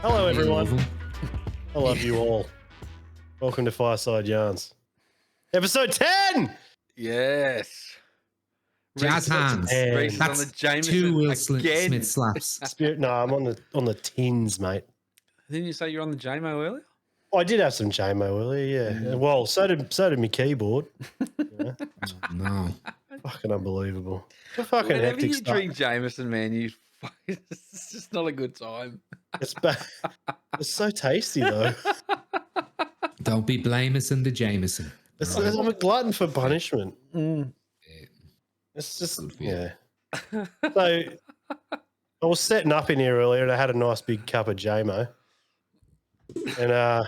Hello, everyone. I love you all. Welcome to Fireside Yarns. Episode 10! Yes. Jazz hands. Reece That's on the Jameson two Will again. Smith slaps. Spirit, no, I'm on the tins, mate. Didn't you say you're on the JMO earlier? Oh, I did have some JMO earlier, yeah. Well, so did my keyboard. Yeah. No. Fucking unbelievable. It's a fucking Whenever hectic you stuff. drink Jameson, man, it's just not a good time. It's so tasty, though. Don't be blaming the Jameson. I'm a glutton for punishment. Mm. It's just, Good for you. yeah. So I was setting up in here earlier and I had a nice big cup of JMO and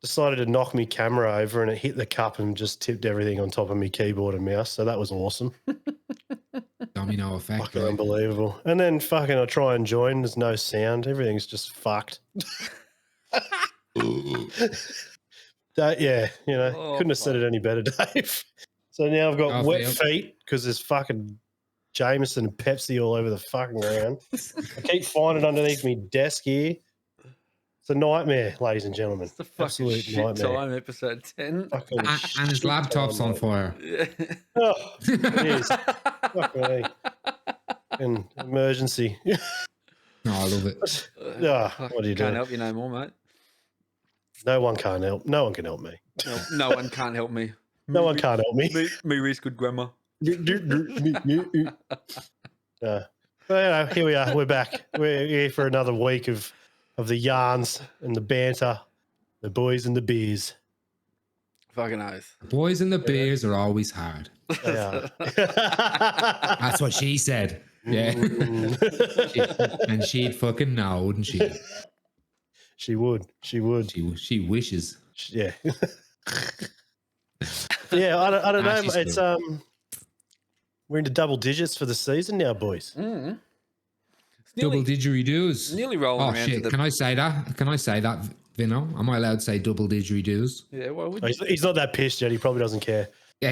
decided to knock my camera over and it hit the cup and just tipped everything on top of my keyboard and mouse. So that was awesome. Domino effect. Fucking Right? unbelievable. And then fucking I try and join. There's no sound. Everything's just fucked. Yeah, you know, couldn't have said it any better, Dave. So now I've got wet feet because there's fucking Jameson and Pepsi all over the fucking ground. I keep finding it underneath my desk here. It's a nightmare, ladies and gentlemen. It's the fucking Absolute shit nightmare. time, episode 10. Fucking And his shit laptop's time, on mate. fire. Yeah. Oh, it is. Fuck me. An emergency. No, I love it. What do you do? Can't help you no more, mate. No one can help. No one can help me. No one can't help me. No one can't help me. Me Reece, good grammar. Well, you know, here we are. We're back. We're here for another week of the yarns and the banter, the boys and the beers. Fucking oath. Boys and the beers are always hard. They are. That's what she said. Yeah. And she'd fucking know, wouldn't she? She would. She would. She wishes. Yeah. Yeah, I don't know. she's It's we're into double digits for the season now, boys. Mm. Double didgeridoos. Nearly rolling Oh around shit! to the... Can I say that? Can I say that, Vinno? Am I allowed to say double didgeridoos? Yeah, why would Oh, you? he's not that pissed yet. He probably doesn't care. Yeah.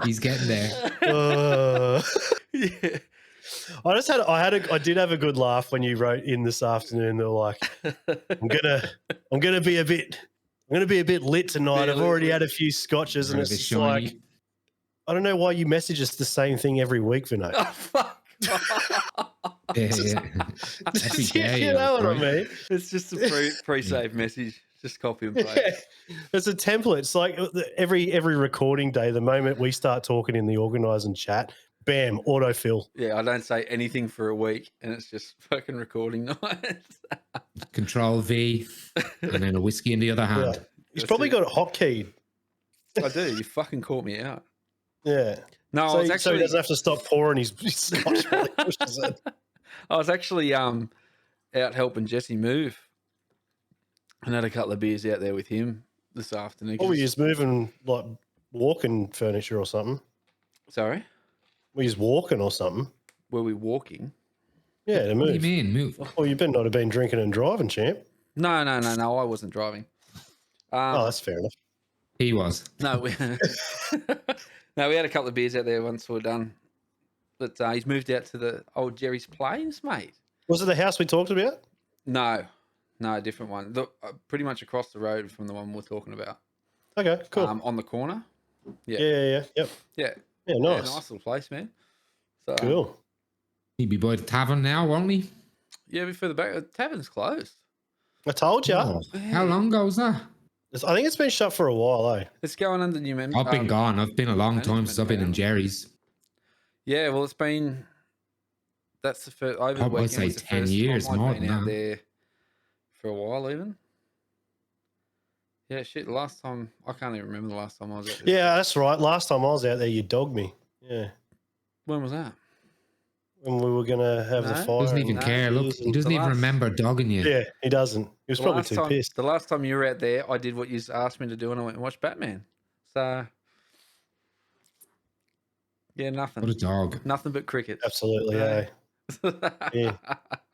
He's getting there. Yeah. I did have a good laugh when you wrote in this afternoon. They're like, I'm gonna be a bit lit tonight. I've already had a few scotches, and Gonna it's be just shiny. like, I don't know why you message us the same thing every week, Vinno. Oh, fuck. Yeah. Every day, You know what I right? mean? It's just a pre-saved message. Just copy and paste. Yeah. It's a template. It's like every recording day, the moment we start talking in the organising chat, bam, autofill. Yeah, I don't say anything for a week, and it's just fucking recording night. Control V, and then a whiskey in the other hand. Yeah. He's probably got it hotkeyed. I do. You fucking caught me out. Yeah. No, So, I was so actually. he doesn't have to stop pouring his scotch while he pushes it. I was actually out helping Jesse move, and had a couple of beers out there with him this afternoon. Or were you just moving like walking furniture or something? Sorry, Were you just walking or something? were we walking? Yeah, to What do you move. mean, move? Well, you better not have been drinking and driving, champ. No. I wasn't driving. Oh, that's fair enough. He was. No, we had a couple of beers out there once we were done. But he's moved out to the old Jerry's Plains, mate. Was it the house we talked about? No, a different one. Pretty much across the road from the one we're talking about. Okay, cool. On the corner. yeah, Yeah, yep. yeah, Yeah, nice. nice little place, man. So Cool. He'd be by the tavern now, won't he? yeah, but further back, the tavern's closed. I told you. Oh, how long ago was that? I think it's been shut for a while, eh? It's going under new membership. I've been gone. I've been a long time since I've been in Jerry's. Yeah, well, it's been. That's the first. Over the I'd weekend say was the 10 first years, time more I'd been than out that. there for a while, even. Yeah, shit. The last time I can't even remember the last time I was out there. Yeah, that's right. Last time I was out there, you dogged me. Yeah. When was that? When we were going to have the No. fire. Doesn't even and care. Look, beers he and- doesn't the even last- remember dogging you. Yeah, he doesn't. He was probably too pissed. The last time you were out there, I did what you asked me to do, and I went and watched Batman. So, yeah, nothing. What a dog. Nothing but cricket. Absolutely, Yeah. Yeah.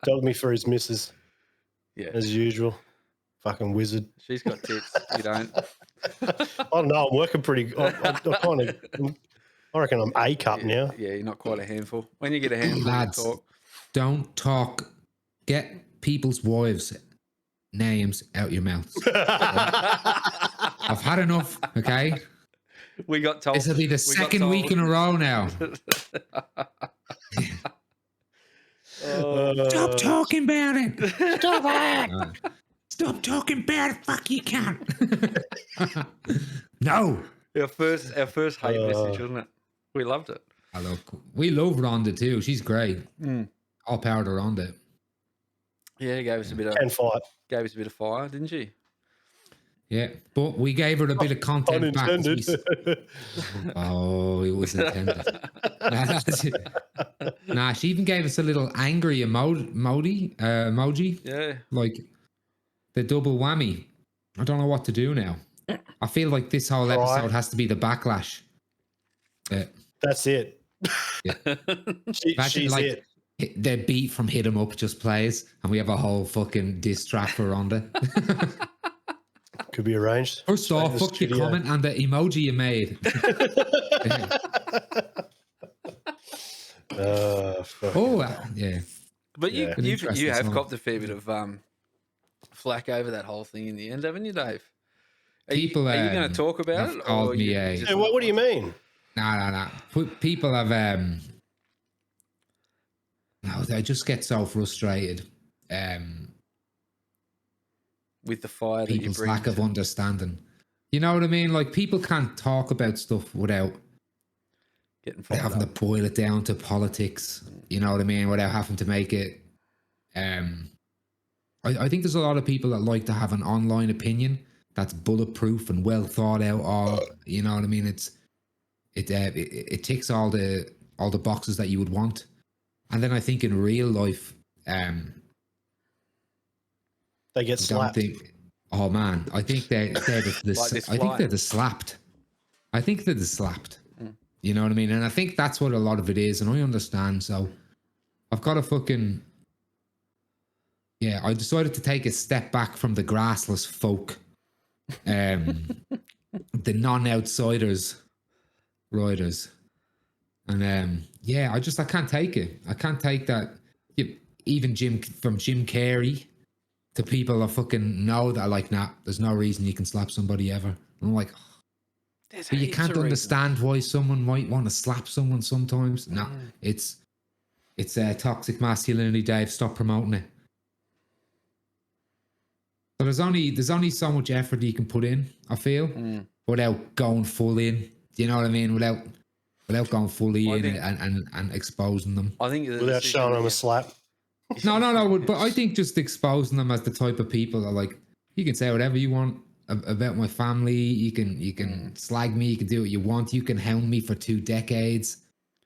Dogged me for his missus, Yeah, as usual. Fucking wizard. she's got tits. You don't. I don't know. I'm working pretty. I'm I reckon I'm A cup now. Yeah, you're not quite a handful. When you get a handful, Lads, you talk. don't talk. Get people's wives' names out your mouths. I've had enough, okay? We got told. This will be the second week in a row now. Stop talking about it. Stop it. Stop talking about it. Fuck, you can't. No. Our first hate message, wasn't it? We loved it. We love Rhonda too. She's great. All power to Rhonda. Yeah, gave us a bit of fire, didn't she? Yeah, but we gave her a bit of content back. Oh, it was intended. Nah, she even gave us a little angry emoji. Yeah. Like the double whammy. I don't know what to do now. I feel like this whole episode has to be the backlash. That's it. Yeah. She's like, it. The beat from Hit 'Em Up just plays, and we have a whole fucking diss track for Rhonda. Could be arranged. First off, fuck your comment and the emoji you made. Yeah. But you have copped a fair bit of flack over that whole thing in the end, haven't you, Dave? Are you going to talk about it? Called me what do you mean? No. People have no, they just get so frustrated. With the fire that you people's bring. lack of understanding. You know what I mean? Like, people can't talk about stuff without having to boil it down to politics. You know what I mean? Without having to make it. I think there's a lot of people that like to have an online opinion that's bulletproof and well thought out. Or you know what I mean? It ticks all the boxes that you would want. And then I think in real life, they get slapped. Oh man, I think they're the slapped. I think they're the slapped. You know what I mean? And I think that's what a lot of it is, and I understand. So I've got to fucking I decided to take a step back from the grassless folk, the non-outsiders riders, and I can't take it. I can't take that. Even Jim Carrey. To people that fucking know that, like, nah, there's no reason you can slap somebody ever. And I'm like, but you can't understand why someone might want to slap someone sometimes. No, it's toxic masculinity, Dave. Stop promoting it. So there's only so much effort you can put in, I feel, without going full in. Do you know what I mean? Without going fully in and exposing them. I think without showing them a slap. No, but I think just exposing them as the type of people that, like, you can say whatever you want about my family. You can slag me. You can do what you want. You can hound me for 2 decades.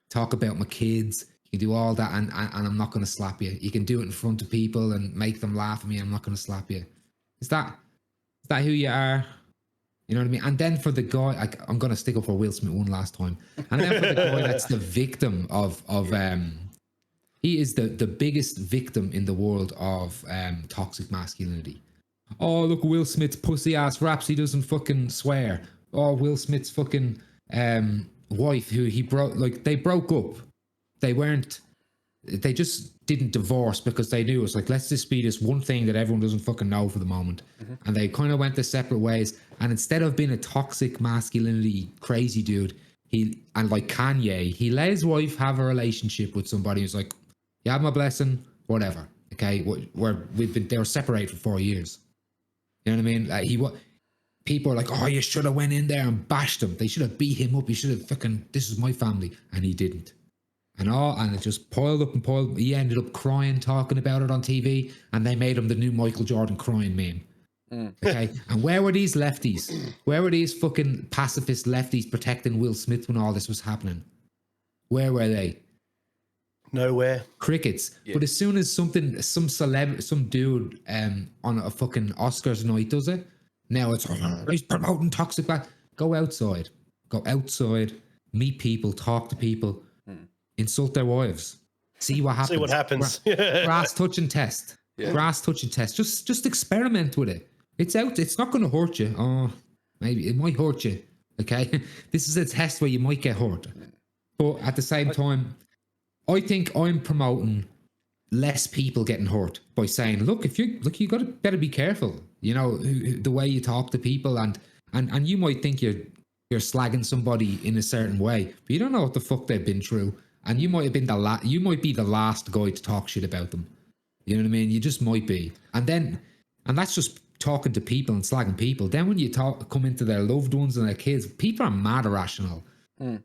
Talk about my kids. You can do all that, and I'm not going to slap you. You can do it in front of people and make them laugh at me. I'm not going to slap you. Is that who you are? You know what I mean? And then for the guy, I'm going to stick up for Will Smith one last time. And then for the guy that's the victim of he is the biggest victim in the world of toxic masculinity. Oh, look, Will Smith's pussy ass raps. He doesn't fucking swear. Oh, Will Smith's fucking wife, who they broke up. They just didn't divorce because they knew it was like, let's just be this one thing that everyone doesn't fucking know for the moment. And they kind of went their separate ways. And instead of being a toxic masculinity crazy dude, like Kanye, he let his wife have a relationship with somebody who's like, you have my blessing, whatever. Okay, they were separated for 4 years. You know what I mean? Like people are like, oh, you should have went in there and bashed him. They should have beat him up. You should have fucking. This is my family, and he didn't. And it just piled up and piled. He ended up crying, talking about it on TV, and they made him the new Michael Jordan crying meme. Okay, and where were these lefties? Where were these fucking pacifist lefties protecting Will Smith when all this was happening? Where were they? Nowhere. Crickets. Yeah. But as soon as some dude on a fucking Oscars night does it, now it's he's promoting toxic. Go outside. Meet people. Talk to people. Insult their wives. See what happens. See what happens. Grass touching test. Yeah. Grass touching test. Just experiment with it. It's out. It's not going to hurt you. Oh, maybe it might hurt you. Okay, this is a test where you might get hurt. But at the same time, I think I'm promoting less people getting hurt by saying, look, you got to better be careful, you know, the way you talk to people, and you might think you're slagging somebody in a certain way, but you don't know what the fuck they've been through, and you might have been you might be the last guy to talk shit about them. You know what I mean? You just might be, and that's just talking to people and slagging people. Then when you come into their loved ones and their kids, people are mad irrational.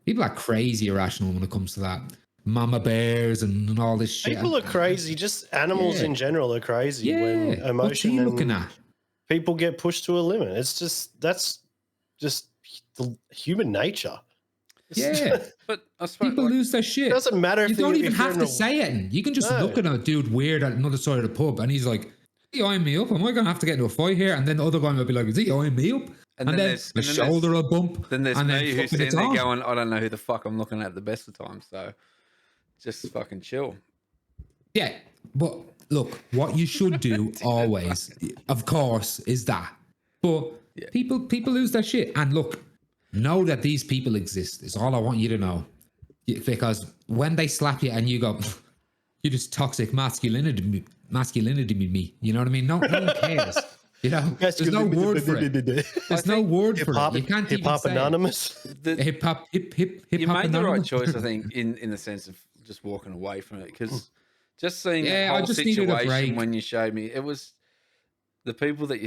People are crazy irrational when it comes to that. Mama bears and all this shit. People are crazy. Just animals in general are crazy when emotion and people get pushed to a limit. It's just, that's just the human nature. But I suppose people lose their shit. It doesn't matter if you don't even have to say it. You can just look at a dude weird at another side of the pub and he's like, is he eyeing me up? Am I going to have to get into a fight here? And then the other guy might be like, is he eyeing me up? And then the shoulder will bump. Then there's me who's sitting there going, I don't know who the fuck I'm looking at the best of times. So just fucking chill. Yeah, but look, what you should do always, of course, is that. But people lose their shit. And look, know that these people exist is all I want you to know. Because when they slap you and you go, you're just toxic masculinity with me. You know what I mean? No one cares. You know, there's no word for it. There's no word for it. You can't even Hip-Hop say Anonymous. hip hop You made the right choice, I think, in the sense of just walking away from it, because just seeing the whole situation when you showed me, it was the people that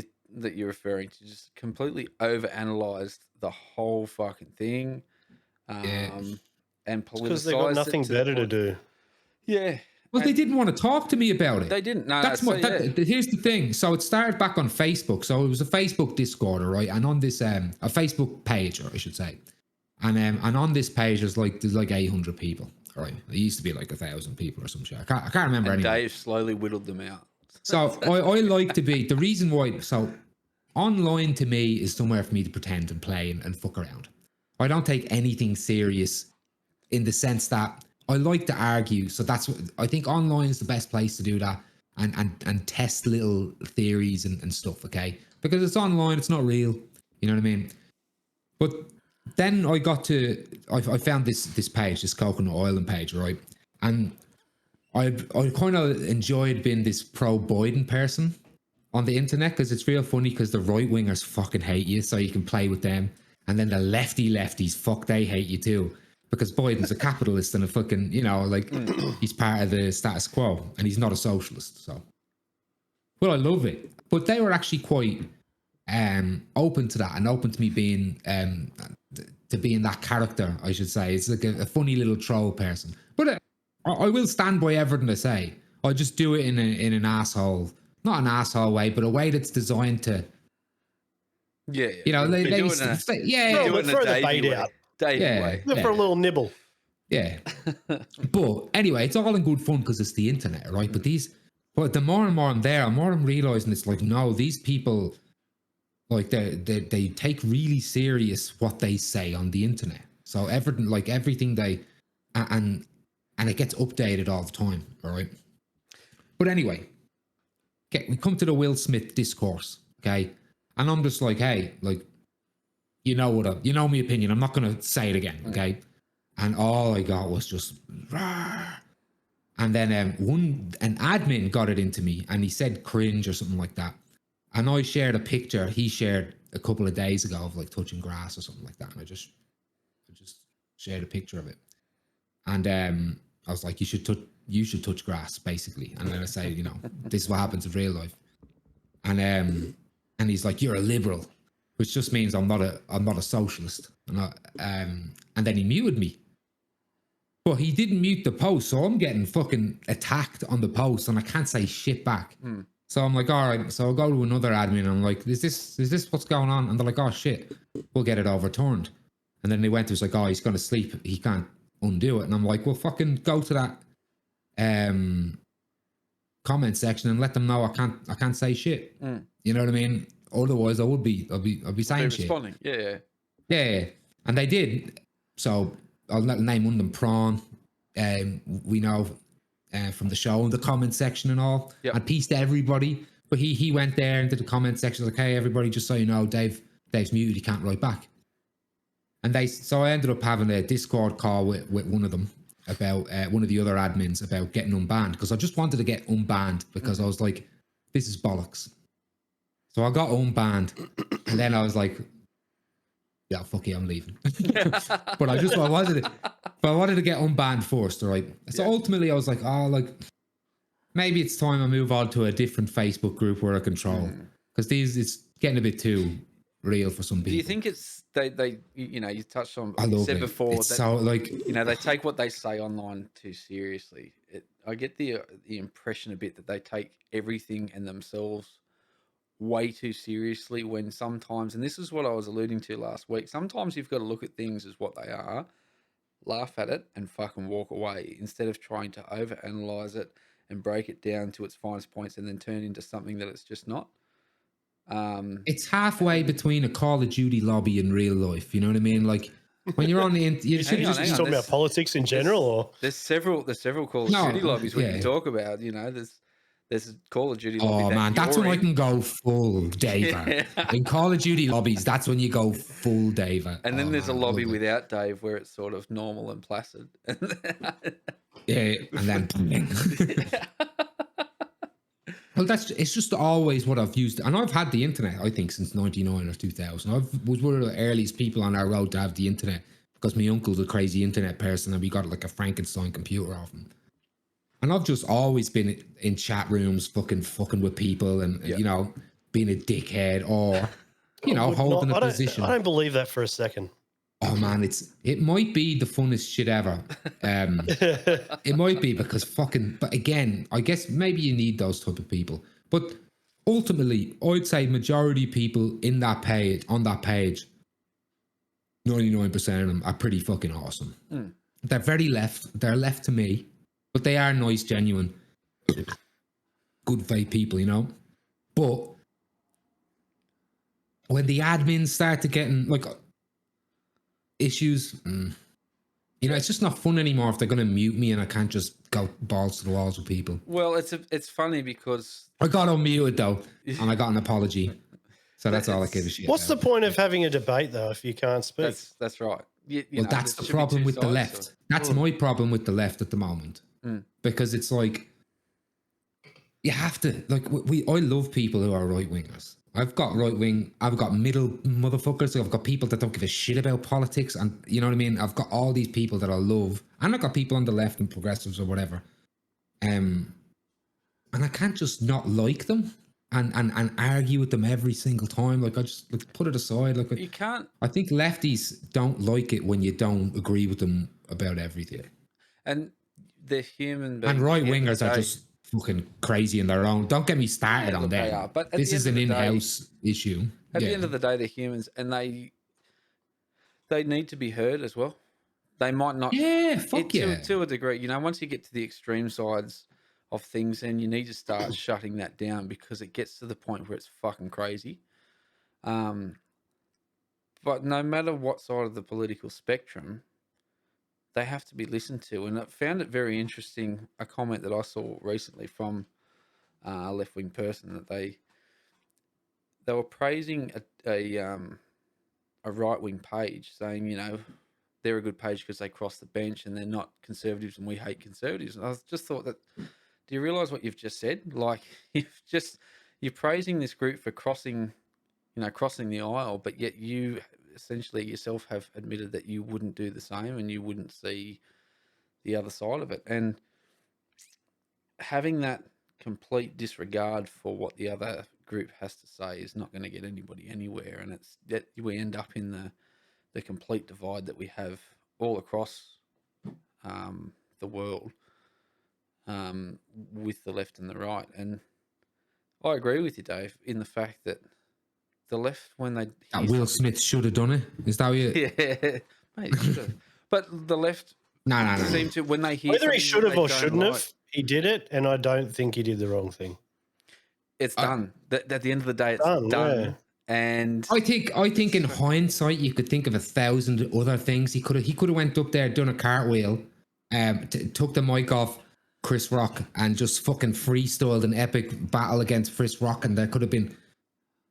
you're referring to just completely overanalyzed the whole fucking thing, and politicized because they got nothing better to do. Yeah. Well, they didn't want to talk to me about it. They didn't. No, that's what. Here's the thing. So it started back on Facebook. So it was a Facebook Discord, right? And on this, a Facebook page, or I should say, and on this page, there's like 800 people. Right? It used to be like 1,000 people or some shit. I can't remember. And anyway. Dave slowly whittled them out. So I like to be the reason why. So online to me is somewhere for me to pretend and play and fuck around. I don't take anything serious in the sense that I like to argue. So that's what I think online is the best place to do that and test little theories and stuff. Okay, because it's online, it's not real. You know what I mean? But then I found this page, this Coconut Island page, right? And I kind of enjoyed being this pro-Biden person on the internet, because it's real funny, because the right wingers fucking hate you, so you can play with them, and then the lefties, fuck, they hate you too, because Biden's a capitalist and a fucking, you know, like he's part of the status quo and he's not a socialist. So, well, I love it, but they were actually quite open to that and open to me being to being that character, I should say. It's like a funny little troll person, but I will stand by everything I say. I just do it in an asshole, not an asshole way, but a way that's designed to, you know, they throw the bait out. Way. For a little nibble. Yeah. But anyway, it's all in good fun because it's the internet, right? But the more and more I'm there, the more I'm realizing it's like, no, these people, like they take really serious what they say on the internet. So everything they, and it gets updated all the time, all right? But anyway, we come to the Will Smith discourse, okay? And I'm just like, hey, like, you know my opinion. I'm not going to say it again, okay? And all I got was just, Rawr. And then an admin got it into me, and he said cringe or something like that. And I shared a picture he shared a couple of days ago of like touching grass or something like that. And I just shared a picture of it. And I was like, you should touch grass, basically. And then I say, you know, this is what happens in real life. And he's like, you're a liberal, which just means I'm not a socialist. And then he muted me. But he didn't mute the post, so I'm getting fucking attacked on the post, and I can't say shit back. So I'm like, all right. So I'll go to another admin, and I'm like, is this what's going on? And they're like, oh shit, we'll get it overturned. And then they went to, it's like, oh, he's gonna sleep, he can't undo it. And I'm like, well, fucking go to that comment section and let them know I can't say shit. You know what I mean? Otherwise, I'll be saying shit. Responding. Yeah. And they did. So I'll name one of them, Prawn. We know from the show in the comment section and all. Yep. And peace to everybody. But he went there into the comment section like, hey, everybody, just so you know, Dave's muted. He can't write back. And so I ended up having a Discord call with one of them about one of the other admins about getting unbanned, because I just wanted to get unbanned because I was like, this is bollocks. So I got unbanned, and then I was like, yeah, fuck it, I'm leaving. But I wanted to get unbanned first, right? So ultimately I was like, maybe it's time I move on to a different Facebook group where I control, because it's getting a bit too real for some people. Do you think it's they you touched on, you said before, it's that so like, they take what they say online too seriously? I get the impression a bit that they take everything and themselves way too seriously, when sometimes, and this is what I was alluding to last week, sometimes you've got to look at things as what they are, laugh at it, and fucking walk away, instead of trying to overanalyze it and break it down to its finest points and then turn it into something that it's just not. It's halfway between a Call of Duty lobby and real life. You know what I mean? Like when you're on the you should just talking about politics in general, or there's several Call of Duty lobbies we can talk about. There's a Call of Duty lobby. Oh man, that's when I can go full Dava. In Call of Duty lobbies, that's when you go full Dava. And then there's a lobby without Dave where it's sort of normal and placid. Yeah, and then well, it's just always what I've used, and I've had the internet, I think, since 99 or 2000. I was one of the earliest people on our road to have the internet, because my uncle's a crazy internet person, and we got like a Frankenstein computer off him. And I've just always been in chat rooms, fucking with people, and being a dickhead, or holding a position. I don't believe that for a second. Oh man, it might be the funnest shit ever. It might be, because but again, I guess maybe you need those type of people. But ultimately, I'd say majority of people on that page, 99% of them are pretty fucking awesome. They're very left. They're left to me, but they are nice, genuine, good faith people, But when the admins start to getting like issues, it's just not fun anymore if they're going to mute me and I can't just go balls to the walls with people. Well, it's funny because I got unmuted though, and I got an apology, so that's all I give a shit. What's the point of having a debate though if you can't speak? That's right. That's the problem with the left. That's my problem with the left at the moment, because it's like you have to I love people who are right wingers. I've got right wing, I've got middle motherfuckers, I've got people that don't give a shit about politics, and you know what I mean? I've got all these people that I love, and I've got people on the left and progressives or whatever. And I can't just not like them and argue with them every single time. Like I just put it aside. Like you can't. I think lefties don't like it when you don't agree with them about everything. And they're human beings. And right wingers are just fucking crazy in their own. Don't get me started on them. But this is an in-house issue. At the end of the day, they're humans, and they need to be heard as well. They might not. Yeah, fuck yeah. To a degree, once you get to the extreme sides of things, and you need to start shutting that down, because it gets to the point where it's fucking crazy. But no matter what side of the political spectrum, they have to be listened to. And I found it very interesting, a comment that I saw recently from a left-wing person, that they were praising a right-wing page, saying, they're a good page because they cross the bench and they're not conservatives and we hate conservatives. And I just thought that, do you realise what you've just said? Like, you're praising this group for crossing the aisle, but yet you essentially yourself have admitted that you wouldn't do the same and you wouldn't see the other side of it. And having that complete disregard for what the other group has to say is not going to get anybody anywhere. And it's that we end up in the complete divide that we have all across the world with the left and the right. And I agree with you, Dave, in the fact that the left, when they... Will Smith should have done it. Is that what you... Yeah, mate, should have. But the left no. seem to, when they hear... Whether he should have or shouldn't have, he did it, and I don't think he did the wrong thing. It's done. At the end of the day, it's done. Yeah. And I think in hindsight, you could think of 1,000 other things. He could have went up there, done a cartwheel, took the mic off Chris Rock, and just fucking freestyled an epic battle against Chris Rock, and there could have been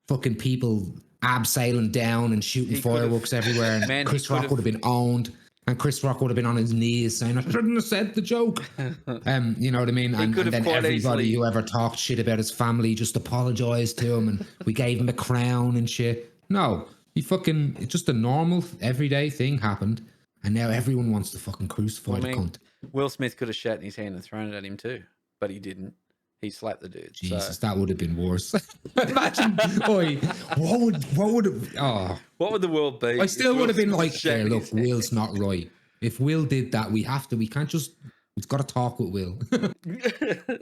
fucking people abseiling down and shooting fireworks everywhere. And Chris Rock would have been owned. And Chris Rock would have been on his knees saying, I shouldn't have said the joke. You know what I mean? And then everybody who ever talked shit about his family just apologized to him and we gave him a crown and shit. No, it's just a normal, everyday thing happened. And now everyone wants to fucking crucify the cunt. Will Smith could have shat in his hand and thrown it at him too, but he didn't. He slapped the dude. Jesus, that would have been worse. Imagine, what would the world be? I still would have been like, yeah, look, Will's not right. If Will did that, we can't just, we've got to talk with Will.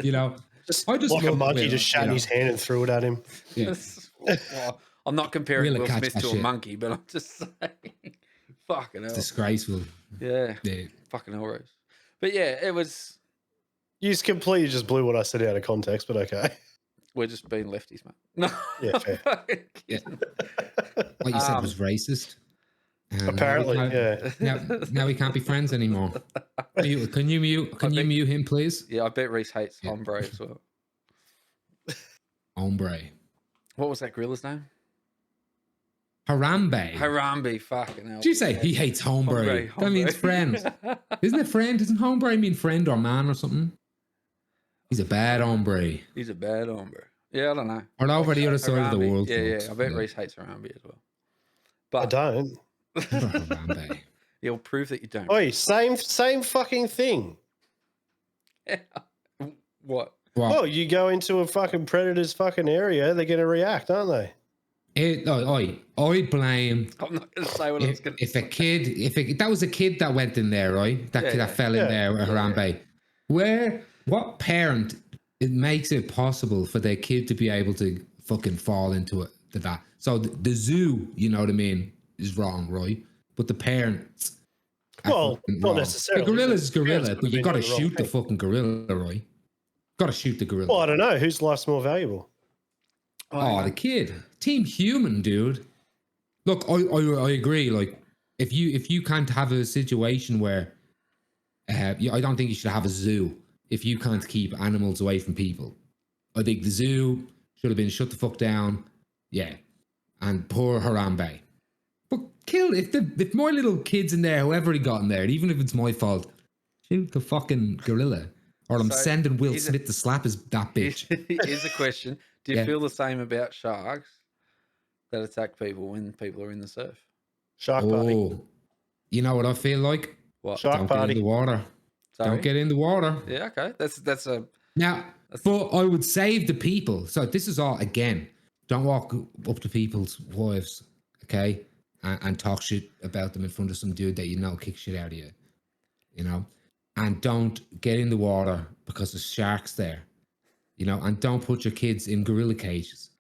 You know, I just like a monkey just shat in his hand and threw it at him. Yeah. Well, I'm not comparing Will Smith to a monkey, but I'm just saying, fucking hell. It's disgraceful. Yeah. Fucking hell, but yeah, it was. You completely just blew what I said out of context, but okay. We're just being lefties, mate. No. Yeah, fair. Yeah. What you said was racist. Apparently, Now we can't be friends anymore. Can you mute him, please? Yeah, I bet Reece hates hombre as well. Hombre. What was that gorilla's name? Harambe, fucking hell. Did you say he hates hombre? That means friend. Isn't it friend? Doesn't hombre mean friend or man or something? He's a bad hombre. Yeah, I don't know. Or over the other side of the world. Yeah. I bet Reece hates Harambe as well. But I don't. Harambe. He'll prove that you don't. Oi, same fucking thing. Yeah. What? Well, you go into a fucking predator's fucking area, they're going to react, aren't they? I blame. I'm not going to say what I was going to say. If that was a kid that went in there, right? That kid that fell in there with Harambe. What parent it makes it possible for their kid to be able to fucking fall into it to that? So the zoo, you know what I mean, is wrong, right? But the parents. Well, not necessarily. The gorilla's gorilla, but you got to shoot the fucking gorilla, right? Got to shoot the gorilla. Well, I don't know whose life's more valuable. The kid. Team human, dude. Look, I agree. Like, if you can't have a situation where, I don't think you should have a zoo if you can't keep animals away from people. I think the zoo should have been shut the fuck down. Yeah, and poor Harambe. But if my little kid's in there, whoever he got in there, even if it's my fault, shoot the fucking gorilla, or I'm sending Will Smith to slap that bitch. Here's a question. Do you feel the same about sharks that attack people when people are in the surf? Shark party. You know what I feel like? What? Don't get in the water. Sorry? Don't get in the water. Yeah, okay. That's a... Now, but I would save the people. So this is all, again, don't walk up to people's wives, okay? And talk shit about them in front of some dude that you know kick shit out of you. You know? And don't get in the water because there's sharks there. You know, and don't put your kids in gorilla cages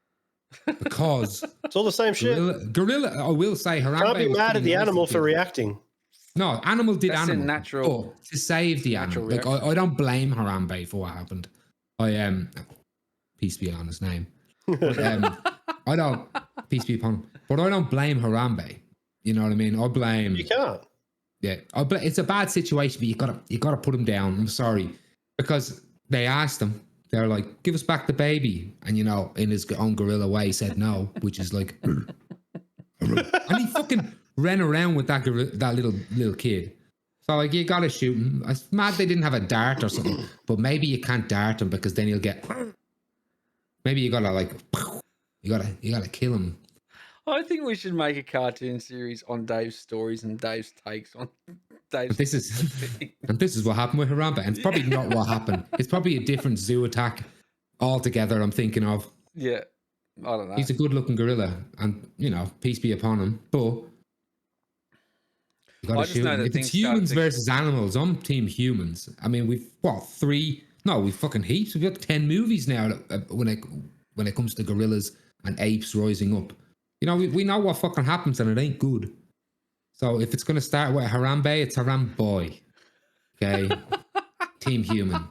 because it's all the same shit. Gorilla, I will say, Harambe. Can't be mad at the animal for reacting. No, animal did That's animal. Natural to save the animal. Like I don't blame Harambe for what happened. Peace be on his name. But, I don't. Peace be upon him. But I don't blame Harambe. You know what I mean? I blame. You can't. Yeah, it's a bad situation, but you gotta put him down. I'm sorry, because they asked him. They're like, give us back the baby. And, you know, in his own gorilla way, he said no, which is like... and he fucking ran around with that little kid. So, like, you got to shoot him. I'm mad they didn't have a dart or something. But maybe you can't dart him because then he'll get... Maybe you got to, like... You got to kill him. I think we should make a cartoon series on Dave's stories and Dave's takes on... But this is what happened with Harambe, and it's probably not what happened. It's probably a different zoo attack altogether. I'm thinking of. Yeah, I don't know. He's a good-looking gorilla, and you know, peace be upon him. But you got to shoot him. If it's humans versus animals, I'm team humans. I mean, we've fucking heaps. We've got 10 movies now when it comes to gorillas and apes rising up. You know, we know what fucking happens, and it ain't good. So if it's going to start with Harambe, it's Haramboy. Okay? Team human.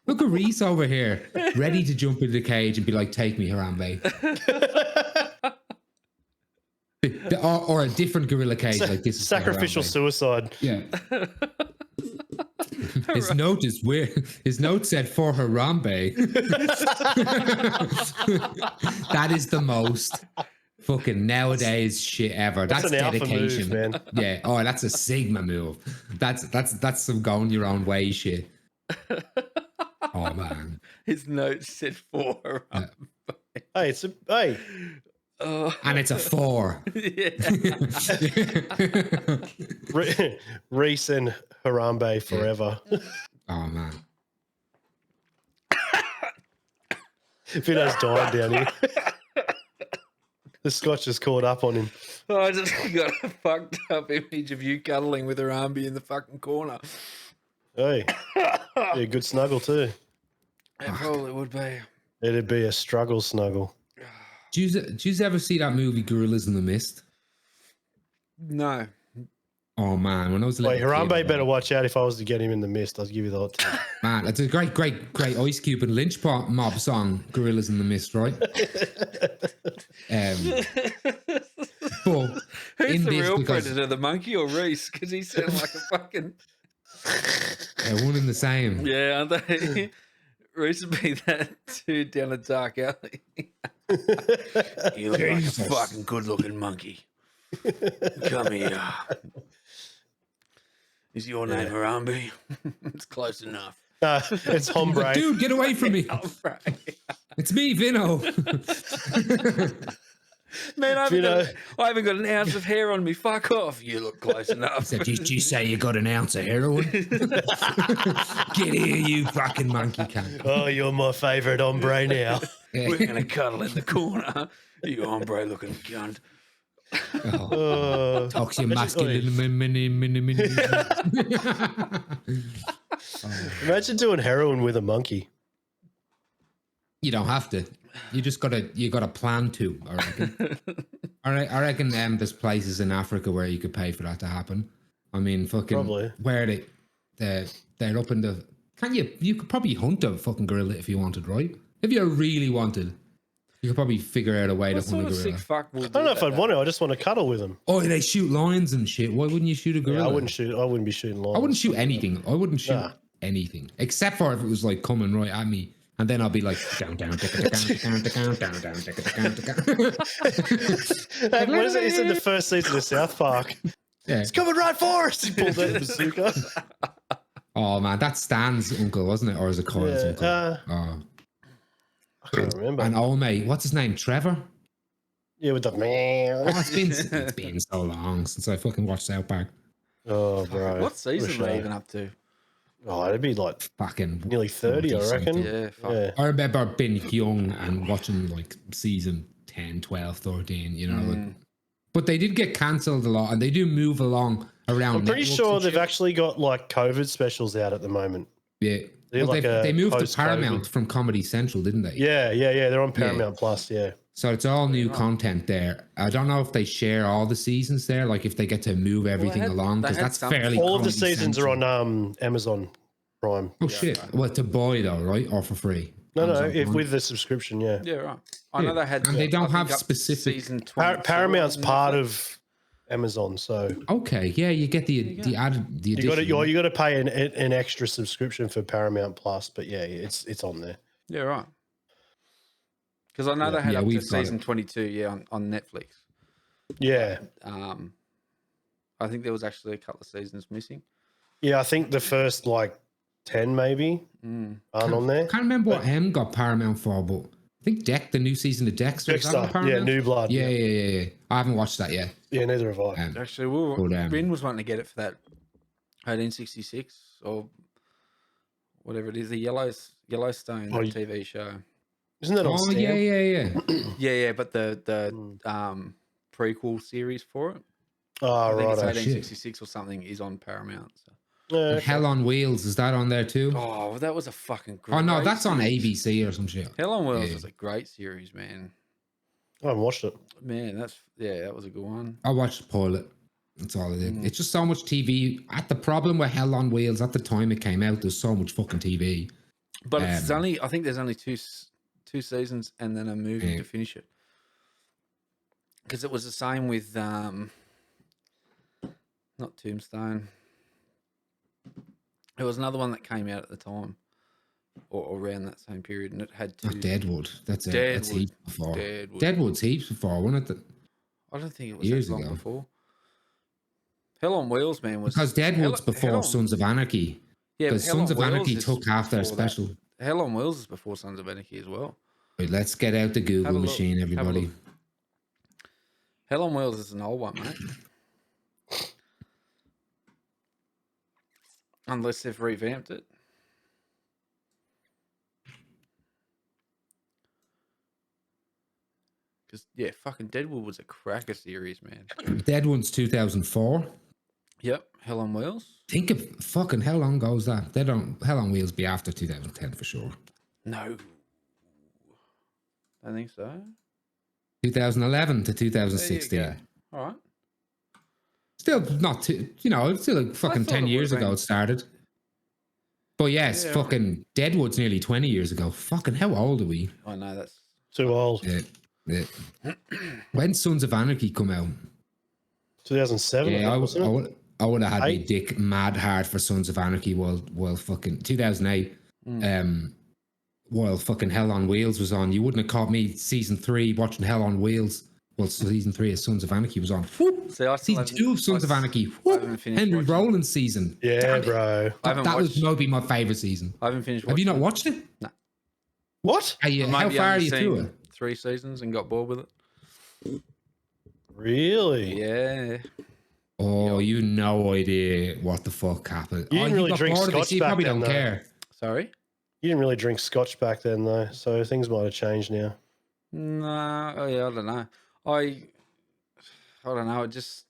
Look at Reece over here, ready to jump into the cage and be like, take me, Harambe. or a different gorilla cage like this. Sacrificial suicide. Yeah. His note is weird. His note said for Harambe. That is the most fucking nowadays shit ever. That's an alpha dedication, move, man. Yeah. Oh, that's a Sigma move. That's some going your own way shit. Oh man. His note said 4. Yeah. Hey, hey. And it's a 4. Reese and Harambe forever. Oh man. Vinno's dying down here. The scotch has caught up on him. Oh, I just got a fucked up image of you cuddling with Harambe in the fucking corner. Hey, yeah, good snuggle too. It probably would be. It'd be a struggle snuggle. Do you ever see that movie Gorillas in the Mist? No. Oh man, when I was a little Harambe better watch out if I was to get him in the mist. I'll give you the hot tip. Man, it's a great Ice Cube and Lynch Mob song, Gorillas in the Mist, right? But who's the real predator, the monkey or Reese? Because he sounds like a fucking one and the same. Yeah, aren't they? Reese would be that dude down a dark alley. You look like a fucking good-looking monkey. Come here. Is your name Harambe? It's close enough. It's Hombre. Dude, get away from me. It's me, Vinno. Man, I haven't got an ounce of hair on me. Fuck off. You look close enough. So, did you say you got an ounce of heroin? Get here, you fucking monkey cunt. Oh, you're my favourite hombre now. Yeah. We're going to cuddle in the corner. You hombre looking cunt. Toxic masculine. Imagine doing heroin with a monkey. You don't have to. You gotta plan to, I reckon. I reckon there's places in Africa where you could pay for that to happen. I mean, fucking probably. Where they're up in the you could probably hunt a fucking gorilla if you wanted, right? If you really wanted. You could probably figure out a way to hunt a gorilla. Sick fuck I don't know if I'd want to. I just want to cuddle with them. Oh, they shoot lions and shit. Why wouldn't you shoot a gorilla? Yeah, I wouldn't be shooting lions. I wouldn't shoot anything. I wouldn't shoot anything. Except for if it was like coming right at me. And then I'll be like, down. What is it? It's in the first season of South Park. Yeah. It's coming right for us. He pulled out the bazooka. Oh man, that's Stan's uncle, wasn't it? Or is it Colin's uncle? I can't remember. And old mate, what's his name? Trevor? Yeah, with the man. Oh, it's been so long since I fucking watched South Park. Oh, bro. What season are we even up to? Oh, it'd be like fucking nearly 30, I reckon. Yeah, I remember being young and watching like season 10, 12, 13, you know. Like, but they did get cancelled a lot and they do move along around. I'm pretty sure they've actually got like COVID specials out at the moment. Yeah. Well, they moved to Paramount from Comedy Central, didn't they? Yeah. They're on Paramount Plus, yeah. So it's all new content there. I don't know if they share all the seasons there, like if they get to move everything along, because that's fairly. All of the seasons are on Amazon Prime. Oh shit! Right. Well, to buy though, right, or for free? No, with the subscription, yeah. Yeah, right. I know they had, and they don't have specific. Season Paramount's part of Amazon, so okay, yeah, you get the added the addition. You got to pay an extra subscription for Paramount Plus, but yeah, it's on there. Yeah, right. Because I know they had up to season 22, on Netflix. Yeah. I think there was actually a couple of seasons missing. Yeah, I think the first like 10 maybe aren't on there. I can't remember what M got Paramount for, but I think the new season of Dexter. New Blood. Yeah. I haven't watched that yet. Yeah, neither have I. Actually, Ben was wanting to get it for that 1866 or whatever it is, the Yellowstone TV show. Isn't that on Stamp? Yeah. But the prequel series for it. Oh, I think right. it's 1866 or something is on Paramount. So. Okay. Hell on Wheels, is that on there too? Oh, that was a fucking great. Oh no, that's on ABC or some shit. Hell on Wheels was a great series, man. I haven't watched it. Man, that was a good one. I watched the pilot. That's all I did. It's just so much TV. The problem with Hell on Wheels at the time it came out, there's so much fucking TV. But it's only, I think there's only two seasons and then a movie to finish it. Because it was the same with not Tombstone. It was another one that came out at the time. or around that same period, and it had two. Not Deadwood. That's heaps before. Deadwood's heaps before, wasn't it? I don't think it was years that long ago. before. Hell on Wheels, man, was because Deadwood's before Sons of Anarchy. Yeah, because Sons of Anarchy took half their special. Hell on Wheels is before Sons of Anarchy as well. Right, let's get out the Google machine, everybody. Hell on Wheels is an old one, mate. Unless they've revamped it. Because, yeah, fucking Deadwood was a cracker series, man. Deadwood's 2004. Yep, Hell on Wheels. Think of fucking how long goes that? Hell on Wheels be after 2010 for sure. No. I think so. 2011 to 2016. All right. Still not too, it's still like fucking 10 years ago it started. But yes, fucking Deadwood's nearly 20 years ago. Fucking how old are we? I know, that's too old. Yeah. When Sons of Anarchy come out? 2007. Yeah, I would have had my dick mad hard for Sons of Anarchy while fucking 2008. While fucking Hell on Wheels was on. You wouldn't have caught me season 3 watching Hell on Wheels. Well, season 3 of Sons of Anarchy was on. Season 2 of Sons of Anarchy. Henry Rollins season. Yeah, bro. That was maybe my favorite season. I haven't finished. Have you not watched it? No. What? How far are you through it? 3 seasons and got bored with it. Really? Yeah. Oh, you no idea what the fuck happened. You didn't really drink scotch back then. You probably don't care. Sorry? You didn't really drink scotch back then, though, so things might have changed now. No, I don't know. I don't know. It just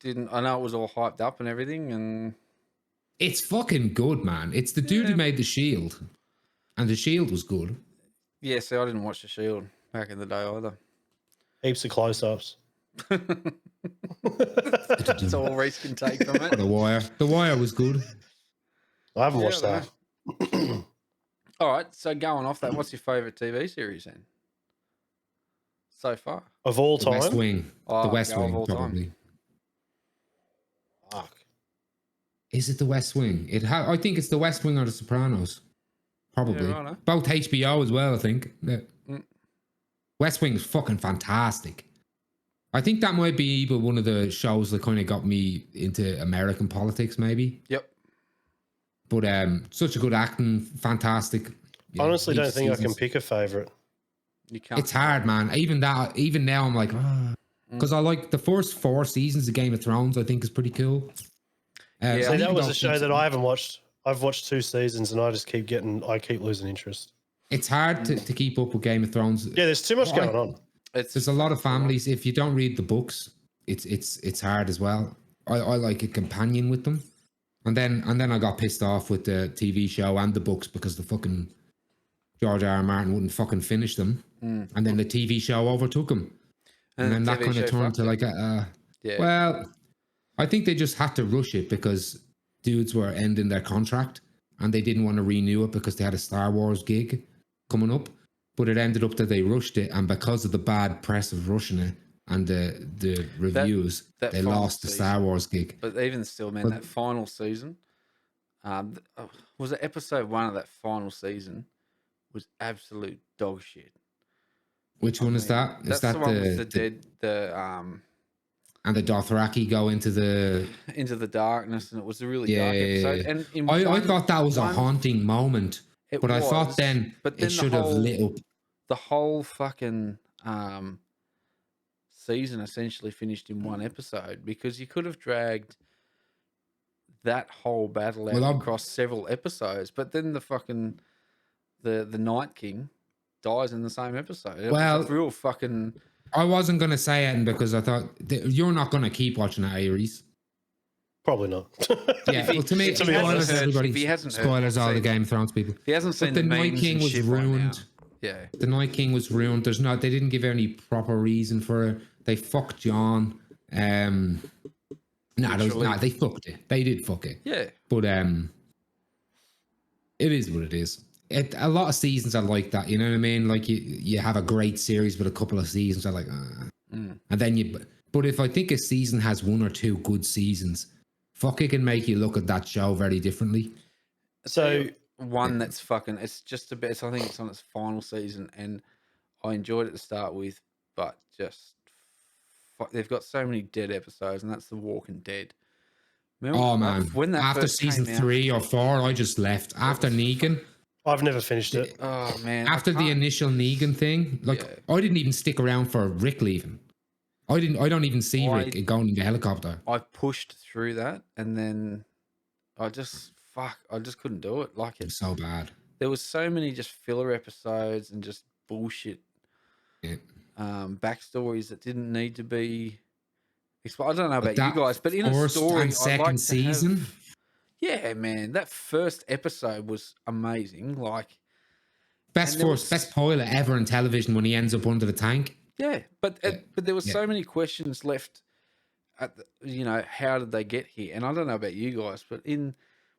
didn't. I know it was all hyped up and everything, and it's fucking good, man. It's the dude who made The Shield, and The Shield was good. Yeah, see, I didn't watch The Shield back in the day either. Heaps of close-ups. That's all Reece can take from it. The Wire. The Wire was good. I haven't watched that. All right, so going off that, what's your favourite TV series then? So far? Of all time? The West Wing. The West Wing, probably. Fuck. Is it The West Wing? I think it's The West Wing or The Sopranos. Probably. Yeah, right. Both HBO as well, I think. West Wing is fucking fantastic. I think that might be even one of the shows that kind of got me into American politics, maybe. Yep. But such a good acting, fantastic. Honestly, don't think I can pick a favorite. You can't. It's hard, man. Even now, I'm like, because I like the first 4 seasons of Game of Thrones. I think is pretty cool. So that was a show that I haven't watched. I've watched 2 seasons, and I just keep losing interest. It's hard to keep up with Game of Thrones. Yeah, there's too much going on. There's a lot of families. If you don't read the books, it's hard as well. I like a companion with them. And then I got pissed off with the TV show and the books because the fucking George R.R. Martin wouldn't fucking finish them. And then the TV show overtook him. And then that kind of turned to like well, I think they just had to rush it because dudes were ending their contract and they didn't want to renew it because they had a Star Wars gig coming up. But it ended up that they rushed it, and because of the bad press of rushing it and the reviews, they lost the Star Wars gig. But even still, man, that final season, was it episode 1 of that final season, was absolute dog shit. Which one is that? Is that the one with the dead, and the Dothraki go into the darkness, and it was a really dark episode. And I thought that was a haunting moment. But I thought then it should have lit up. The whole fucking season essentially finished in 1 episode because you could have dragged that whole battle out across several episodes. But then the fucking the Night King dies in the same episode. It was real fucking. I wasn't going to say it because I thought you're not going to keep watching it, Reece. Probably not. Yeah, well, to me, spoilers, everybody. If he hasn't spoilers, all the Game of Thrones people. If he hasn't seen the Night King was ruined. Yeah, the Night King was ruined. They didn't give any proper reason for it. They fucked Jon. They fucked it. They did fuck it. Yeah, but it is what it is. A lot of seasons are like that. You know what I mean? Like you have a great series, but a couple of seasons are like, and then But if I think a season has 1 or 2 good seasons, fuck, it can make you look at that show very differently. So one that's fucking. It's just a bit. I think it's on its final season, and I enjoyed it to start with, but just they've got so many dead episodes, and that's The Walking Dead. Remember man, when that after first season 3 or 4, I just left. After Negan, I've never finished it. Oh man! After the initial Negan thing, I didn't even stick around for Rick leaving. I don't even see Rick going in the helicopter. I pushed through that, and then I just couldn't do it. Like it's so bad. There was so many just filler episodes and just bullshit backstories that didn't need to be. I don't know about you guys, but in a story, and second season, yeah, man, that first episode was amazing. Like best pilot ever in television when he ends up under the tank. Yeah, but there was so many questions left. How did they get here? And I don't know about you guys, but when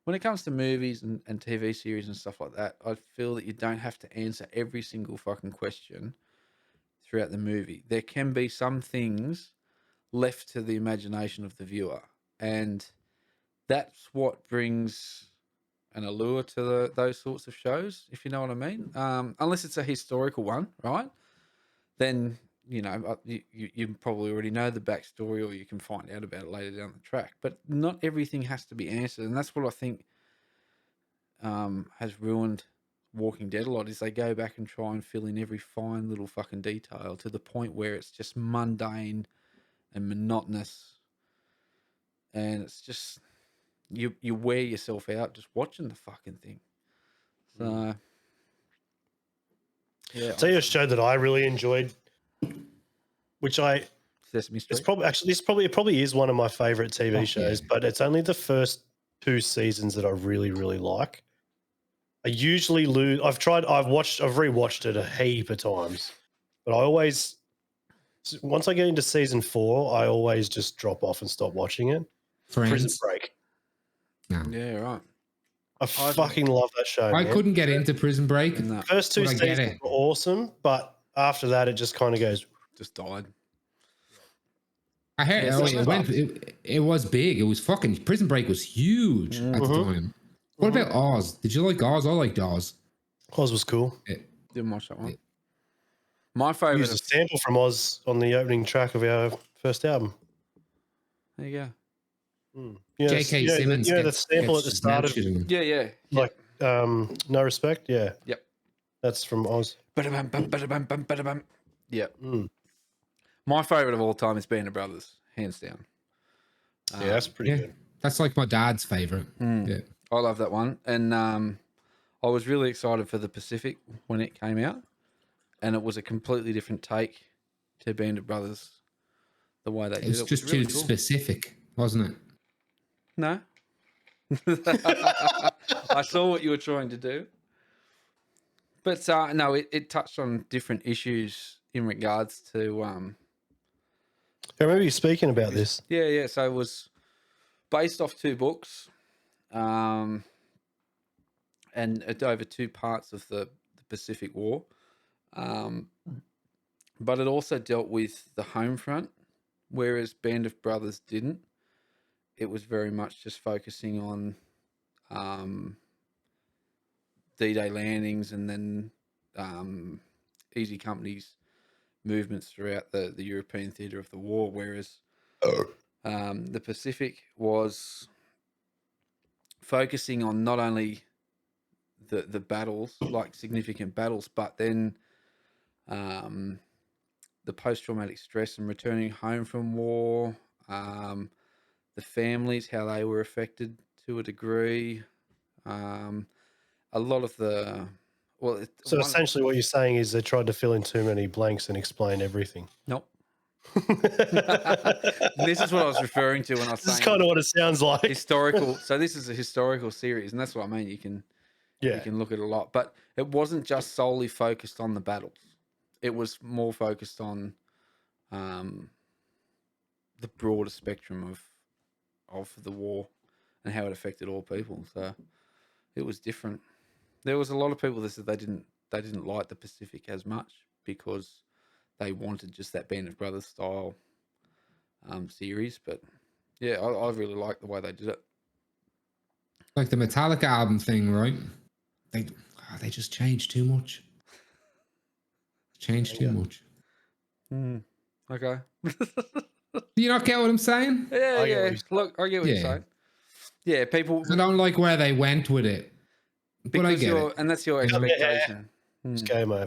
it comes to movies and TV series and stuff like that, I feel that you don't have to answer every single fucking question throughout the movie. There can be some things left to the imagination of the viewer, and that's what brings an allure to those sorts of shows, if you know what I mean. Unless it's a historical one, right? Then you probably already know the backstory, or you can find out about it later down the track. But not everything has to be answered, and that's what I think has ruined Walking Dead a lot. Is they go back and try and fill in every fine little fucking detail to the point where it's just mundane and monotonous, and it's just you wear yourself out just watching the fucking thing. So yeah, I'll tell you a show that I really enjoyed, which Sesame Street. It probably is one of my favorite TV shows, but it's only the first 2 seasons that I really, really like. I usually lose. I've rewatched it a heap of times, but once I get into season 4, I always just drop off and stop watching it. Friends. Prison Break. No. Yeah, right. I fucking love that show. I couldn't get into Prison Break. The first 2 seasons were awesome, but after that, it just kind of goes. Just died. I heard it was big. It was fucking Prison Break was huge at the time. What about Oz? Did you like Oz? I liked Oz. Oz was cool. Yeah. Didn't watch that one. Yeah. My favorite. We used a sample from Oz on the opening track of our first album. There you go. J.K. Simmons. The sample at the start of yeah. Like No Respect. Yeah. Yep. That's from Oz. Yeah. My favorite of all time is Band of Brothers, hands down. Yeah, that's pretty good. That's like my dad's favorite. Yeah. I love that one. And I was really excited for The Pacific when it came out. And it was a completely different take to Band of Brothers, the way they did it. It was just really too specific, wasn't it? No. I saw what you were trying to do. But no, it touched on different issues in regards to... I remember you speaking about this. Yeah. So it was based off 2 books, and over 2 parts of the Pacific War. But it also dealt with the home front, whereas Band of Brothers didn't. It was very much just focusing on D-Day landings and then Easy Company's movements throughout the European theatre of the war, whereas the Pacific was focusing on not only the battles, like significant battles, but then the post-traumatic stress and returning home from war, the families, how they were affected to a degree, a lot of the... So essentially what you're saying is they tried to fill in too many blanks and explain everything. Nope. This is what I was referring to when I was saying... This is kind of what it sounds like. Historical. So this is a historical series, and that's what I mean. You can look at a lot. But it wasn't just solely focused on the battles. It was more focused on the broader spectrum of the war and how it affected all people. So it was different. There was a lot of people that said they didn't like the Pacific as much because they wanted just that Band of Brothers style series. But yeah, I really liked the way they did it. Like the Metallica album thing, right? they just changed too much. Changed too much. Okay. Do you not get what I'm saying? Yeah. Look, I get what you're saying. Yeah, people. I don't like where they went with it, but I get it. And that's your expectation. It's game over.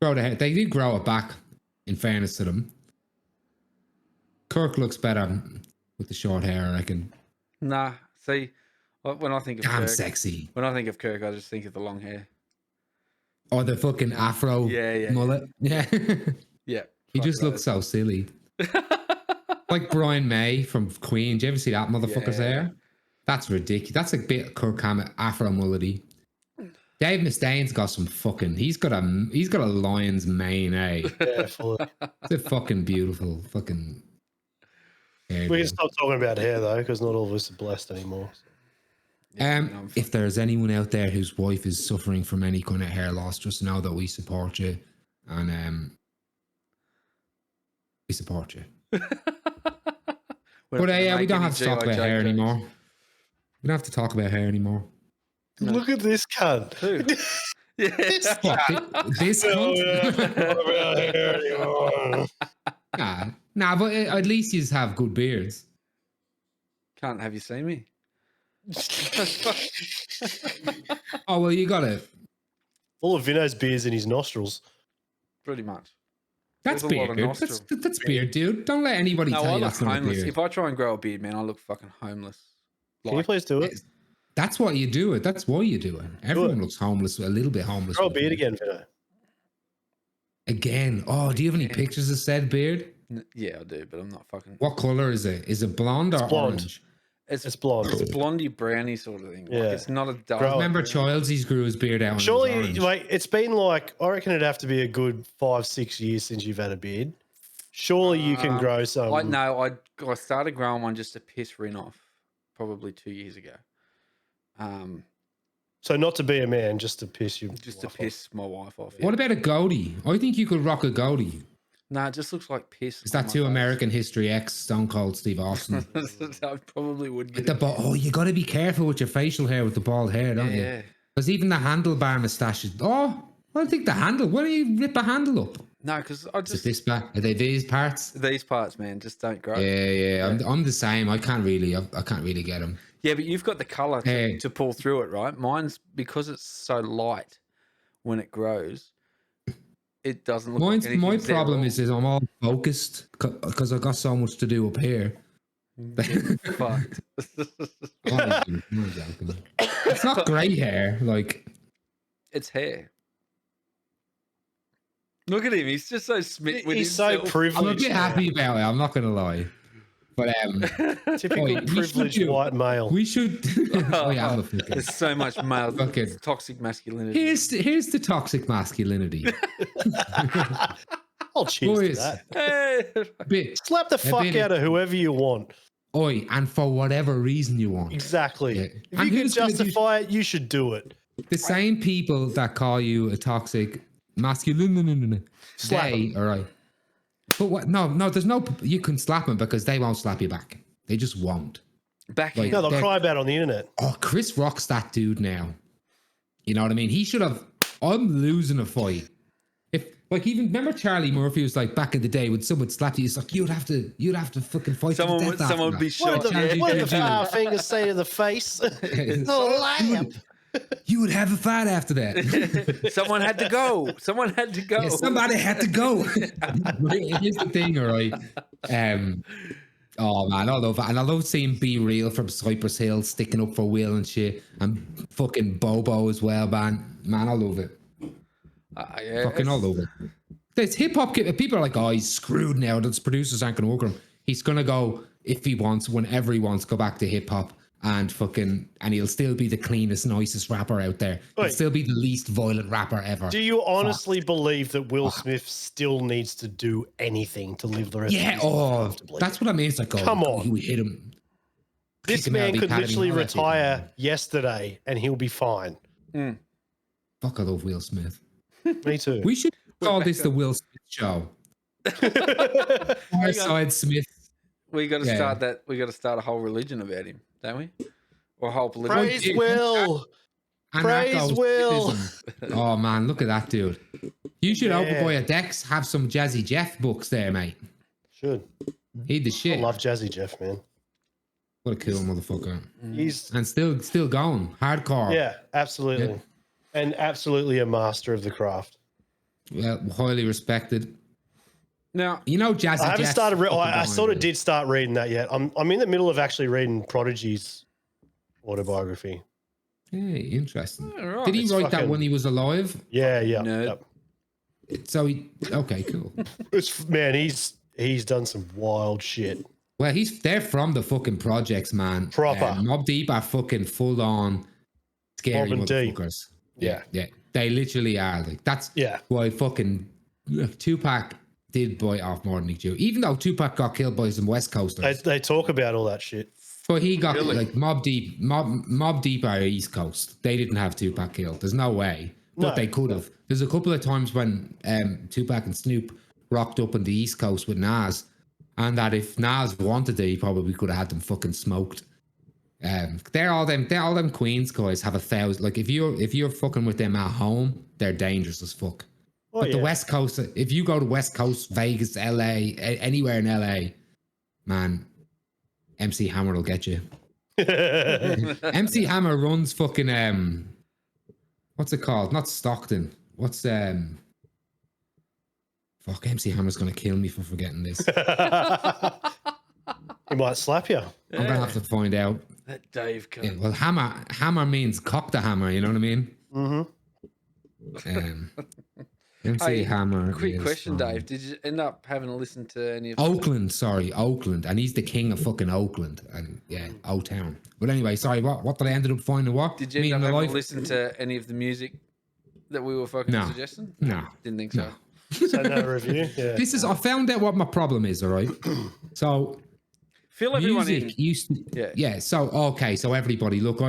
Grow the hair. They did grow it back. In fairness to them, Kirk looks better with the short hair, I reckon. Nah, see, when I think of damn Kirk, sexy. When I think of Kirk, I just think of the long hair. Or the fucking afro mullet. Yeah. Yeah. He just looks so silly. Like Brian May from Queen. Do you ever see that motherfucker's hair? That's ridiculous. That's a bit Kirk Hammett afro mullety. Dave Mustaine's got some fucking. He's got a lion's mane, eh? Yeah, fully. It's a fucking beautiful fucking. We can stop talking about hair though, because not all of us are blessed anymore. If there's anyone out there whose wife is suffering from any kind of hair loss, just know that we support you, and we support you. But we don't have to talk about hair anymore. We don't have to talk about hair anymore. No. Look at this cunt. Who? This cunt? Nah, but at least you have good beards. Can't have you seen me? Oh, well, you got it. All of Vinno's beard's in his nostrils. Pretty much. That's beard. That's beard, dude. Don't let anybody tell you that's not a beard. If I try and grow a beard, man, I look fucking homeless. Can you please do it? That's why you do it. That's why you do it. Everyone looks homeless, a little bit homeless. Grow a beard again, Vinno. Again? Oh, do you have any pictures of said beard? Yeah, I do, but I'm not fucking... What color is it? Is it blonde or orange? It's blonde. It's blondie brownie sort of thing. Yeah. Like, it's not a dark... Remember Childsey's grew his beard out. Surely, like, it's been like, I reckon it'd have to be a good 5-6 years since you've had a beard. Surely you can grow some. I started growing one just to piss Rin off probably 2 years ago. So not to be a man, just to piss you. Just to piss my wife off. Yeah. What about a goatee? I think you could rock a goatee. No, it just looks like piss. Is that too American History X Stone Cold Steve Austin? I probably would get you got to be careful with your facial hair with the bald hair, don't you? Yeah. Because even the handlebar moustache is... Oh, I think the handle... Why don't you rip a handle up? No, because I just... Is this back? Are they these parts? These parts, man, just don't grow. Yeah. I'm the same. I can't really get them. Yeah, but you've got the colour to pull through it, right? Mine's, because it's so light when it grows, it doesn't look like anything. My problem is I'm all focused because I've got so much to do up here. Fucked. It's not grey hair, like... It's hair. Look at him. He's just so smitten with himself. He's so privileged. I'm a bit happy about it. I'm not going to lie. But typical privileged white male. We should. There's so much male toxic masculinity. Here's the toxic masculinity. I'll cheers to that. Slap the fuck out of whoever you want. Oi, and for whatever reason you want. Exactly. Yeah. If you can justify it, you should do it. The same people that call you a toxic masculine, they all right. But what? No. There's no. You can slap them because they won't slap you back. They just won't. Like, no, they'll cry about it on the internet. Oh, Chris Rock's that dude now. You know what I mean? He should have. I'm losing a fight. If like even remember Charlie Murphy was like back in the day when someone slapped you, it's like you'd have to fucking fight. Someone would be shot. What did the fingers say to the face? No lamp. You would have a fight after that. Someone had to go. Yeah, somebody had to go. Here's the thing, all right. Oh man, I love it. And I love seeing Be Real from Cypress Hill sticking up for Will and shit. And fucking Bobo as well, man. Man, I love it. Fucking all over. There's hip hop. People are like, oh, he's screwed now. The producers aren't going to work on him. He's going to go, if he wants, whenever he wants, go back to hip hop. And he'll still be the cleanest, nicest rapper out there. He'll still be the least violent rapper ever. Do you honestly believe that Will Smith still needs to do anything to live the rest of his life? Yeah, that's what I mean. It's like, come on. We hit him. This man could literally retire yesterday and he'll be fine. Fuck, I love Will Smith. Me too. We should call this the Will Smith show. Fireside Smith. We got to start that. We got to start a whole religion about him, don't we? Or a whole political. Praise Will. Praise Will. Oh man, look at that dude. You should open boy a Dex, have some Jazzy Jeff books there, mate. Should. He'd the shit. I love Jazzy Jeff, man. What a cool motherfucker. He's and still going. Hardcore. Yeah, absolutely. Yeah. And absolutely a master of the craft. Well, highly respected. Now, you know, Jazzy I haven't Jeff's started. I sort of did start reading that yet. I'm in the middle of actually reading Prodigy's autobiography. Hey, interesting. Right. Did he write that when he was alive? Yeah. Yep. So okay, cool. Man, he's done some wild shit. Well, they're from the fucking projects, man. Proper. Mobb Deep are fucking full on scary motherfuckers. Yeah. They literally are. Like that's why fucking Tupac did bite off more than he do. Even though Tupac got killed by some West Coasters. They talk about all that shit. But he got like Mobb Deep are East Coast. They didn't have Tupac killed. There's no way. But they could have. There's a couple of times when Tupac and Snoop rocked up on the East Coast with Nas, and that if Nas wanted to, he probably could have had them fucking smoked. They're all them Queens guys have 1,000. Like if you're fucking with them at home, they're dangerous as fuck. But the West Coast, if you go to West Coast, Vegas, LA, anywhere in LA, man, MC Hammer will get you. MC Hammer runs fucking what's it called? Not Stockton. What's fuck, MC Hammer's gonna kill me for forgetting this. He might slap you. I'm gonna have to find out. That Dave comes. Yeah, well, hammer means cock the hammer, you know what I mean? Mm-hmm. MC Hammer. Quick question, Dave. Did you end up having to listen to any of Oakland? Oakland. And he's the king of fucking Oakland. And O-Town. But anyway, sorry, what did I end up finding? What? Did you end up having to listen to any of the music that we were fucking suggesting? No. Didn't think so. So no review? Yeah. I found out what my problem is, all right? So... Fill everyone music in. Used to, so everybody, look,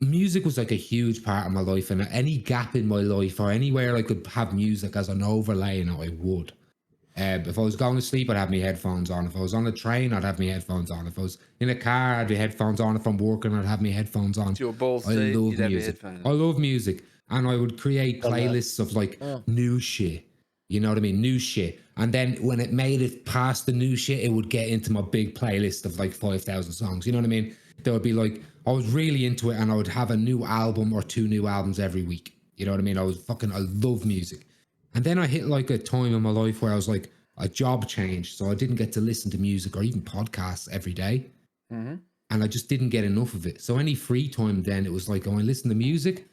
music was like a huge part of my life, and any gap in my life or anywhere I could have music as an overlay, I would. If I was going to sleep, I'd have my headphones on. If I was on a train, I'd have my headphones on. If I was in a car, I'd have my headphones on. If I'm working, I'd have my headphones on. Your balls I love music. I love music, and I would create playlists of like new shit. You know what I mean? New shit. And then when it made it past the new shit, it would get into my big playlist of like 5,000 songs. You know what I mean? There would be like, I was really into it, and I would have a new album or 2 new albums every week. You know what I mean? I love music. And then I hit like a time in my life where I was like, a job changed. So I didn't get to listen to music or even podcasts every day. Mm-hmm. And I just didn't get enough of it. So any free time then, it was like, I listen to music.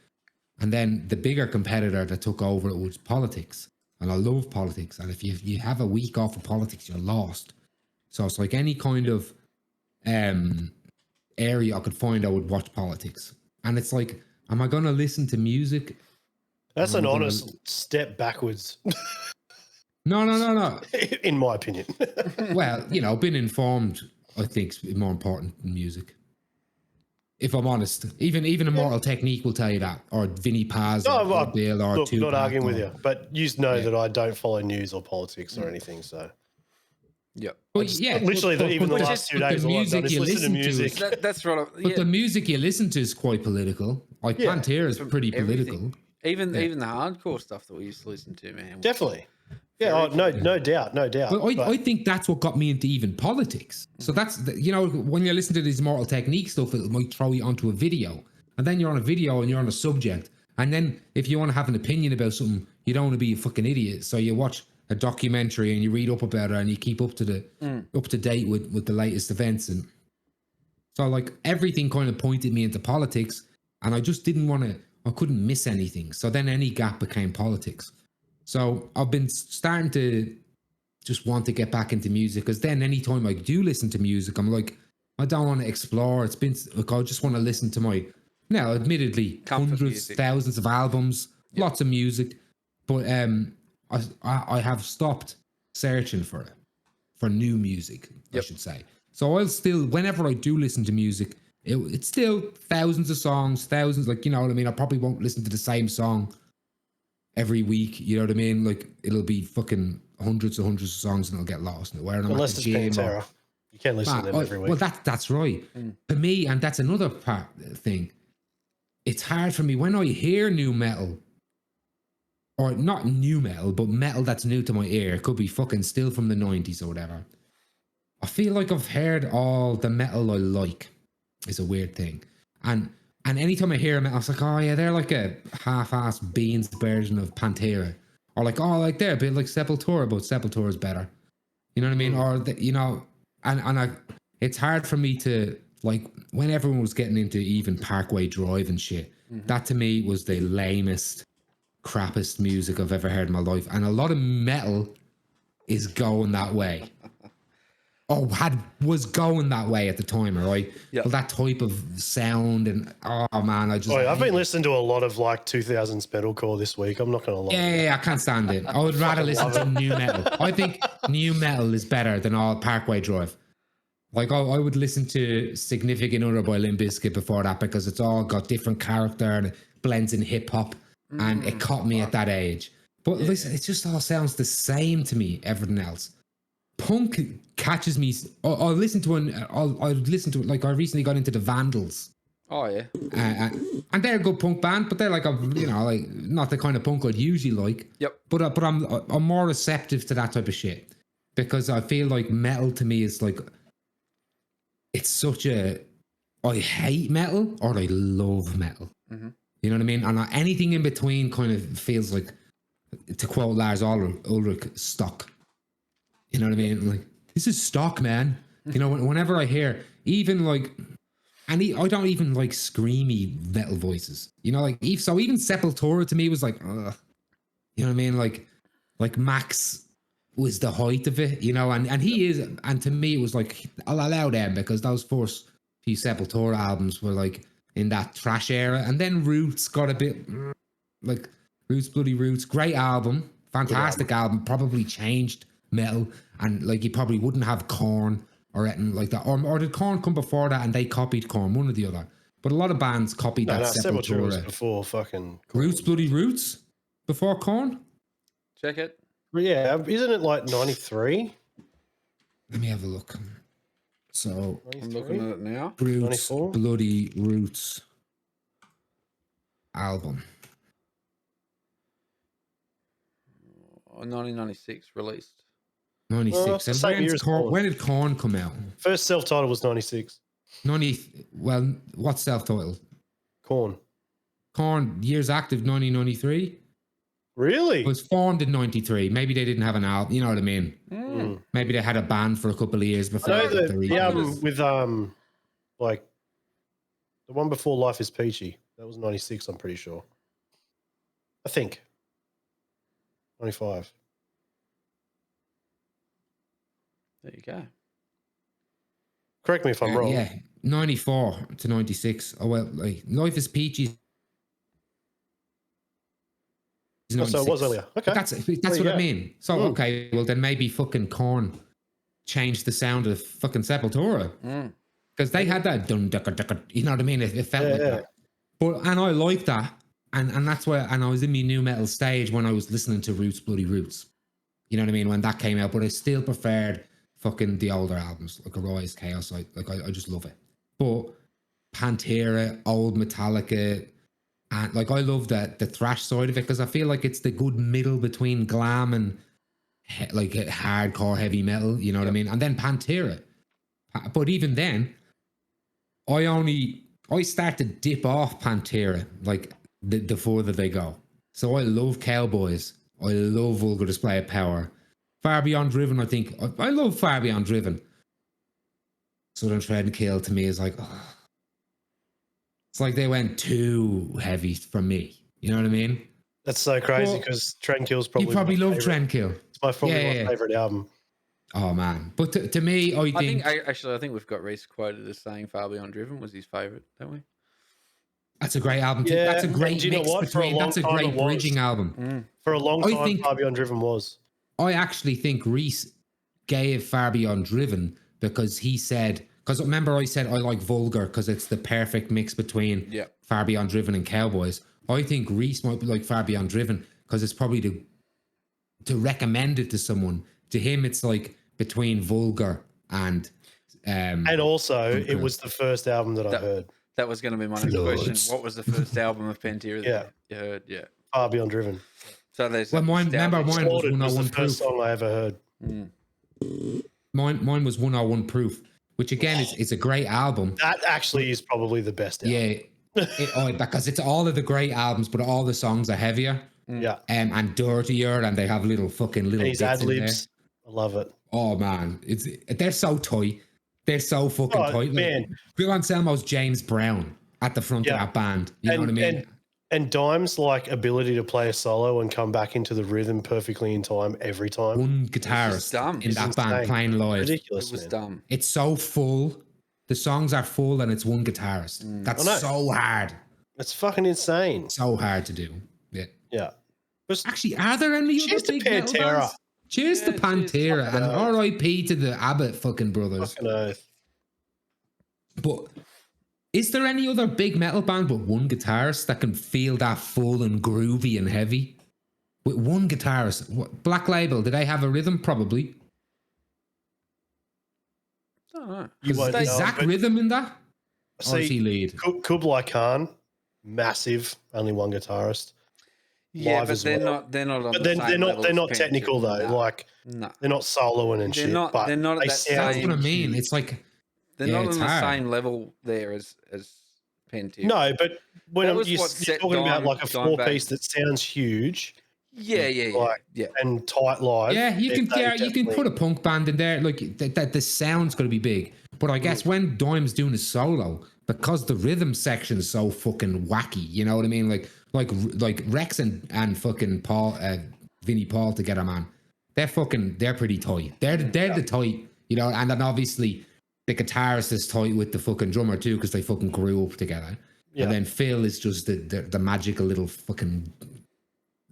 And then the bigger competitor that took over it was politics. And I love politics. And if you have a week off of politics, you're lost. So it's like any kind of area I could find, I would watch politics. And it's like, am I going to listen to music? That's an honest step backwards. No. In my opinion. Well, being informed, I think, is more important than music. If I'm honest, even Immortal Technique will tell you that, or Vinny Paz, or Bill, or look, Tupac. Not arguing with you, but you know that I don't follow news or politics or anything. So, but literally, even the last 2 days, all I've done is listen to music. That's right. But the music you listen to is quite political. Like Pantera is pretty political. Even the hardcore stuff that we used to listen to, man. Definitely. Yeah, no doubt. But I think that's what got me into even politics. So that's, when you listen to this Immortal Technique stuff, it might throw you onto a video. And then you're on a video and you're on a subject. And then if you want to have an opinion about something, you don't want to be a fucking idiot. So you watch a documentary and you read up about it and you keep up to date with the latest events. And so like everything kind of pointed me into politics, and I just I couldn't miss anything. So then any gap became politics. So I've been starting to just want to get back into music, because then anytime I do listen to music, I'm like, I don't want to explore. It's been like, I just want to listen to my, now admittedly, hundreds, thousands of albums, lots of music, but I have stopped searching for new music, I should say. So I'll still, whenever I do listen to music, it's still thousands of songs, like, you know what I mean? I probably won't listen to the same song every week, you know what I mean? Like, it'll be fucking hundreds of songs, and it'll get lost. Unless it's Pantera. You can't listen to them every week. Well, that's right. For me, and that's another thing. it's hard for me when I hear new metal, or not new metal, but metal that's new to my ear. It could be fucking still from the 90s or whatever. I feel like I've heard all the metal I like. It's a weird thing. And anytime I hear a metal, I was like, oh yeah, they're like a half-assed Beans version of Pantera. Or like, oh, like they're a bit like Sepultura, but Sepultura is better. You know what I mean? Or, you know, and it's hard for me to, like, when everyone was getting into even Parkway Drive and shit, that to me was the lamest, crappiest music I've ever heard in my life. And a lot of metal is going that way. Was going that way at the time, right? Yeah. Well, that type of sound and man, I've been listening to a lot of like 2000s metalcore this week. I'm not gonna lie. Yeah, I can't stand it. I would rather listen to new metal. I think new metal is better than all Parkway Drive. Like I would listen to Significant Other by Limp Bizkit before that because it's all got different character and it blends in hip hop, and it caught me at that age. But listen, it just all sounds the same to me. Everything else. Punk catches me. I'll listen to it. Like I recently got into the Vandals. Oh yeah. And they're a good punk band, but they're like like not the kind of punk I'd usually like. Yep. But I'm more receptive to that type of shit because I feel like metal to me is like it's such a I hate metal or I love metal. Mm-hmm. You know what I mean? And anything in between kind of feels like, to quote Lars Ulrich, stock. You know what I mean? Like, this is stock, man. You know, whenever I hear, even like, and I don't even like screamy metal voices. You know, like, even Sepultura to me was like, ugh. You know what I mean? Like Max was the height of it, you know, and he is, and to me it was like, I'll allow them because those first few Sepultura albums were like in that thrash era, and then Roots got a bit like Roots, Bloody Roots, great album, fantastic album, probably changed metal, and like you probably wouldn't have Korn or anything like that, or did Korn come before that and they copied Korn, one or the other? But a lot of bands copied that Sepultura. Was before fucking Korn. Roots, Bloody Roots before Korn. Check it. Yeah, isn't it like 93? Let me have a look. So 93? I'm looking at it now. Roots, 94? Bloody Roots album. 1996 released. 96. And when did Korn come out? First self-titled was 96. Well, what's self-titled? Korn, years active, 1993. Really? It was formed in 93. Maybe they didn't have an album. You know what I mean? Maybe they had a band for a couple of years before. I know the album with like the one before Life is Peachy. That was 96. I'm pretty sure. I think 95. There you go. Correct me if I'm wrong. Yeah, 94 to 96. Oh well, like Life is Peachy. So it was earlier. Okay, that's what I mean. So okay, well then maybe fucking Korn changed the sound of fucking Sepultura because they had that dun ducka ducka. You know what I mean? It felt like that. But I like that, and that's where. And I was in my new metal stage when I was listening to Roots, Bloody Roots. You know what I mean? When that came out, but I still preferred fucking the older albums like Arise, Chaos. I just love it. But Pantera, old Metallica. And like I love the thrash side of it because I feel like it's the good middle between glam and like hardcore heavy metal, you know what I mean? And then Pantera. But even then, I start to dip off Pantera like the further they go. So I love Cowboys. I love Vulgar Display of Power. Far Beyond Driven, I think. I love Far Beyond Driven. Southern Tread and Kill to me is like, it's like they went too heavy for me. You know what I mean? That's so crazy because Trendkill's probably... You probably love Trendkill. It's my favorite album. Oh, man. But to me, I think we've got Reese quoted as saying Far Beyond Driven was his favourite, don't we? That's a great album. Yeah, that's a great mix between... That's a great bridging album. For a long time, Far Beyond Driven was. I actually think Reese gave Far Beyond Driven because he said... Because remember I said I like Vulgar because it's the perfect mix between Far Beyond Driven and Cowboys. I think Reese might be like Far Beyond Driven because it's probably to recommend it to someone. To him, it's like between Vulgar and also, Vulgar. It was the first album that I heard. That was going to be my next question. What was the first album of Pantera that you heard? Yeah. Far Beyond Driven. So there's mine was 101 the first song I ever heard. Mine was 101 Proof, which again is a great album. That actually is probably the best album. Yeah. Because it's all of the great albums, but all the songs are heavier. Yeah. And dirtier, and they have little bits ad-libs. I love it. Oh man, they're so tight. They're so fucking tight. Man. Bill Anselmo's James Brown at the front of that band. You know what I mean? And Dime's like ability to play a solo and come back into the rhythm perfectly in time every time. One guitarist in that band playing live. Ridiculous. It was dumb. It's so full. The songs are full and it's one guitarist. That's so hard. It's fucking insane. So hard to do. Yeah. Actually, are there any other big metal bands? Cheers to Pantera and R.I.P. to the Abbott fucking brothers. Fucking oath. But is there any other big metal band with one guitarist that can feel that full and groovy and heavy? With one guitarist. Black Label, do they have a rhythm? Probably. I don't know. Is Zach Rhythm in that? See, or is he lead? Kublai Khan, massive, only one guitarist. Yeah, but they're not. They're not. But they're not technical though. No. Like they're not soloing and they're shit. Not, but they're not at that same. That's what I mean. It's like they're not on the same level there as Pantera. No, but when you're talking about like a four-piece that sounds huge. Yeah. And tight live. Yeah, you can put a punk band in there. Like that, the sound's going to be big. But I guess when Dime's doing a solo, because the rhythm section is so fucking wacky, you know what I mean? Like Rex and fucking Paul, Vinnie Paul together, man. They're pretty tight. They're the tight, you know. And then obviously the guitarist is tight with the fucking drummer too, because they fucking grew up together. Yeah. And then Phil is just the magical little fucking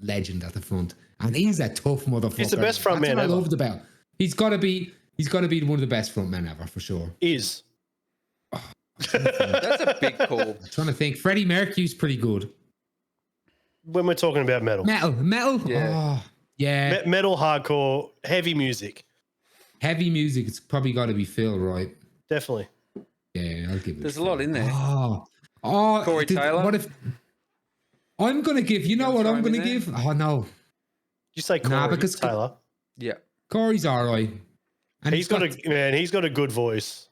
legend at the front. And he's a tough motherfucker. He's the best front man ever. I loved about. He's got to be one of the best front men ever for sure. Is. That's a big call. I'm trying to think. Freddie Mercury's pretty good. When we're talking about metal. Metal. Yeah. Oh, yeah. Metal, hardcore, heavy music. Heavy music. It's probably got to be Phil, right? Definitely. Yeah, I'll give it. There's a lot in there. Oh, Corey Taylor. What if I'm gonna give? You know what I'm gonna give? Oh no. You say Corey because Taylor? Yeah. Corey's all right. And he's got a good voice.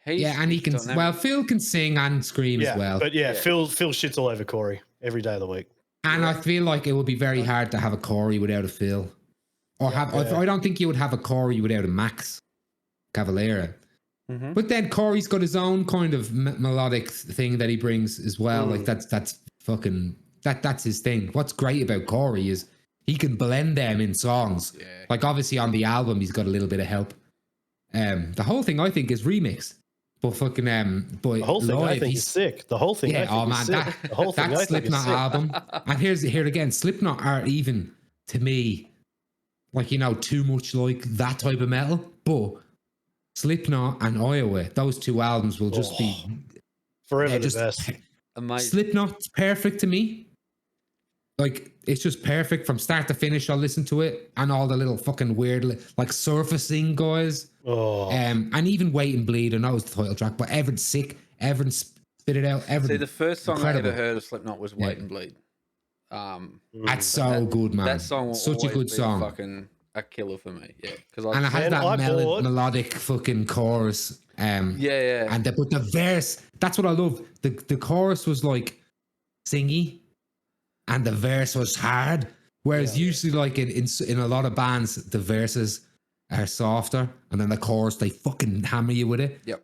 And he can. Well, Phil can sing and scream as well. But Phil shits all over Corey every day of the week. And I feel like it would be very hard to have a Corey without a Phil, or I don't think you would have a Corey without a Max Cavalera. Mm-hmm. But then Corey's got his own kind of melodic thing that he brings as well. Like that's fucking that's his thing. What's great about Corey is he can blend them in songs. Yeah. Like obviously on the album he's got a little bit of help. The whole thing I think is remix. But fucking but the whole thing live, I think is sick. The whole thing. Yeah, I think is sick. The whole thing. That Slipknot album. And here again, Slipknot are even to me like, you know, too much like that type of metal. But Slipknot and Iowa, those two albums will just be forever the best. Amazing. Slipknot's perfect to me. Like, it's just perfect from start to finish. I'll listen to it, and all the little fucking weird, like surfacing guys. And even Wait and Bleed. I know it's the title track, but everyone's sick. Everyone's spit it out. See, the first song incredible. I ever heard of Slipknot was Wait and Bleed. That's so good, man. That song will such a good song. Fucking a killer for me. Yeah, because and it has that melodic fucking chorus. And but the verse, that's what I love. The chorus was like singy, and the verse was hard. Whereas usually, like in a lot of bands, the verses are softer, and then the chorus they fucking hammer you with it. Yep.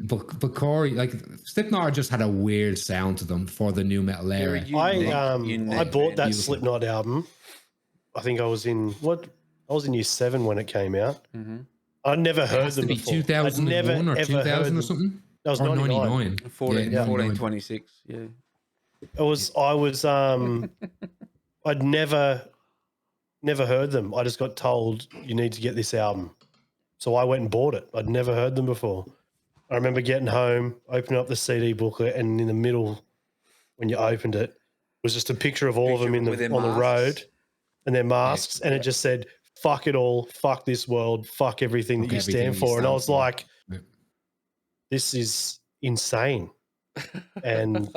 But Corey, like Slipknot just had a weird sound to them for the new metal era. I bought that Slipknot album. I think I was in year 7 when it came out. Mm-hmm. I'd never heard them before. 2001 or 2000 or something. That was 99. 1426. Yeah. I'd never heard them. I just got told you need to get this album. So I went and bought it. I'd never heard them before. I remember getting home, opening up the CD booklet, and in the middle, when you opened it, was just a picture of all of them on the road and their masks. And it just said, fuck it all, fuck this world, fuck everything that you stand for. And I was like, this is insane. and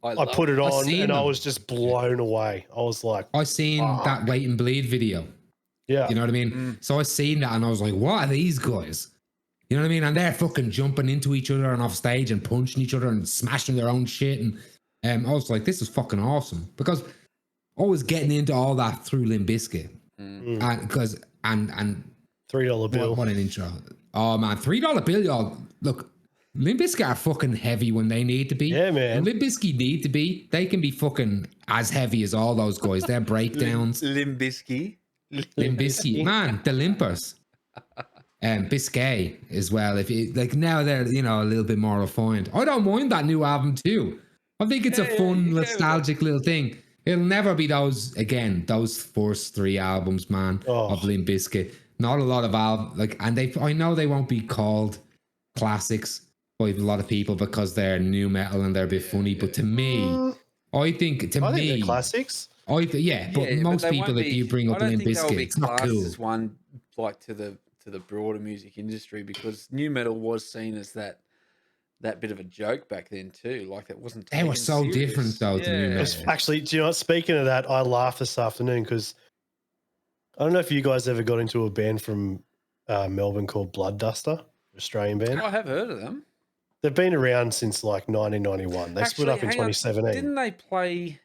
I put it on, and I was just blown away. I was like, I seen that Wait and Bleed video. Yeah. You know what I mean? So I seen that and I was like, what are these guys? You know what I mean? And they're fucking jumping into each other and off stage and punching each other and smashing their own shit. And I was like, this is fucking awesome. Because I was getting into all that through Limp Bizkit. And $3 bill. What an intro. Oh man, $3 bill, y'all. Look, Limp Bizkit are fucking heavy when they need to be. Yeah, man. Limp Bizkit need to be. They can be fucking as heavy as all those guys. Their breakdowns. Limp Bizkit. Limp Bizkit. Man, the Limpers. Biscay as well. If you like now they're, you know, a little bit more refined. I don't mind that new album too. I think it's a fun, nostalgic little thing. It'll never be those first 3 albums, man, of Limp Bizkit. Not a lot of albums, I know they won't be called classics by a lot of people because they're new metal and they're a bit funny. But to me, I think they're classics. But most people, if you bring up Limp Bizkit, it's not cool. One like to the broader music industry, because new metal was seen as that bit of a joke back then too. Like it wasn't. They were so serious. different though. To new metal. Actually, do you know what? Speaking of that, I laughed this afternoon because I don't know if you guys ever got into a band from Melbourne called Blood Duster, Australian band. I have heard of them. They've been around since like 1991. They split up in 2017. Didn't they play?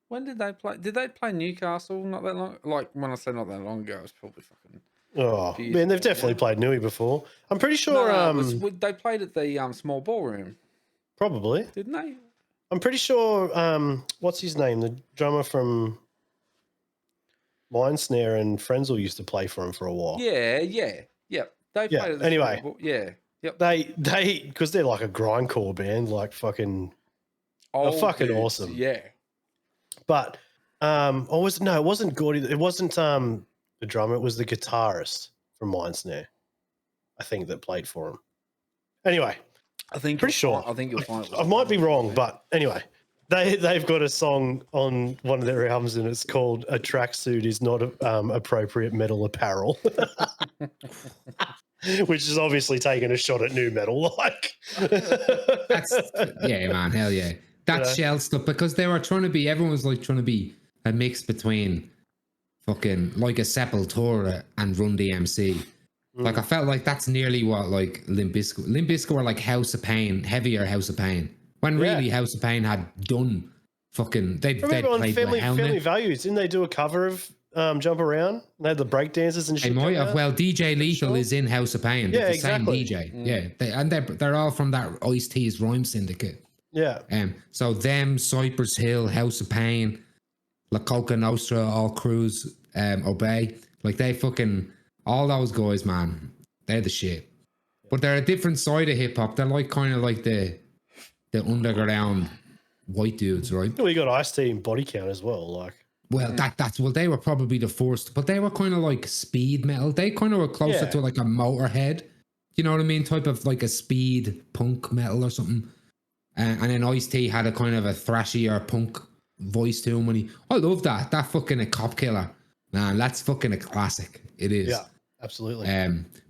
When did they play? Did they play Newcastle not that long? Like when I say not that long ago, it was probably fucking. Oh man, they've definitely played Newey before. I'm pretty sure. They played at the small ballroom. Probably. Didn't they? I'm pretty sure. What's his name? The drummer from Mindsnare and Frenzel used to play for him for a while. Yeah. They played at the anyway. Yep. They because they're like a grindcore band, like fucking. They're fucking awesome. Yeah. But it wasn't Gordy. It wasn't the drummer. It was the guitarist from Mindsnare, I think, that played for him. Anyway, I think pretty sure. I think you'll find. I might be wrong, but anyway, they've got a song on one of their albums, and it's called "A Tracksuit Is Not Appropriate Metal Apparel," which is obviously taking a shot at new metal. Like, yeah, man, hell yeah. That's shell stuff, because they were trying to be, everyone's like trying to be a mix between fucking like a Sepultura and Run DMC. Like I felt like that's nearly what like Limp Bizkit were like House of Pain, heavier House of Pain. When really House of Pain had done fucking, they'd played Family Values. Didn't they do a cover of Jump Around? They had the breakdancers and shit. They might have. Well, DJ Lethal is in House of Pain. Yeah, the same DJ. Yeah, they're all from that Ice-T's Rhyme Syndicate. Yeah. So them, Cypress Hill, House of Pain, La Coca Nostra, All Crews, Obey, like they fucking, all those guys, man, they're the shit. But they're a different side of hip hop. They're like kind of like the underground white dudes, right? We got Ice-T and Body Count as well. Like, well, they were probably the first, but they were kind of like speed metal. They kind of were closer to like a Motorhead, you know what I mean? Type of like a speed punk metal or something. And then Ice-T had a kind of a thrashier punk voice to him I love that. That fucking a Cop Killer. Man, that's fucking a classic. It is. Yeah, absolutely.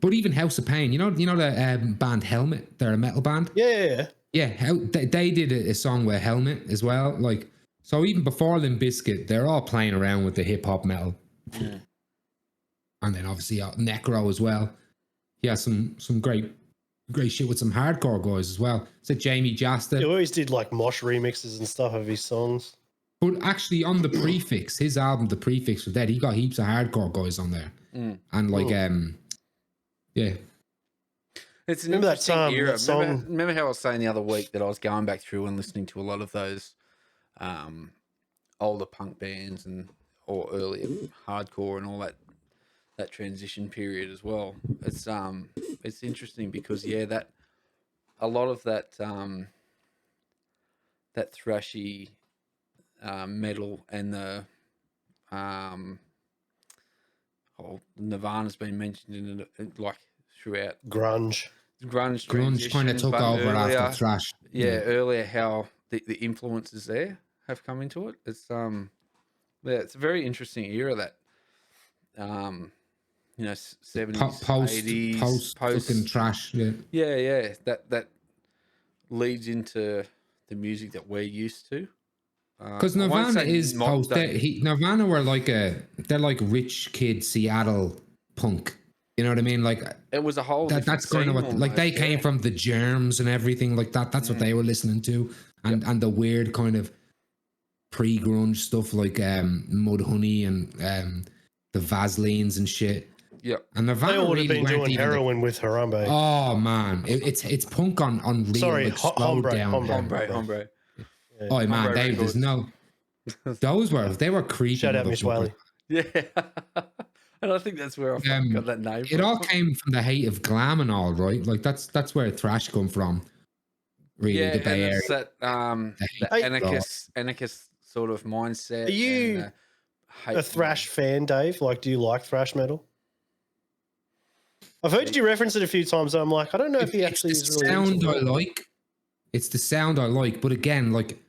But even House of Pain, you know the band Helmet? They're a metal band. Yeah. They did a song with Helmet as well. Like, so even before Limp Bizkit, they're all playing around with the hip hop metal. Yeah. And then obviously Necro as well. Yeah, some great shit with some hardcore guys as well. So Jamie Jasta. He always did like mosh remixes and stuff of his songs. But actually on the Prefix, his album, The Prefix, with that, he got heaps of hardcore guys on there. And like, yeah. It's an interesting era. Remember how I was saying the other week that I was going back through and listening to a lot of those older punk bands or earlier hardcore and all that transition period as well. It's interesting because that a lot of that thrashy metal and the Nirvana's been mentioned in it, like throughout grunge kind of took over after thrash. Earlier how the influences there have come into it. It's it's a very interesting era you know, 70s, 80s, post fucking trash. Yeah. That leads into the music that we're used to. Because Nirvana is post. Nirvana were like they're like rich kid Seattle punk. You know what I mean? Like it was a whole. That's kind of what almost, like they came from the Germs and everything like that. That's what they were listening to, and the weird kind of pre-grunge stuff like Mudhoney and the Vaselines and shit. Yep. And Nirvana they would have been doing heroin with Harambe. Oh man, it's punk on real. Sorry, like, hombre. Yeah. Oh man, there's no. Those were creepy. Shout out Miss Wiley. Yeah. And I think that's where I got that name. It all came from the hate of glam and all, right? Like that's where thrash come from. Really, the Bay Area. That anarchist sort of mindset. Are you a thrash fan, Dave? Like, do you like thrash metal? I've heard you reference it a few times. And I'm like, I don't know if he actually is really. Sound I like. It's the sound I like, but again, like,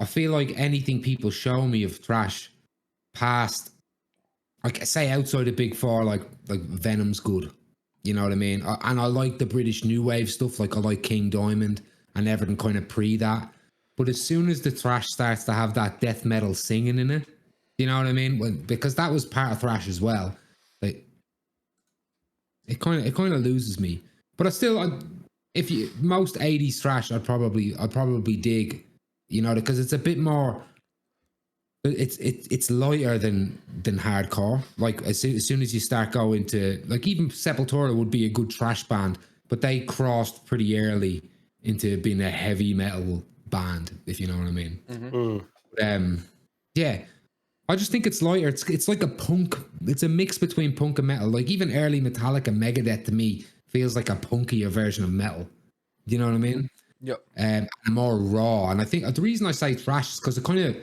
I feel like anything people show me of thrash past, like I say, outside the big four, like Venom's good. You know what I mean? And I like the British new wave stuff. Like I like King Diamond and everything kind of pre that. But as soon as the thrash starts to have that death metal singing in it, you know what I mean? Because that was part of thrash as well. Like it kind of loses me. But I still, if you most 80s thrash, I'd probably dig. You know, because it's a bit more. It's lighter than hardcore. Like as soon as you start going to, like, even Sepultura would be a good thrash band, but they crossed pretty early into being a heavy metal band, if you know what I mean. Mm-hmm. Yeah, I just think it's lighter. It's like a punk. It's a mix between punk and metal. Like even early Metallica, Megadeth to me feels like a punkier version of metal. You know what I mean? Yep. More raw. And I think the reason I say thrash is because it kind of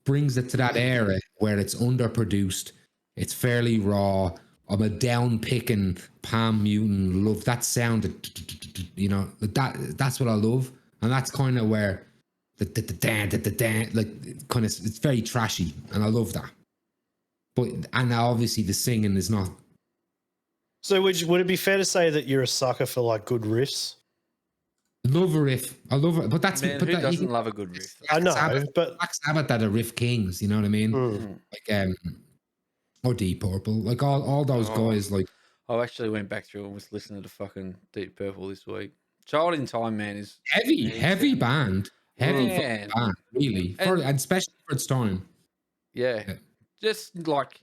brings it to that era where it's underproduced, it's fairly raw. I'm a down picking palm mutant, love that sound, you know, that's what I love. And that's kind of where the like kind of, it's very trashy and I love that. But and obviously the singing is not. So would it be fair to say that you're a sucker for like good riffs? Love a riff. I love it, but that's who doesn't love a good riff? I know, but Black Sabbath are riff kings. You know what I mean? Like or Deep Purple, like all those guys. Like I actually went back through and was listening to fucking Deep Purple this week. Child in Time, man, is heavy band, band, really, and especially for its time. Yeah, just like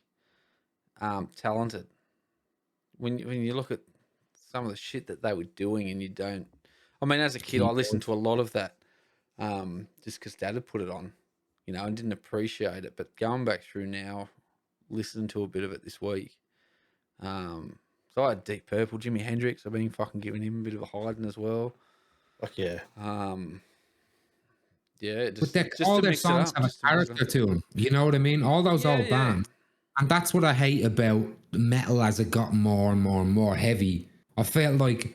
talented. When you look at some of the shit that they were doing, and you don't. I mean, as a kid, I listened to a lot of that just because Dad had put it on, you know, and didn't appreciate it. But going back through now, listening to a bit of it this week. So I had Deep Purple, Jimi Hendrix. I've been fucking giving him a bit of a hiding as well. Fuck yeah. Yeah. But all their songs have a character to them. You know what I mean? All those old bands. And that's what I hate about metal as it got more and more and more heavy. I felt like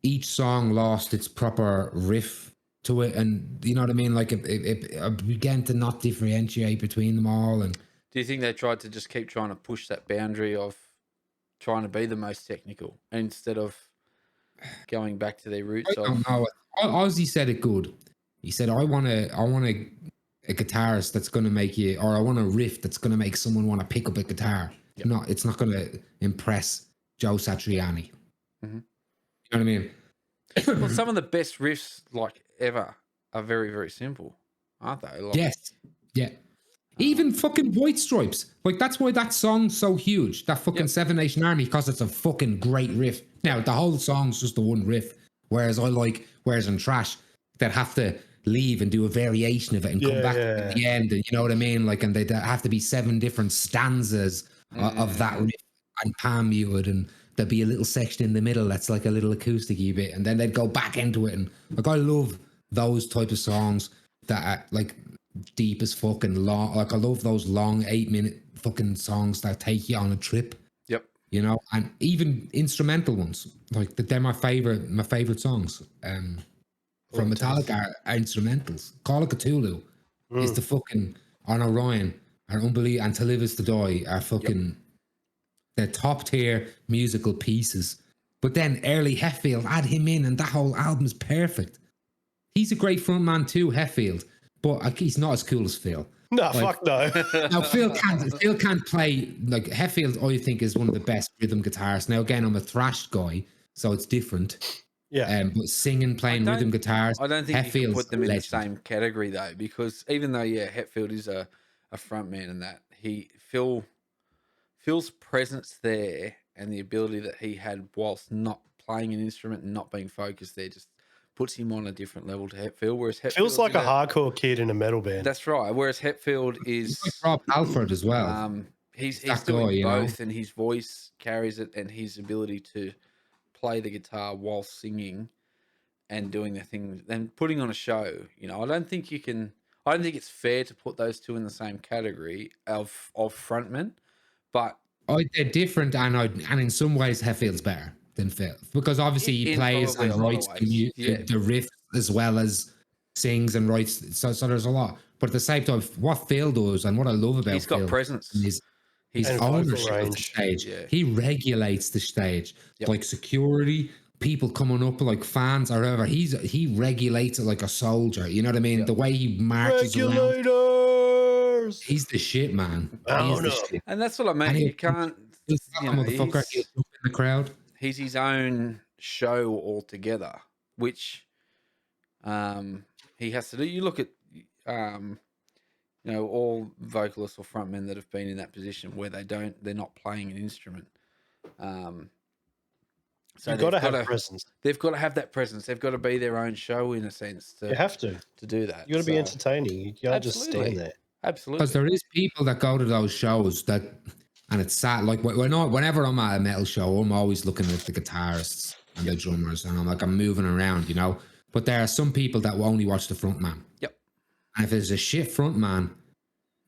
each song lost its proper riff to it, and you know what I mean, like it began to not differentiate between them all. And do you think they tried to just keep trying to push that boundary of trying to be the most technical instead of going back to their roots? I don't know. Ozzy said it good. He said, I want a guitarist that's going to make you, or I want a riff that's going to make someone want to pick up a guitar. Yep. It's not going to impress Joe Satriani. Mm-hmm. You know what I mean? Well, some of the best riffs like ever are very, very simple, aren't they? Like, yes. Yeah. Even fucking White Stripes. Like, that's why that song's so huge. That fucking Seven Nation Army, because it's a fucking great riff. Now, the whole song's just the one riff. Whereas in Trash, they'd have to leave and do a variation of it and come back at the end. And you know what I mean? Like, and they'd have to be 7 different stanzas of that riff and palm muted, and there'd be a little section in the middle that's like a little acoustic-y bit, and then they'd go back into it. And like, I love those type of songs that are like deep as fucking long. Like, I love those long 8-minute fucking songs that take you on a trip. Yep. You know, and even instrumental ones, like they're my favorite songs. From Metallica are instrumentals. Call of Cthulhu is the fucking on Orion. are unbelievable, and To Live Is To Die are fucking the top tier musical pieces. But then early Hetfield, add him in, and that whole album's perfect. He's a great frontman too, Hetfield, but he's not as cool as Phil. No, fuck no. Now Phil can't play like Hetfield. I think is one of the best rhythm guitarists. Now again, I'm a thrash guy, so it's different. Yeah, but singing, playing rhythm guitars, I don't think Hetfield's you can put them in the legend. same category though, because even though Hetfield is a front man and that Phil's presence there and the ability that he had whilst not playing an instrument and not being focused there just puts him on a different level to Hetfield. Whereas Hetfield feels like a hardcore kid in a metal band. That's right. Whereas Hetfield is like Rob Halford as well. He's doing both, and his voice carries it, and his ability to play the guitar while singing and doing the things and putting on a show. I don't think it's fair to put those two in the same category of frontmen, but they're different, and in some ways Hetfield's better than Phil, because obviously he plays and writes the riff as well as sings and writes. So there's a lot. But at the same time, what Phil does and what I love about he's got Phil presence. His ownership of the stage. Yeah. He regulates the stage, like security, people coming up, like fans or whatever. He regulates it like a soldier. You know what I mean? The way he marches around. He's the shit, man. The shit. And that's what I mean. You can't. He's in the crowd. He's his own show altogether, which he has to do. You look at all vocalists or frontmen that have been in that position where they're not playing an instrument. So you've got to have presence. They've got to have that presence. They've got to be their own show in a sense. You have to do that. You got to be entertaining. You can't just stand there. Absolutely. Because there is people that go to those shows that, and it's sad. Like whenever I'm at a metal show, I'm always looking at the guitarists and the drummers, and I'm moving around, But there are some people that will only watch the front man. Yep. And if there's a shit front man,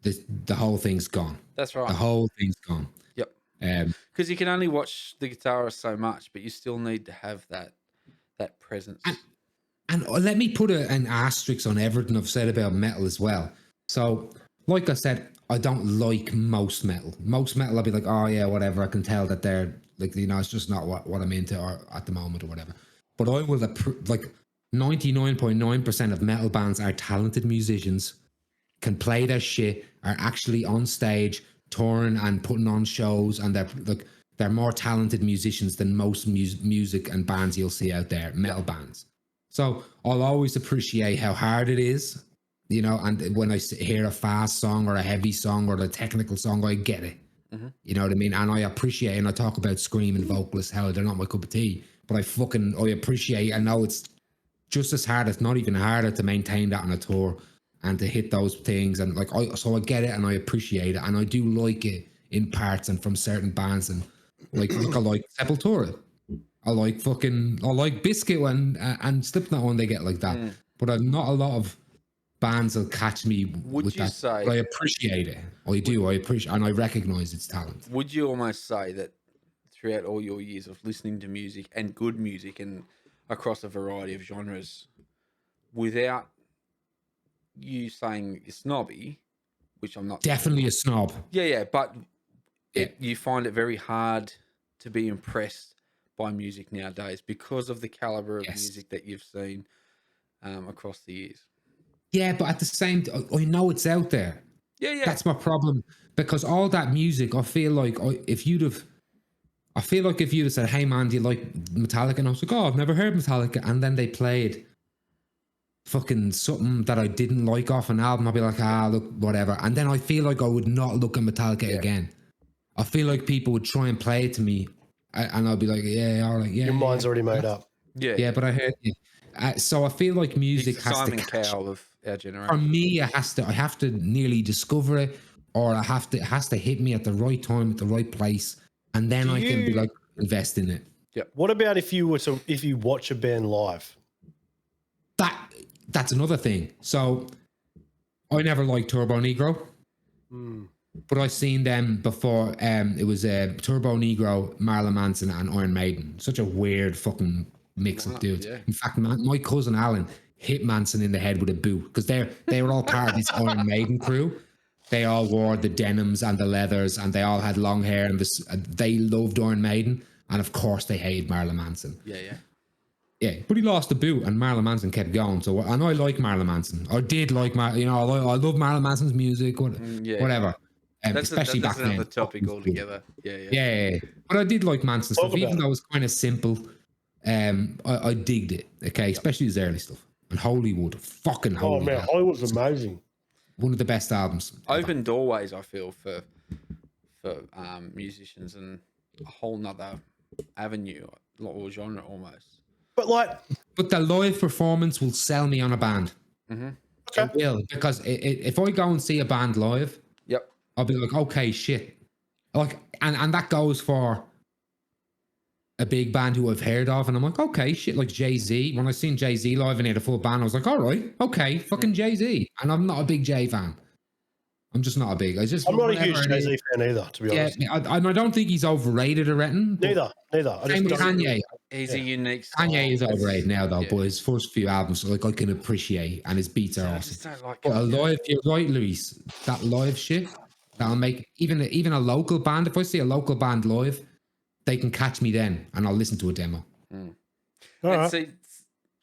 the whole thing's gone. That's right. The whole thing's gone. Yep. Because you can only watch the guitarist so much, but you still need to have that presence. And let me put an asterisk on everything I've said about metal as well. So, like I said, I don't like most metal. Most metal, I'll be like, oh yeah, whatever. I can tell that they're like, it's just not what I'm into or at the moment or whatever. But I will like 99.9% of metal bands are talented musicians, can play their shit, are actually on stage touring and putting on shows, and they're more talented musicians than most music and bands you'll see out there, metal bands. So I'll always appreciate how hard it is. And when I hear a fast song or a heavy song or a technical song, I get it. Mm-hmm. You know what I mean? And I appreciate, and I talk about screaming vocalists, how they're not my cup of tea, but I appreciate, I know it's just as hard, if not even harder, to maintain that on a tour and to hit those things. And so I get it and I appreciate it. And I do like it in parts and from certain bands. And I like Sepultura. I like Biscuit and Slipknot when they get like that. But I've not a lot of bands will catch me with that. Say, but I appreciate it. I do. I appreciate, and I recognize its talent. Would you almost say that throughout all your years of listening to music and good music and across a variety of genres, without you saying you're snobby, which I'm not, definitely a snob. Yeah, but you find it very hard to be impressed by music nowadays because of the caliber of music that you've seen across the years. Yeah, but at the same time, I know it's out there. Yeah. That's my problem, because all that music, I feel like if you'd have said, "Hey man, do you like Metallica?" and I was like, "Oh, I've never heard Metallica," and then they played fucking something that I didn't like off an album, I'd be like, look, whatever. And then I feel like I would not look at Metallica again. I feel like people would try and play it to me, and I'd be like, all right, your mind's already made up. Yeah, but I heard you. So I feel like music has Simon to catch Cowell of our generation. For me, I have to nearly discover it, or it has to hit me at the right time, at the right place, and then I can be like, invest in it. Yeah. What about if you watch a band live? That's another thing. So I never liked Turbo Negro, but I've seen them before. It was Turbo Negro, Marilyn Manson, and Iron Maiden. Such a weird fucking mix of dudes. Yeah. In fact, my cousin Alan hit Manson in the head with a boot, because they were all part of this Iron Maiden crew. they all wore the denims and the leathers, and they all had long hair, and they loved Iron Maiden, and of course they hated Marilyn Manson. Yeah, but he lost the boot, and Marilyn Manson kept going. So, and I like Marilyn Manson. I did like I love Marilyn Manson's music, whatever. Especially back then. That's another topic altogether. Yeah. But I did like Manson stuff, even though it was kind of simple. I digged it. Okay, especially his early stuff. And Hollywood, fucking Hollywood. Oh man, Hollywood's amazing. One of the best albums. Open doorways, I feel, for musicians, and a whole nother avenue or genre almost. But the live performance will sell me on a band. Mm-hmm. Okay. It will, because if I go and see a band live, I'll be like, okay, shit. Like, and that goes for a big band who I've heard of, and I'm like, okay, shit, like Jay-Z. When I seen Jay-Z live and he had a full band, I was like, all right, okay, fucking Jay-Z. And I'm not a big Jay fan. I'm just not a big. I'm not a huge Jay-Z fan either, to be honest. Yeah, I don't think he's overrated or anything. Neither. Same with Kanye. He's a unique style. Kanye is overrated now, though, but his first few albums, like, I can appreciate, and his beats are awesome. But a live, you're right, Luis, that live shit, that'll make even a local band. If I see a local band live, they can catch me then, and I'll listen to a demo. All right.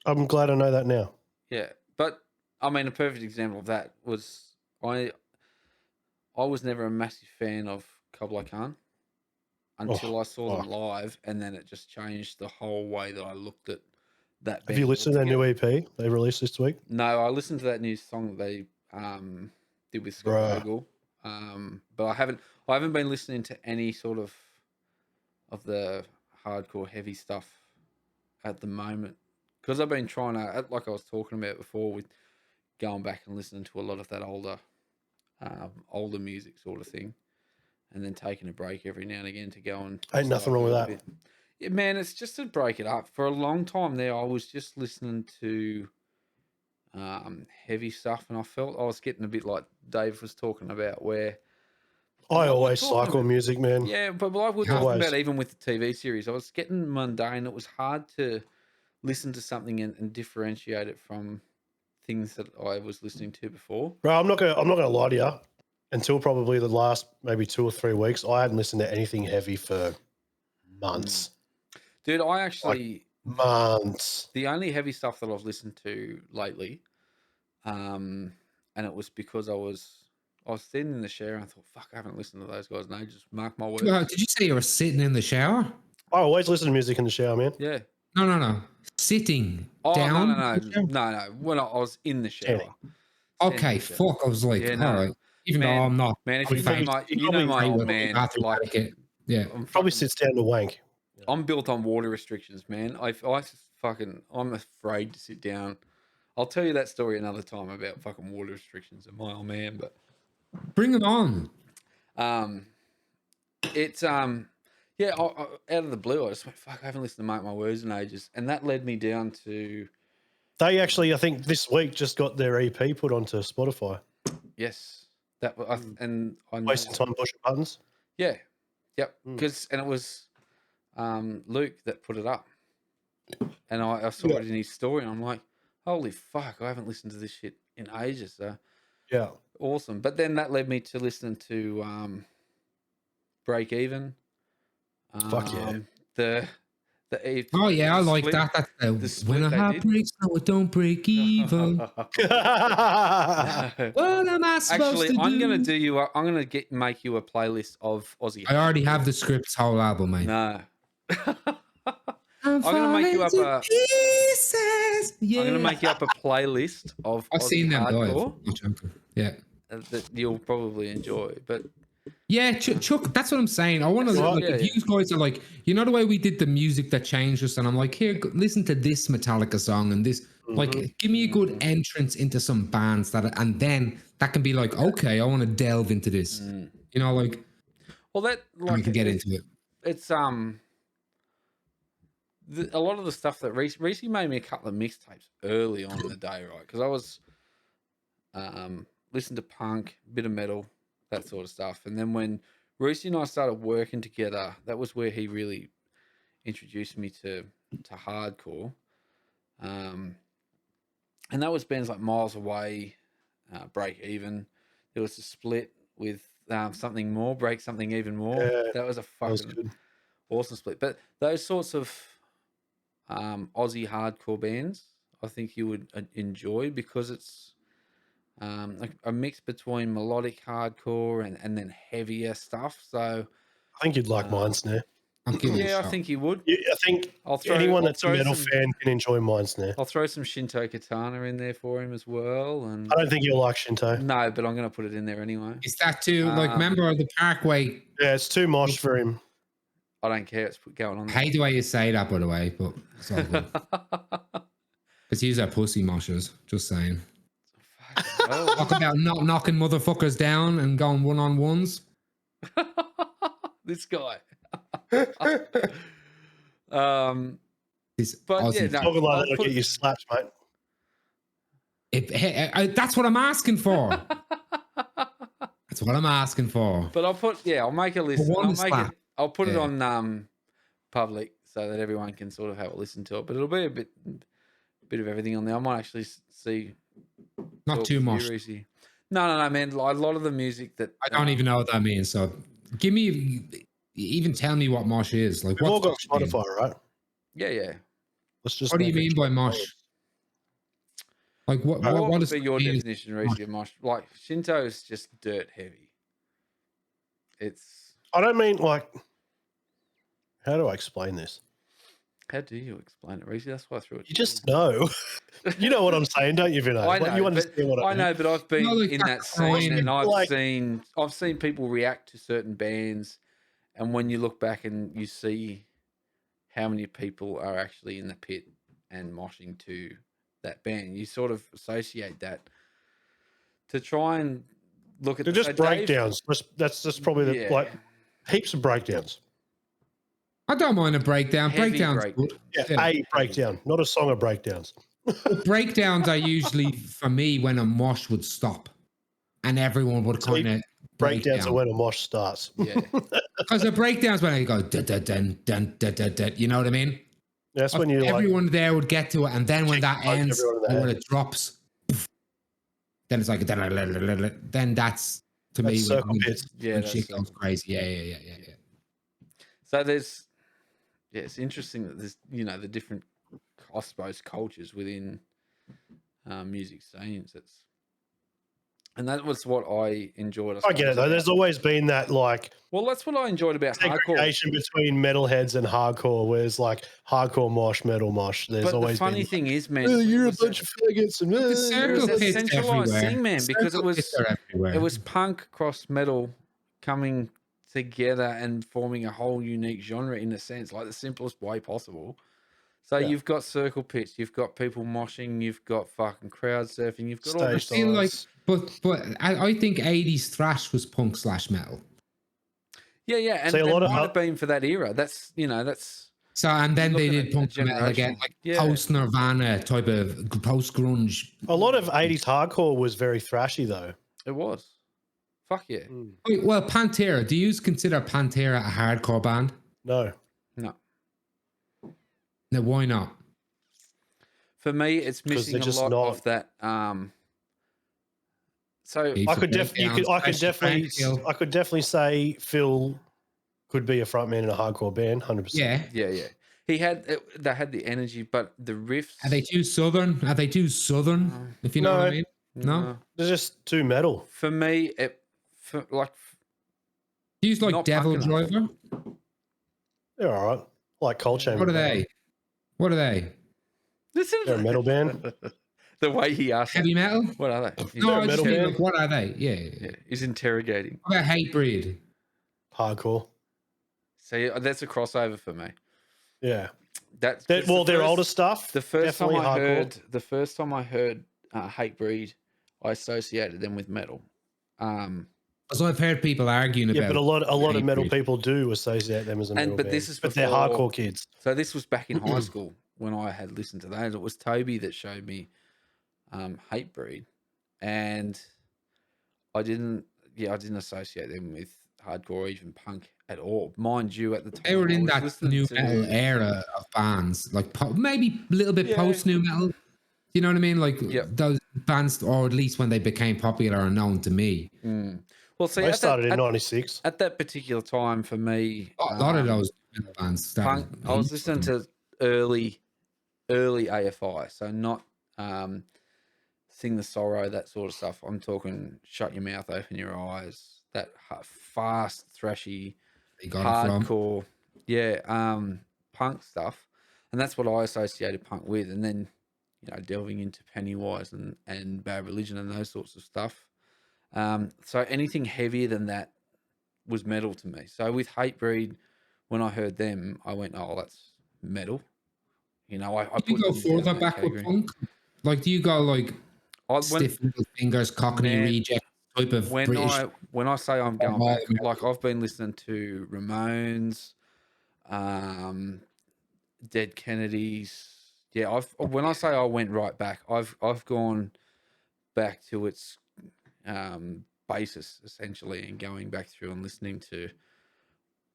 I'm glad I know that now. Yeah, but I mean, a perfect example of that was I was never a massive fan of Kublai Khan until I saw them live, and then it just changed the whole way that I looked at that band. Have you listened to their new EP they released this week? No, I listened to that new song that they did with Scott Vogel, but I haven't been listening to any sort of the hardcore heavy stuff at the moment, because I've been trying to, like I was talking about before, with going back and listening to a lot of that older music sort of thing, and then taking a break every now and again to go and... Ain't nothing wrong with that. Yeah, man, it's just to break it up. For a long time there, I was just listening to heavy stuff, and I felt I was getting a bit like Dave was talking about, where I always cycle music, man. Yeah, but like we're talking about, even with the TV series, I was getting mundane. It was hard to listen to something and differentiate it from things that I was listening to before. Bro, I'm not gonna lie to you. Until probably the last maybe 2 or 3 weeks, I hadn't listened to anything heavy for months. Dude, I actually months. The only heavy stuff that I've listened to lately, and it was because I was sitting in the shower and I thought, fuck, I haven't listened to those guys. No, just mark my words. Did you say you were sitting in the shower? I always listen to music in the shower, man. Yeah. No. Sitting down? No. When I was in the shower. Okay, fuck. I was like, all right. Even though I'm not. Man, if you know my old man, yeah. Probably sits down to wank. I'm built on water restrictions, man. I'm afraid to sit down. I'll tell you that story another time about fucking water restrictions and my old man, but bring them on. It's yeah, out of the blue, I just went, fuck, I haven't listened to Mark My Words in ages, and that led me down to. They actually, I think, this week just got their EP put onto Spotify. Yes, that and I wasting time pushing buttons. Yeah, yep. Because and it was Luke that put it up, and I saw it in his story, and I'm like, holy fuck, I haven't listened to this shit in ages. So yeah, awesome. But then that led me to listening to Break Even. Fuck yeah. The oh yeah, I like that. That's when a heart breaks, no, it don't break even. What am I supposed to do? I'm gonna make you a playlist of Aussie. I already have the Scripts whole album, mate. No. I'm gonna make you up a pieces. Yeah. I'm gonna make you up a playlist of I've Aussie seen them hardcore. Yeah. That you'll probably enjoy, but. Yeah, Chuck, that's what I'm saying. I want to if you guys are like, you know, the way we did the music that changed us, and I'm like, here, listen to this Metallica song and this, like, give me a good entrance into some bands and then that can be like, okay, I want to delve into this, you know, like, well, that like we can get into it. It's a lot of the stuff that Receey made me a couple of mixtapes early on in the day, right? Because I was listening to punk, bit of metal. That sort of stuff. And then when Receey and I started working together, that was where he really introduced me to hardcore. And that was bands like Miles Away, Break Even. There was a split with Something More, Break Something Even More. Yeah, that was a fucking awesome split. But those sorts of Aussie hardcore bands, I think you would enjoy, because it's like a mix between melodic hardcore and then heavier stuff. So I think you'd like Mindsnare. Yeah, I think you would. I think anyone that's a metal fan can enjoy Mindsnare. I'll throw some Shinto Katana in there for him as well. And I don't think you'll like Shinto. No, but I'm going to put it in there anyway. Is that too like member of the Parkway? Yeah, it's too mosh for him. I don't care. It's going on there. I hate the way you say that, by the way, but it's all good. Because use our pussy moshers. Just saying. Talk about not knocking motherfuckers down and going one-on-ones. This guy. This but yeah, talking like that, get you slapped, mate. That's what I'm asking for. That's what I'm asking for. But I'll make a list. I'll put it on public so that everyone can sort of have a listen to it. But it'll be a bit of everything on there. I might actually see. Not too much. No, man. A lot of the music that I don't even know what that means. So give me, even tell me what mosh is. Like, we've all got Spotify, right? Yeah. Let's just. What do you mean by mosh? Like what is your definition, Receey, of mosh? Like Shinto is just dirt heavy. I don't mean like. How do I explain this? How do you explain it, Receey? That's why I threw it. You just know. You know what I'm saying, don't you, Vinno? I know, you understand what I mean. I know, but I've been in that scene, and I've seen people react to certain bands, and when you look back and you see how many people are actually in the pit and moshing to that band, you sort of associate that to try and look at. They're just breakdowns. That's probably like heaps of breakdowns. I don't mind a breakdown. Breakdowns good. Yeah, a breakdown, not a song of breakdowns. Breakdowns are usually, for me, when a mosh would stop and everyone would kind of breakdowns are when a mosh starts. Yeah. Because the breakdowns when they go dun dun dun dun dun dun dun, you know what I mean? That's when you everyone there would get to it, and then when that ends, when it drops, then it's like then that's to me when shit goes crazy. Yeah. So it's interesting that there's the different, I suppose, cultures within music scenes. And that was what I enjoyed. I get it though. There's always been that that's what I enjoyed about segregation between metalheads and hardcore, where it's like hardcore mosh, metal mosh. There's always the funny thing is, man, you're a bunch of faggots and it was a centralized thing, man, because it was punk cross metal coming together and forming a whole unique genre in a sense, like the simplest way possible. So you've got circle pits, you've got people moshing, you've got fucking crowd surfing, you've got all I feel like, but I think 80s thrash was punk / metal. Yeah, and it might have been for that era. That's so, and then they did punk metal again, like post Nirvana type of post grunge. A lot of 80s hardcore was very thrashy though. It was. Fuck yeah. Well, Pantera. Do you consider Pantera a hardcore band? No. Now, why not? For me, it's missing a lot of that. So I could definitely say Phil could be a frontman in a hardcore band, 100%. Yeah. They had the energy, but the riffs. Are they too southern? If you know what I mean. No, they're just too metal. For me, do you like Devil Driver? They're all right. Like Cold Chamber. What are they? They're a metal band. The way he asked heavy metal. What are they? No, I just mean, like, what are they? Yeah. He's interrogating. What about Hatebreed? Hardcore. See, that's a crossover for me. Yeah. Their older stuff. The first time I heard Hatebreed, I associated them with metal. So I've heard people arguing about. Yeah, but a lot of metal people do associate them as a metal band. But they're hardcore kids. So this was back in high school when I had listened to those. It was Toby that showed me Hatebreed, and I didn't associate them with hardcore or even punk at all. Mind you, at the time they were in that new metal era of bands, like maybe a little bit post new metal. you know what I mean? Like yep. those bands, or at least when they became popular and known to me. Well, see, they started in '96. At that particular time, for me, a lot of those bands started. Punk, I was listening to early AFI, so not Sing the Sorrow, that sort of stuff. I'm talking Shut Your Mouth, Open Your Eyes, that fast, thrashy, hardcore, punk stuff. And that's what I associated punk with. And then, delving into Pennywise and Bad Religion and those sorts of stuff. So anything heavier than that was metal to me. So with Hatebreed, when I heard them, I went, "Oh, that's metal." I do you go further back with punk? Like, do you go like Stiff Little Fingers, Cockney Reject type of British? When I say I'm going back, like I've been listening to Ramones, Dead Kennedys. Yeah, when I say I went right back, I've gone back to its basis essentially, and going back through and listening to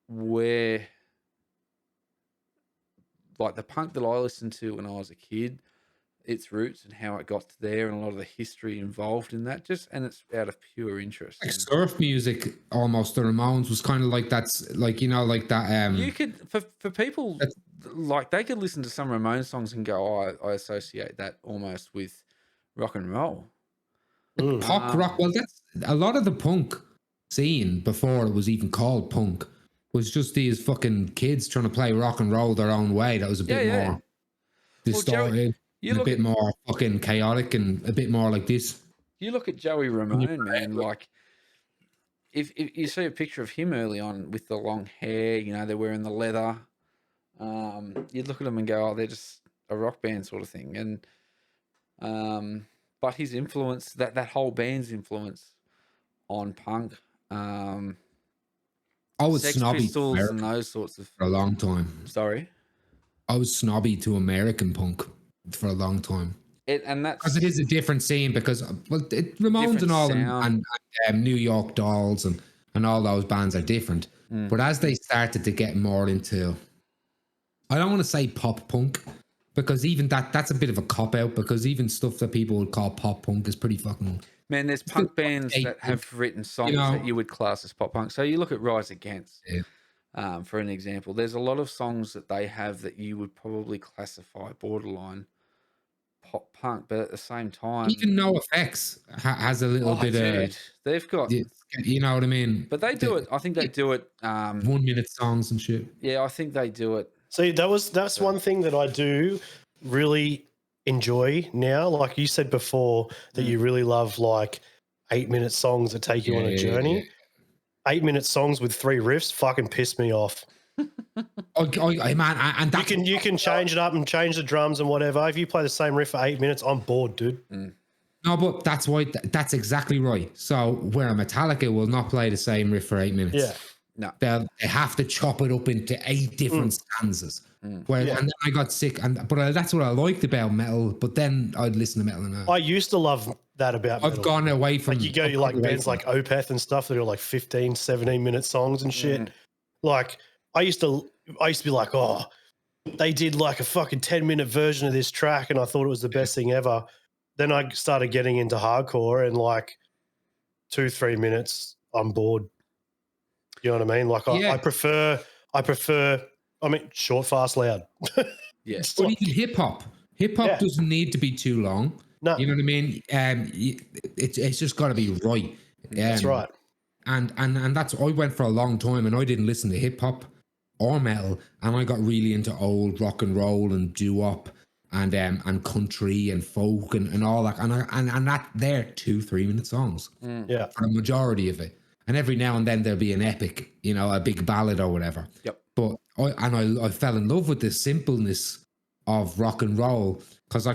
where, like, the punk that I listened to when I was a kid, its roots and how it got to there, and a lot of the history involved in that, and it's out of pure interest. Like surf music, almost. The Ramones was kind of like that's like, like that. You could, for people, like, they could listen to some Ramones songs and go, "Oh, I associate that almost with rock and roll." Pop rock. Well, that's a lot of the punk scene before it was even called punk was just these fucking kids trying to play rock and roll their own way. That was a bit more distorted, a bit more fucking chaotic, and a bit more like this. You look at Joey Ramone, man. Like, if you see a picture of him early on with the long hair, they're wearing the leather. You'd look at them and go, "Oh, they're just a rock band sort of thing." And but his influence, that whole band's influence on punk, I was Sex snobby Pistols and those sorts of, for a long time. Sorry, I was snobby to American punk for a long time. And that's because it is a different scene. Because Ramones and all, and New York Dolls and all those bands are different. But as they started to get more into, I don't want to say pop punk, because even that's a bit of a cop out, because even stuff that people would call pop punk is pretty fucking. Man, there's punk bands that have written songs that you would class as pop punk. So you look at Rise Against, for an example. There's a lot of songs that they have that you would probably classify borderline pop punk, but at the same time, even NoFX has a little bit of. They've got, you know what I mean. But they do it. I think they do it. 1 minute songs and shit. Yeah, I think they do it. See, that's one thing that I do really enjoy now. Like you said before, that you really love like 8-minute songs that take you on a journey. 8-minute songs with 3 riffs fucking piss me off. Man, and you can change it up and change the drums and whatever. If you play the same riff for 8 minutes, I'm bored, dude. No, but that's why. That's exactly right. So where a Metallica will not play the same riff for 8 minutes. Yeah. No, they have to chop it up into 8 different stanzas. And then I got sick, but that's what I liked about metal. But then I'd listen to metal, and I used to love that about metal. I've gone away from. Like you like bands like Opeth and stuff that are like 15, 17-minute songs and shit. Like I used to be like, oh, they did like a fucking 10-minute version of this track, and I thought it was the best thing ever. Then I started getting into hardcore, and like 2-3 minutes, I'm bored. You know what I mean? Like I prefer. I mean, short, fast, loud. Yes. But even hip hop doesn't need to be too long. No. You know what I mean? It's just got to be right. That's right. And that's, I went for a long time and I didn't listen to hip hop or metal, and I got really into old rock and roll and doo-wop and country and folk and all that, and that they're 2-3 minute songs. Yeah, for the majority of it. And every now and then there'll be an epic, a big ballad or whatever. Yep. But I fell in love with the simpleness of rock and roll, because I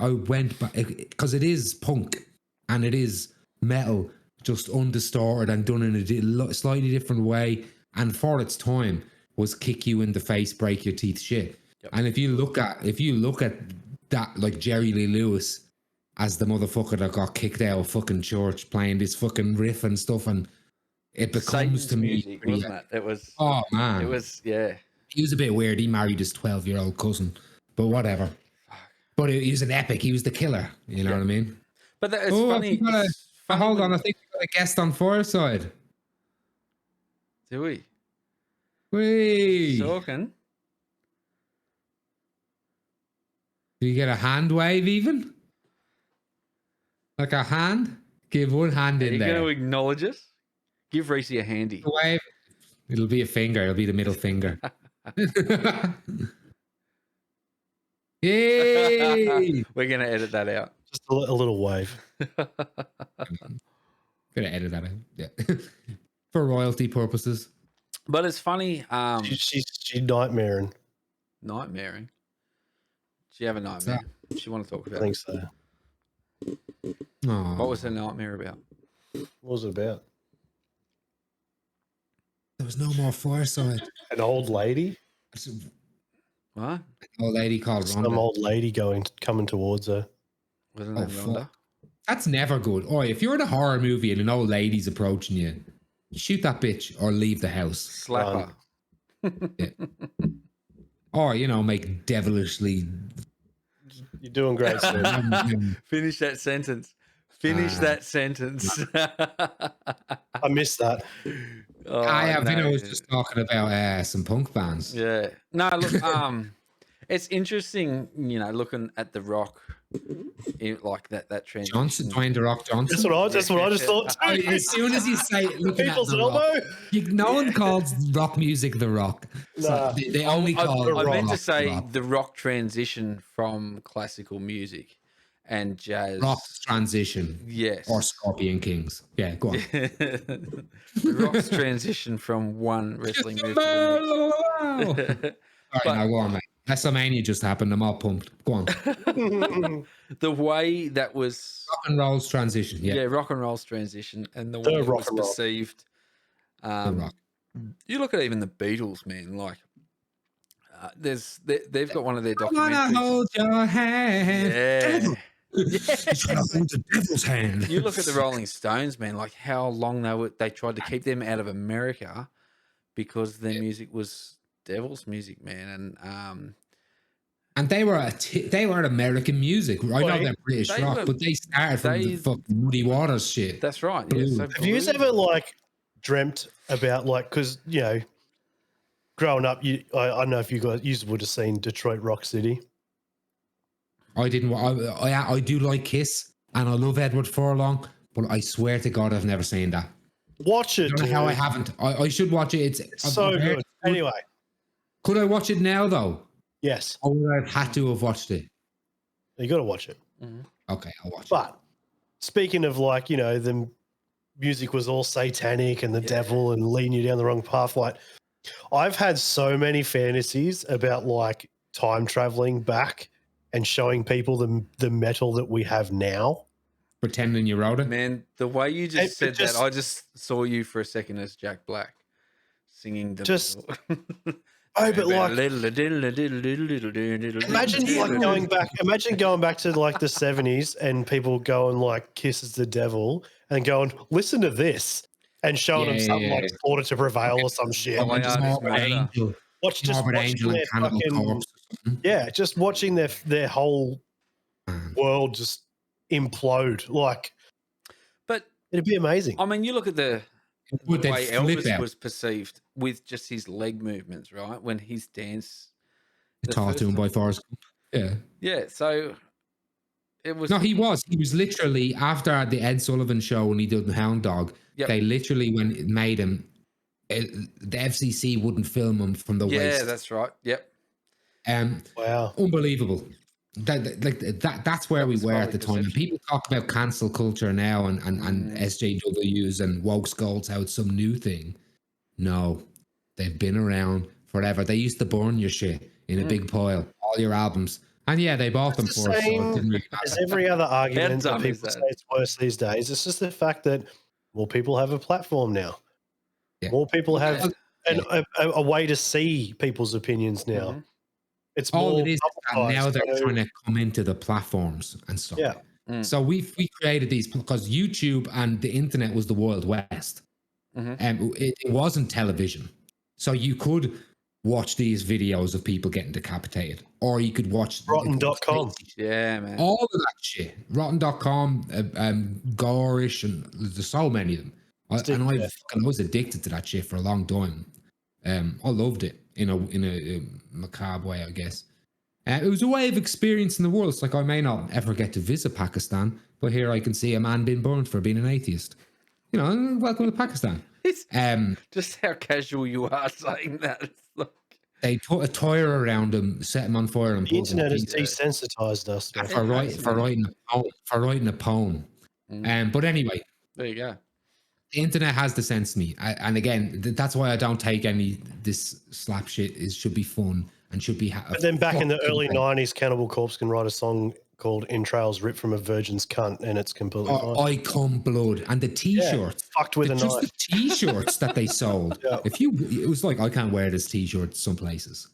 went back, because it is punk and it is metal, just undistorted and done in a slightly different way, and for its time was kick you in the face, break your teeth shit. Yep. And if you look at that, like Jerry Lee Lewis as the motherfucker that got kicked out of fucking church playing this fucking riff and stuff, and it becomes to me music, wasn't it? It was. Oh man, it was. Yeah. He was a bit weird. He married his 12-year-old cousin, but whatever. But he was an epic. He was the killer. You know what I mean? But it's funny. Hold on. I think we got a guest on Fireside. Do we? Whee! Talking. Do you get a hand wave even? Like a hand? Give one hand in there. Are you going to acknowledge it? Give Receey a handy. Wave. It'll be a finger. It'll be the middle finger. Yay! We're going to edit that out. Just a little wave. Gonna edit that out. Yeah. For royalty purposes. But it's funny. She's nightmaring. Nightmaring? She have a nightmare? She want to talk about I think so. Aww. What was her nightmare about? What was it about? There was no more Fireside. An old lady? What? An old lady called Rhonda. Some old lady coming towards her. Wasn't that Rhonda? That's never good. Or if you're in a horror movie and an old lady's approaching you, shoot that bitch or leave the house. Slap her. Yeah. Or, make devilishly. You're doing great, sir. Finish that sentence. Finish that sentence. I missed that. Vinno was just talking about some punk bands. Yeah. No, look, it's interesting, looking at The Rock, like that transition. Dwayne The Rock Johnson. That's what I just thought too. As soon as you say looking at People's The elbow. Rock, no one calls rock music The Rock. So they only call I meant to rock say The Rock. The Rock transition from classical music and jazz. Rock's transition. Yes. Or Scorpion Kings. Yeah, go on. The Rock's transition from one wrestling move to the next. All right, now go on, mate. WrestleMania just happened. I'm all pumped. Go on. The way that was Rock and roll's transition. Yeah, rock and roll's transition, and the way it was perceived. You look at even the Beatles, man. Like, they've got one of their documentaries. I wanna hold your hand. Yeah. He's trying to hold the devil's hand. You look at the Rolling Stones, man. Like how long they tried to keep them out of America because their music was devil's music, man, and they were American music. I know they're British rock, but they started from the fucking Muddy Waters shit. That's right. Yeah, so have you ever dreamt about because growing up, I don't know if you guys would have seen Detroit Rock City. I didn't. I do like Kiss and I love Edward Furlong, but I swear to God I've never seen that. Watch it. I don't know how I haven't. I should watch it. It's so good. Anyway. Could I watch it now, though? Yes. Or would I have had to have watched it? You got to watch it. Mm-hmm. Okay, I'll watch it. But speaking of the music was all satanic and the devil and leading you down the wrong path. I've had so many fantasies about time traveling back and showing people the metal that we have now. Pretending you wrote it? Man, the way you just said that, I just saw you for a second as Jack Black singing the but imagine going back to the 70s and people going Kiss is the devil and going, listen to this and showing them something like Order to Prevail or some shit. Just watching their whole world just implode. But it'd be amazing. I mean, you look at the way Elvis was perceived with just his leg movements, right? When his dance. Taught to him by Forrest Gump. Yeah. Yeah. So it was. No, he was literally after the Ed Sullivan show when he did the Hound Dog. Yep. They literally made him. The FCC wouldn't film him from the waist. Yeah, that's right. Yep. Wow. Unbelievable. That's where we were at the time. And people talk about cancel culture now and SJWs and woke skulls, how it's some new thing. No, they've been around forever. They used to burn your shit in a big pile, all your albums. And yeah, they bought them for us. So it didn't really matter. As every other argument that people say it's worse these days, it's just the fact that more people have a platform now. Yeah. More people have a way to see people's opinions now. Mm-hmm. It's all it is now they're trying to come into the platforms and stuff. Yeah. So we created these because YouTube and the internet was the Wild West. Mm-hmm. It wasn't television. So you could watch these videos of people getting decapitated, or you could watch Rotten.com. Yeah, man. All of that shit. Rotten.com, Gorish, and there's so many of them. I was addicted to that shit for a long time. I loved it in a macabre way, I guess. It was a way of experiencing the world. It's like I may not ever get to visit Pakistan, but here I can see a man being burned for being an atheist. You know, welcome to Pakistan. It's just how casual you are saying that. It's like... They put a tire around him, set him on fire, and the internet has desensitized us for writing a poem. But anyway, there you go. The internet has the sense to me, and again, that's why I don't take this slap shit. It should be fun and should be. But then back in the early '90s, Cannibal Corpse can write a song called "Entrails Ripped from a Virgin's Cunt," and it's completely fine. I Come Blood, and the T-shirts, fucked with a just knife. the T-shirts that they sold. Yeah. It was like I can't wear this T-shirt some places,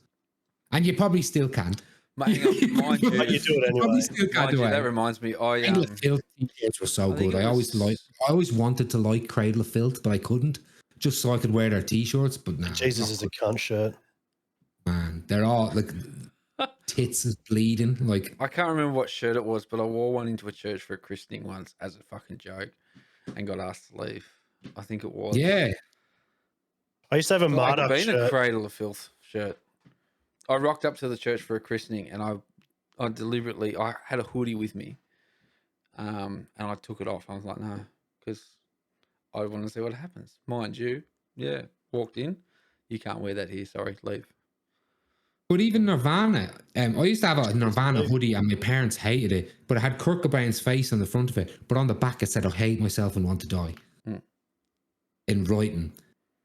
and you probably still can. Mind you, you do it anyway. That reminds me, Cradle of Filth T-shirts were so good. I always wanted to like Cradle of Filth, but I couldn't, just so I could wear their T-shirts. But now, Jesus is a cunt shirt. Man, they're all like tits is bleeding. Like I can't remember what shirt it was, but I wore one into a church for a christening once as a fucking joke, and got asked to leave. I think it was. Yeah. I used to have a Marduk shirt. A Cradle of Filth shirt. I rocked up to the church for a christening, and I deliberately I had a hoodie with me, and I took it off. I was like, no, because I want to see what happens. Mind you, yeah, walked in. You can't wear that here. Sorry, leave. But even Nirvana, I used to have a Nirvana hoodie, and my parents hated it. But it had Kurt Cobain's face on the front of it, but on the back it said, "I hate myself and want to die." In writing.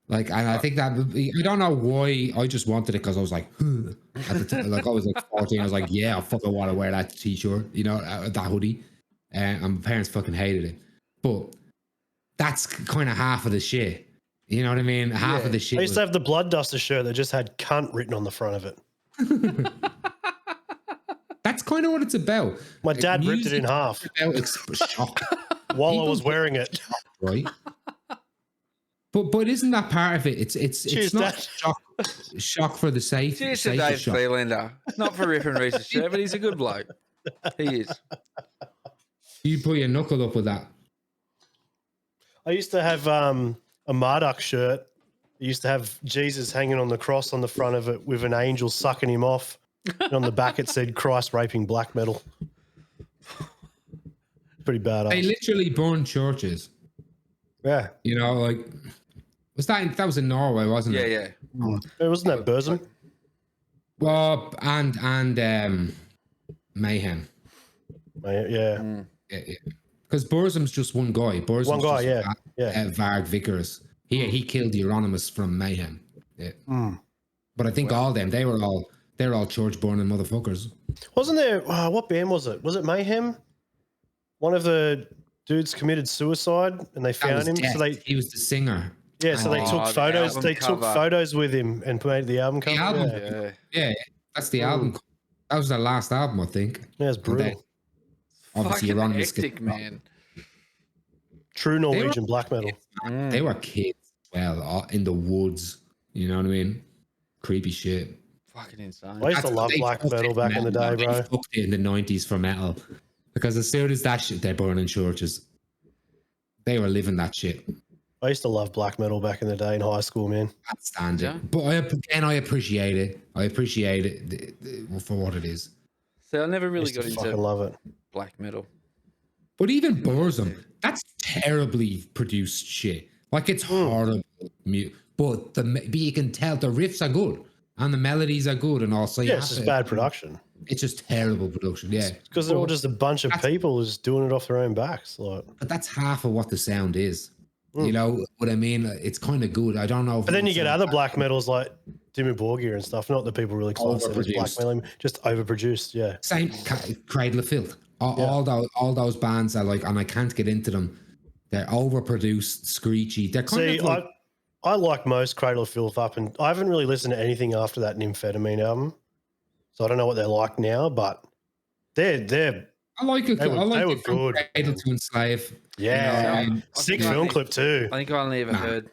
Like, and I think that I don't know why. I just wanted it because I was like, at the time, like I was like 14. I was like, yeah, I fucking want to wear that T-shirt, you know, that hoodie. And my parents fucking hated it. But that's kind of half of the shit. You know what I mean? Half of the shit. I used to have the Blood Duster shirt that just had "cunt" written on the front of it. That's kind of what it's about. My dad ripped it in half while I was wearing it. Right. But isn't that part of it? It's not shock for the sake. Cheers to Dave Freelander. Not for ripping Reece's shirt, but he's a good bloke. He is. You put your knuckle up with that. I used to have a Marduk shirt. I used to have Jesus hanging on the cross on the front of it with an angel sucking him off. And on the back it said "Christ raping black metal." Pretty badass. They literally burned churches. Yeah. You know, like that was in Norway, wasn't it? Yeah. It wasn't that Burzum. Well, and Mayhem. Yeah. Because Burzum's just one guy. Burzum's one guy, yeah. Varg Vickers. He killed Euronymous from Mayhem. Yeah. But I think all them, they're all church burning motherfuckers. Wasn't there? What band was it? Was it Mayhem? One of the dudes committed suicide, and they found him. Death. So he was the singer. Yeah, so they took photos. They took photos with him and made the album cover. Yeah, that's the album. That was their last album, I think. Yeah, it's brutal. Obviously, hectic, man. True Norwegian black metal. They were kids, well, in the woods. You know what I mean? Creepy shit. Fucking insane. I used to love black metal back in the day, bro. They fucked it in the 90s for metal. Because as soon as that shit, they're burning churches. They were living that shit. I used to love black metal back in the day in high school, man. Can't stand it. But I appreciate it. I appreciate it for what it is. So I never really got into love it. Black metal. But even Burzum, that's terribly produced shit. Like, it's horrible. But you can tell the riffs are good and the melodies are good, and also it's just bad production. It's just terrible production, yeah. Because they're all just a bunch of people who's doing it off their own backs. Like, but that's half of what the sound is. You know what I mean? It's kind of good. I don't know. But then you get other black metals like Dimmu Borgir and stuff. Not that people really class it as black metal, just overproduced. Yeah. Same Cradle of Filth. All those bands are like, and I can't get into them. They're overproduced, screechy. They're kind of like, I like most Cradle of Filth up, and I haven't really listened to anything after that Nymphetamine album, so I don't know what they're like now. But they're I like it. They were good. Cradle to Enslave. Yeah, sick film clip too. I think I only ever heard,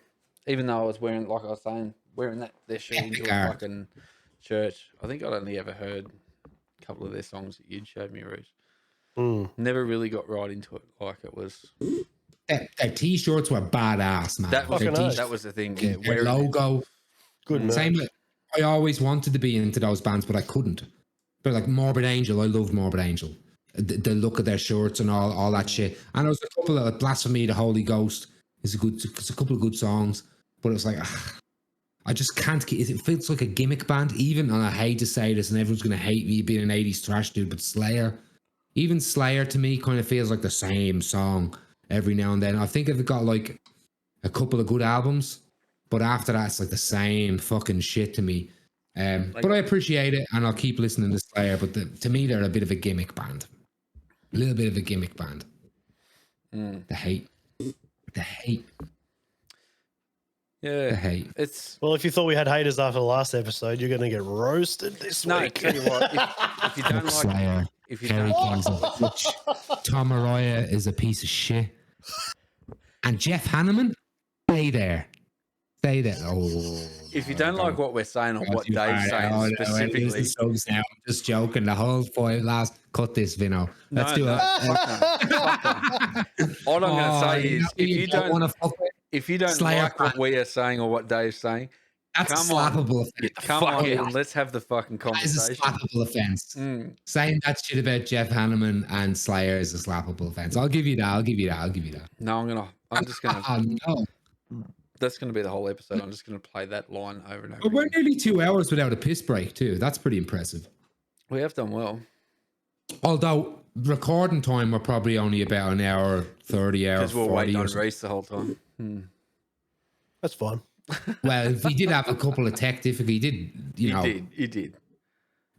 even though I was wearing, like I was saying, wearing their shirt into a fucking church. I think I'd only ever heard a couple of their songs that you'd showed me, Reece. Never really got right into it like it was. Their t-shirts were badass, man. That was the thing. Yeah, their logo. Good merch. Same. I always wanted to be into those bands, but I couldn't. But like Morbid Angel, I loved Morbid Angel. The look of their shirts and all that shit. And there was a couple of Blasphemy, the Holy Ghost. It's a couple of good songs, but it was like I just can't. It feels like a gimmick band, even. And I hate to say this, and everyone's gonna hate me being an '80s trash dude, but Slayer, even Slayer to me, kind of feels like the same song every now and then. I think they've got like a couple of good albums, but after that, it's like the same fucking shit to me. But I appreciate it, and I'll keep listening to Slayer. But to me, they're a bit of a gimmick band, a little bit of a gimmick band. The hate. Yeah, well. If you thought we had haters after the last episode, you're going to get roasted this week. Tell you what, if you don't like Slayer, Kerry King's a bitch. Tom Araya is a piece of shit, and Jeff Hanneman, stay there. Oh, if you don't like what we're saying or what Dave's saying specifically, I'm just joking. The whole point. Cut this, Vinno. Let's do it. All I'm going to say is, if you don't like what we are saying or what Dave's saying, that's a slappable offense. Come on, and let's have the fucking conversation. That is a slappable offense. Saying that shit about Jeff Hanneman and Slayer is a slappable offense. I'll give you that. No, I'm just gonna. No. That's going to be the whole episode. I'm just going to play that line over and over. But we're nearly 2 hours without a piss break too. That's pretty impressive. We have done well. Although recording time, we're probably only about an hour 30 hours. Because we're waiting on Reece the whole time. That's fine. Well, if he did have a couple of tech difficulties, he did.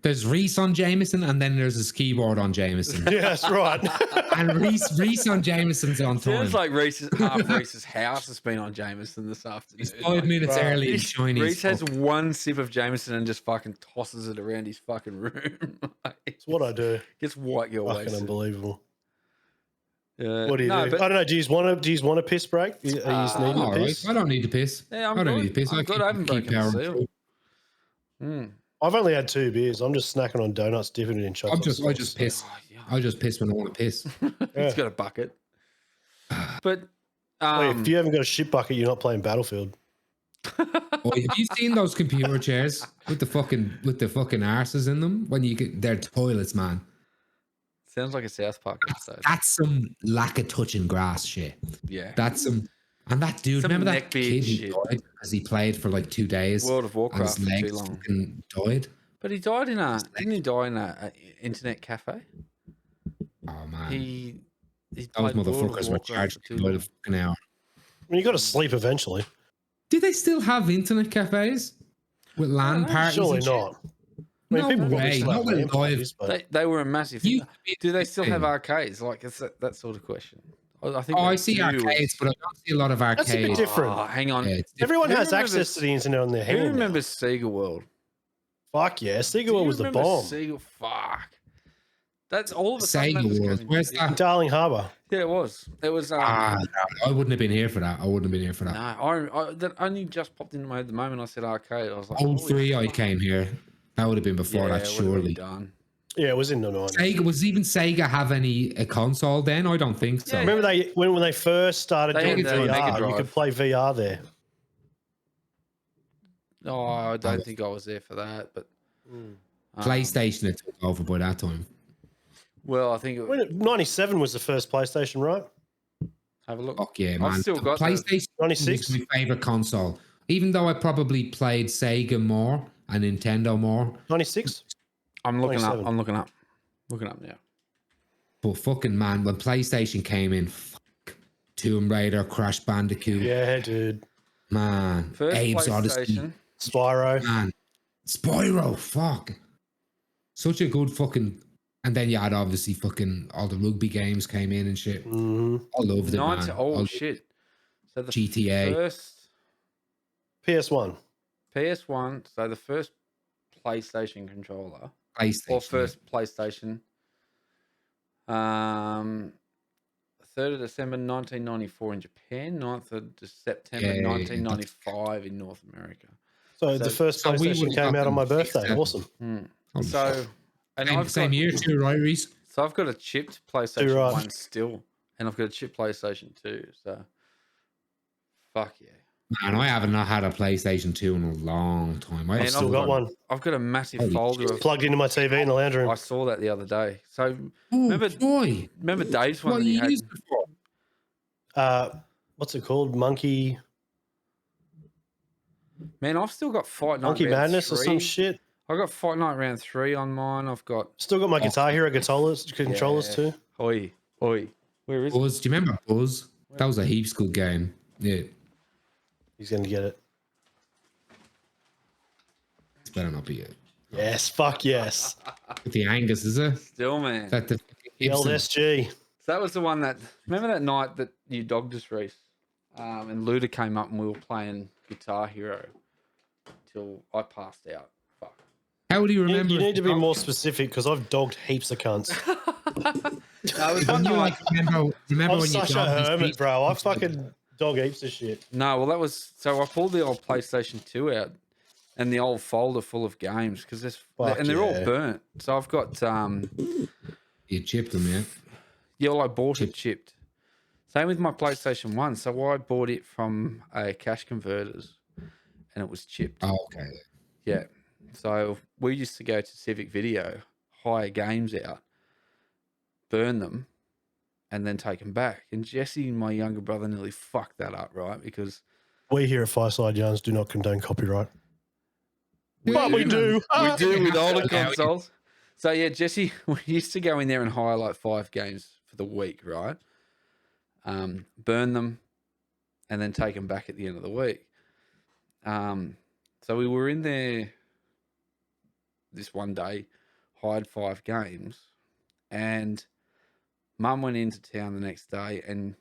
There's Reece on Jameson, and then there's his keyboard on Jameson. Yeah, that's right. And Reece on Jameson's on time. Sounds like half Reece's house has been on Jameson this afternoon. He's 5 minutes early and shiny. Reece has one sip of Jameson and just fucking tosses it around his fucking room. It's what I do. Gets white your way. Fucking unbelievable. What do you do? I don't know. Do you want a piss break? Are you needing a piss? Right. I don't need to piss. Yeah, I don't need to piss. I haven't broken the seal. I've only had 2 beers. I'm just snacking on donuts, dipping it in chocolate. I just piss. I just piss when I want to piss. He's got a bucket. But if you haven't got a shit bucket, you're not playing Battlefield. Have you seen those computer chairs with the fucking arses in them? When you get their toilets, man. Sounds like a South Park episode. That's some lack of touching grass shit. Yeah. That's some. And that dude, remember that kid who died because he played for like 2 days? World of Warcraft and his legs too long. Fucking died. But he died didn't he die in a internet cafe? Oh man. Those motherfuckers were charged to a fucking hour. I mean, you got to sleep eventually. Do they still have internet cafes with LAN parties? Surely not. I mean, no way. Not with parties, they were a massive thing. Do they still have arcades? Like, it's that sort of question. I see arcades, but I don't see a lot of arcades. That's a bit different. Oh, hang on. Yeah, everyone has access to the internet on their hand. Who remembers Sega World? Fuck yeah. Sega World was the bomb. Sega, fuck. That's all of a sudden. Sega World. Where's that? Darling Harbour. Yeah, it was. It was. No, I wouldn't have been here for that. No, that only just popped into my head the moment I said arcade. I was like, 03 I came here. That would have been before that, surely. Done. Yeah, it was in the 90s. Sega have a console then? I don't think so. Yeah. Remember when they first started doing VR, you could play VR there. No, I don't think I was there for that, but PlayStation had took over by that time. Well, I think 97 was the first PlayStation, right? Have a look. Fuck yeah, man. I've still got PlayStation 96 was my favorite console. Even though I probably played Sega more and Nintendo more. 96? I'm looking 27. I'm looking up now. But fucking man, when PlayStation came in, Tomb Raider, Crash Bandicoot. Yeah, dude. Man. First Abe's Odyssey. Spyro. Man. Spyro, fuck. Such a good fucking... And then you had obviously fucking all the rugby games came in and shit. Mm-hmm. I loved it, man. Oh, shit. So the GTA. First... PS1. PS1, so the first PlayStation controller. PlayStation. Or first PlayStation. 3rd of December 1994 in Japan, 9th of September 1995 in North America. So the first PlayStation came out on my birthday. Awesome. So, and same year too, right, Reese? So I've got a chipped PlayStation 1 still, and I've got a chipped PlayStation 2. So, fuck yeah. Man, I haven't had a PlayStation 2 in a long time. I've still got one. I've got a massive folder of plugged into my TV in the lounge room. I saw that the other day. So remember Dave's one that he had? What's it called? Monkey. Man, I've still got Fight Night Monkey Madness 3. Or some shit. I got Fight Night Round 3 on mine. I've got still got my Guitar Hero controllers too. Oi. Where is Buzz? Do you remember Buzz? That was a heaps good game. Yeah. He's gonna get it. It's better not be it. Yes, fuck yes. With the Angus, is it? Still, man. The old SG. So that was the one that. Remember that night that you dogged us, Reese, and Luda came up and we were playing Guitar Hero till I passed out. Fuck. How do you remember? You need to be more specific because I've dogged heaps of cunts. No, it was one night. Remember I'm when such you a hermit, bro. I fucking dog heaps of shit. No, well, that was so. I pulled the old PlayStation 2 out and the old folder full of games because they're all burnt. So I've got You chipped them, yeah? Yeah, well, I bought it chipped. Same with my PlayStation 1. So I bought it from a cash converters and it was chipped. Oh, okay. Yeah. So we used to go to Civic Video, hire games out, burn them, and then take them back. And Jesse, my younger brother, nearly fucked that up, right? Because we here at Fireside Yarns do not condone copyright. But we do. We do with older consoles. So yeah, Jesse, we used to go in there and hire like 5 games for the week, right? Burn them, and then take them back at the end of the week. So we were in there this one day, hired 5 games, and Mum went into town the next day, and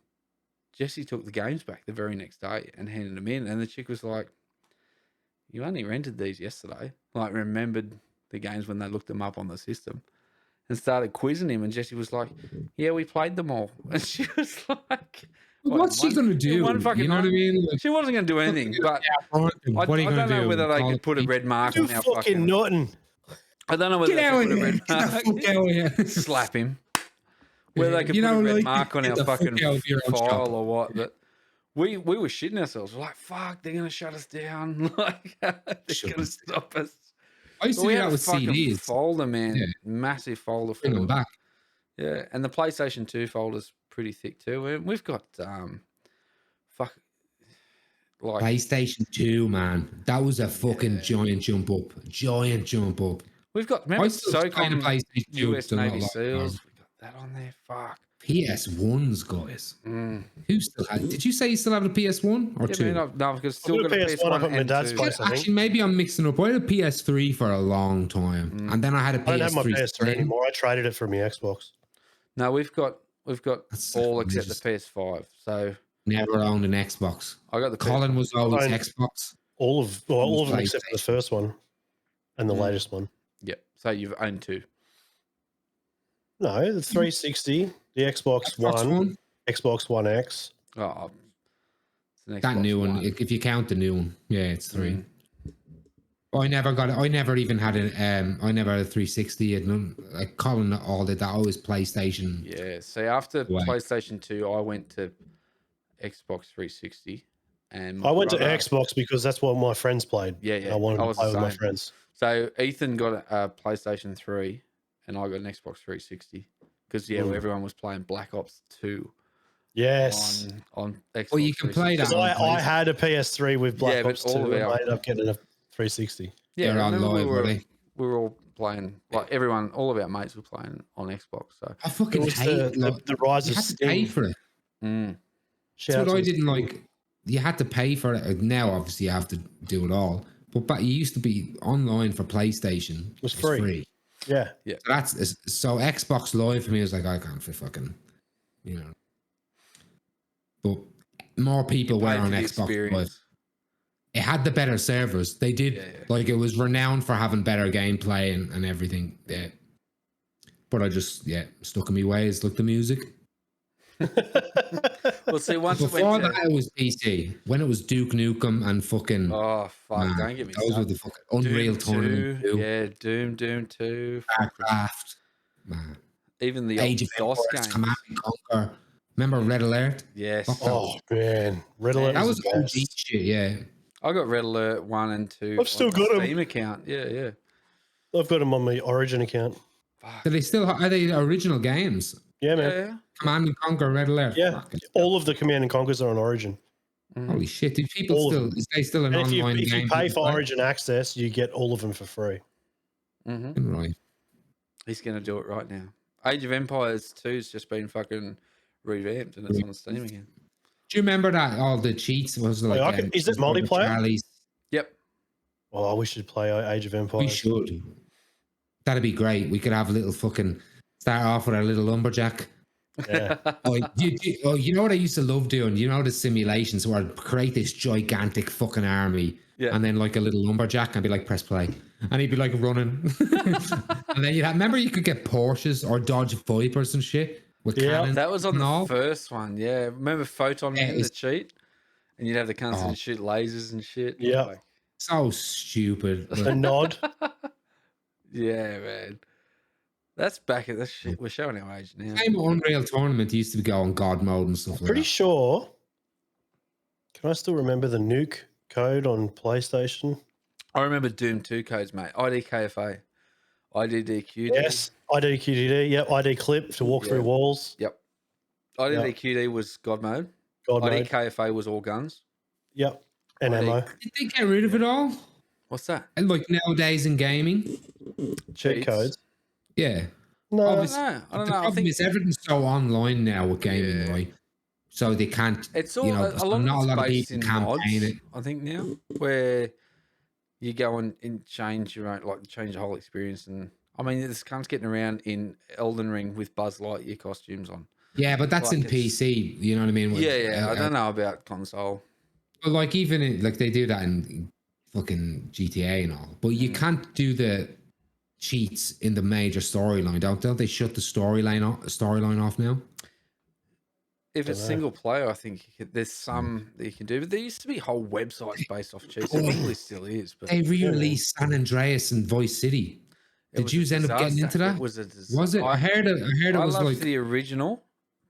Jesse took the games back the very next day and handed them in, and the chick was like, "You only rented these yesterday." Like, remembered the games when they looked them up on the system, and started quizzing him. And Jesse was like, "Yeah, we played them all." And she was like, "What's she gonna do?" You know what I mean? Like, she wasn't gonna do anything. But I don't know whether they could put a red mark on our fucking Norton. I don't know whether they could put a red mark. Slap him. Whether they could put a red mark on our fucking file or what, but. We were shitting ourselves. We're like, fuck, they're going to shut us down. Like, they're going to stop us. I used to do that with CDs. Folder, man. Yeah. Massive folder. Bring them back. Yeah, and the PlayStation 2 folder's pretty thick too. We've got, PlayStation 2, man. That was a fucking giant jump up. Giant jump up. We've got, remember SOCOM US Navy SEALs? We got that on there. Fuck. PS1s, guys. Who still had? Did you say you still have a PS1 or 2? No, I've still got a PS1 at my dad's place. Actually, maybe I'm mixing up. I had a PS3 for a long time, and then I had a PS3. I don't have my PS3 anymore. I traded it for my Xbox. No, we've got all except the PS5. So never owned an Xbox. I got the. Colin was always Xbox. All of them except for the first one and the latest one. Yep. So you've owned 2. No, the 360, the Xbox One, Xbox One X. Oh, that new one. If you count the new one, yeah, it's 3. I never got it. I never even had it. I never had a 360. Like Colin all did that. I was PlayStation. Yeah. So after PlayStation 2, I went to Xbox 360, and I went to Xbox because that's what my friends played. Yeah. I wanted to play with my friends. So Ethan got a PlayStation 3. And I got an Xbox 360 because everyone was playing Black Ops 2. Yes, on Xbox. Well, you can play that. I had a PS3 with Black Ops 2. And I ended up getting a 360. Yeah, we were all playing. Like everyone, all of our mates were playing on Xbox. So I fucking hate the rise of Steam. Pay for it. That's what I didn't like. You had to pay for it. Now, obviously, you have to do it all. But you used to be online for PlayStation. It was free. Yeah. So Xbox Live for me is like, I can't for fucking, But more people were on Xbox Live. It had the better servers. They did. Yeah. Like, it was renowned for having better gameplay and everything. Yeah. But I just, stuck in my ways, like the music. Well, see, once before that, it was PC. When it was Duke Nukem and fucking. Oh fuck! Don't get me those were the fucking Unreal Tournament 2. Yeah, Doom 2. Starcraft. Man. Even the Age of DOS Empires, games. Command and Conquer. Remember Red Alert? Yes. Oh man, Red Alert. That was OG shit. Yeah. I got Red Alert 1 and 2. I've still got them. Steam account. Yeah. I've got them on my Origin account. Fuck. Do they still are they original games? Yeah, man. Yeah. Command and Conquer, Red Alert. Yeah, all of the Command and Conquers are on Origin. Holy shit! Do people is they still an online game? If you pay for Origin access, you get all of them for free. Right. He's gonna do it right now. Age of Empires 2's just been fucking revamped and it's on Steam again. Do you remember that all the cheats was like? Is it multiplayer? Yep. Oh, we should play Age of Empires. We should. That'd be great. We could have a little fucking start off with our little lumberjack. Yeah. You know what I used to love doing? You know the simulations where I'd create this gigantic fucking army, and then like a little lumberjack and be like, press play, and he'd be like running, and then remember you could get Porsches or Dodge Vipers and shit with cannons. That was on the first one. Yeah, remember Photon Man, the cheat, and you'd have the cunts to shoot lasers and shit. Yeah, like, so stupid. A nod. Yeah, man. That's back at this shit. We're showing our age now. Same Unreal Tournament used to go on God mode and stuff like that. Pretty sure. Can I still remember the nuke code on PlayStation? I remember Doom 2 codes, mate. IDKFA. IDDQD. Yes. IDQD. Yep. ID clip to walk through walls. Yep. IDDQD was God mode. God mode. IDKFA was all guns. Yep. And ammo. Did they get rid of it all? What's that? And like nowadays in gaming? Cheat codes. Yeah. No. I don't know. The problem is everything's so online now with gaming, right? So they can't. It's all a lot of people campaign it. I think now, where you go and change your own, like change the whole experience. And I mean, this cunt's getting around in Elden Ring with Buzz Lightyear costumes on. Yeah, but that's like in PC. You know what I mean? I don't know about console. But like even like they do that in fucking GTA and all. But you can't do the cheats in the major storyline. Don't they shut the storyline off now? If it's single player, I think there's some that you can do. But there used to be whole websites based off cheats. There probably still is. But they re-released San Andreas and Vice City. Did you end up getting into that? It was a disaster. Was it? I heard it was like the original,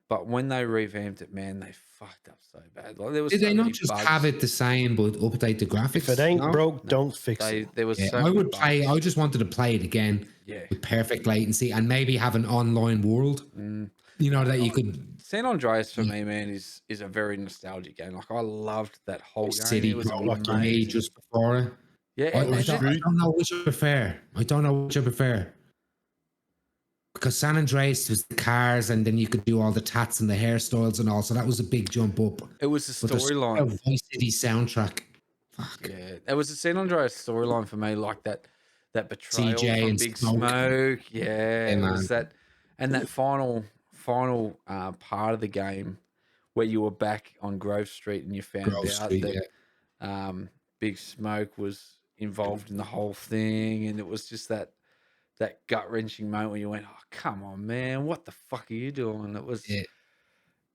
but when they revamped it, man, they fucked up so bad. Like, there was Did they not just have it the same but update the graphics? If it ain't broke, don't fix it. There was I would play. I just wanted to play it again with perfect latency and maybe have an online world. You know that you could. San Andreas for me, man, is a very nostalgic game. Like I loved that whole game. City was like me just before it. Yeah, I don't know which I prefer. Because San Andreas was the cars, and then you could do all the tats and the hairstyles and all. So that was a big jump up. It was the storyline. Vice City soundtrack. Fuck. Yeah, it was the San Andreas storyline for me, like that betrayal CJ from and Big Smoke. Yeah, it was that, and that final part of the game where you were back on Grove Street and you found out that Big Smoke was involved in the whole thing, and it was just that gut-wrenching moment where you went, oh, come on, man, what the fuck are you doing?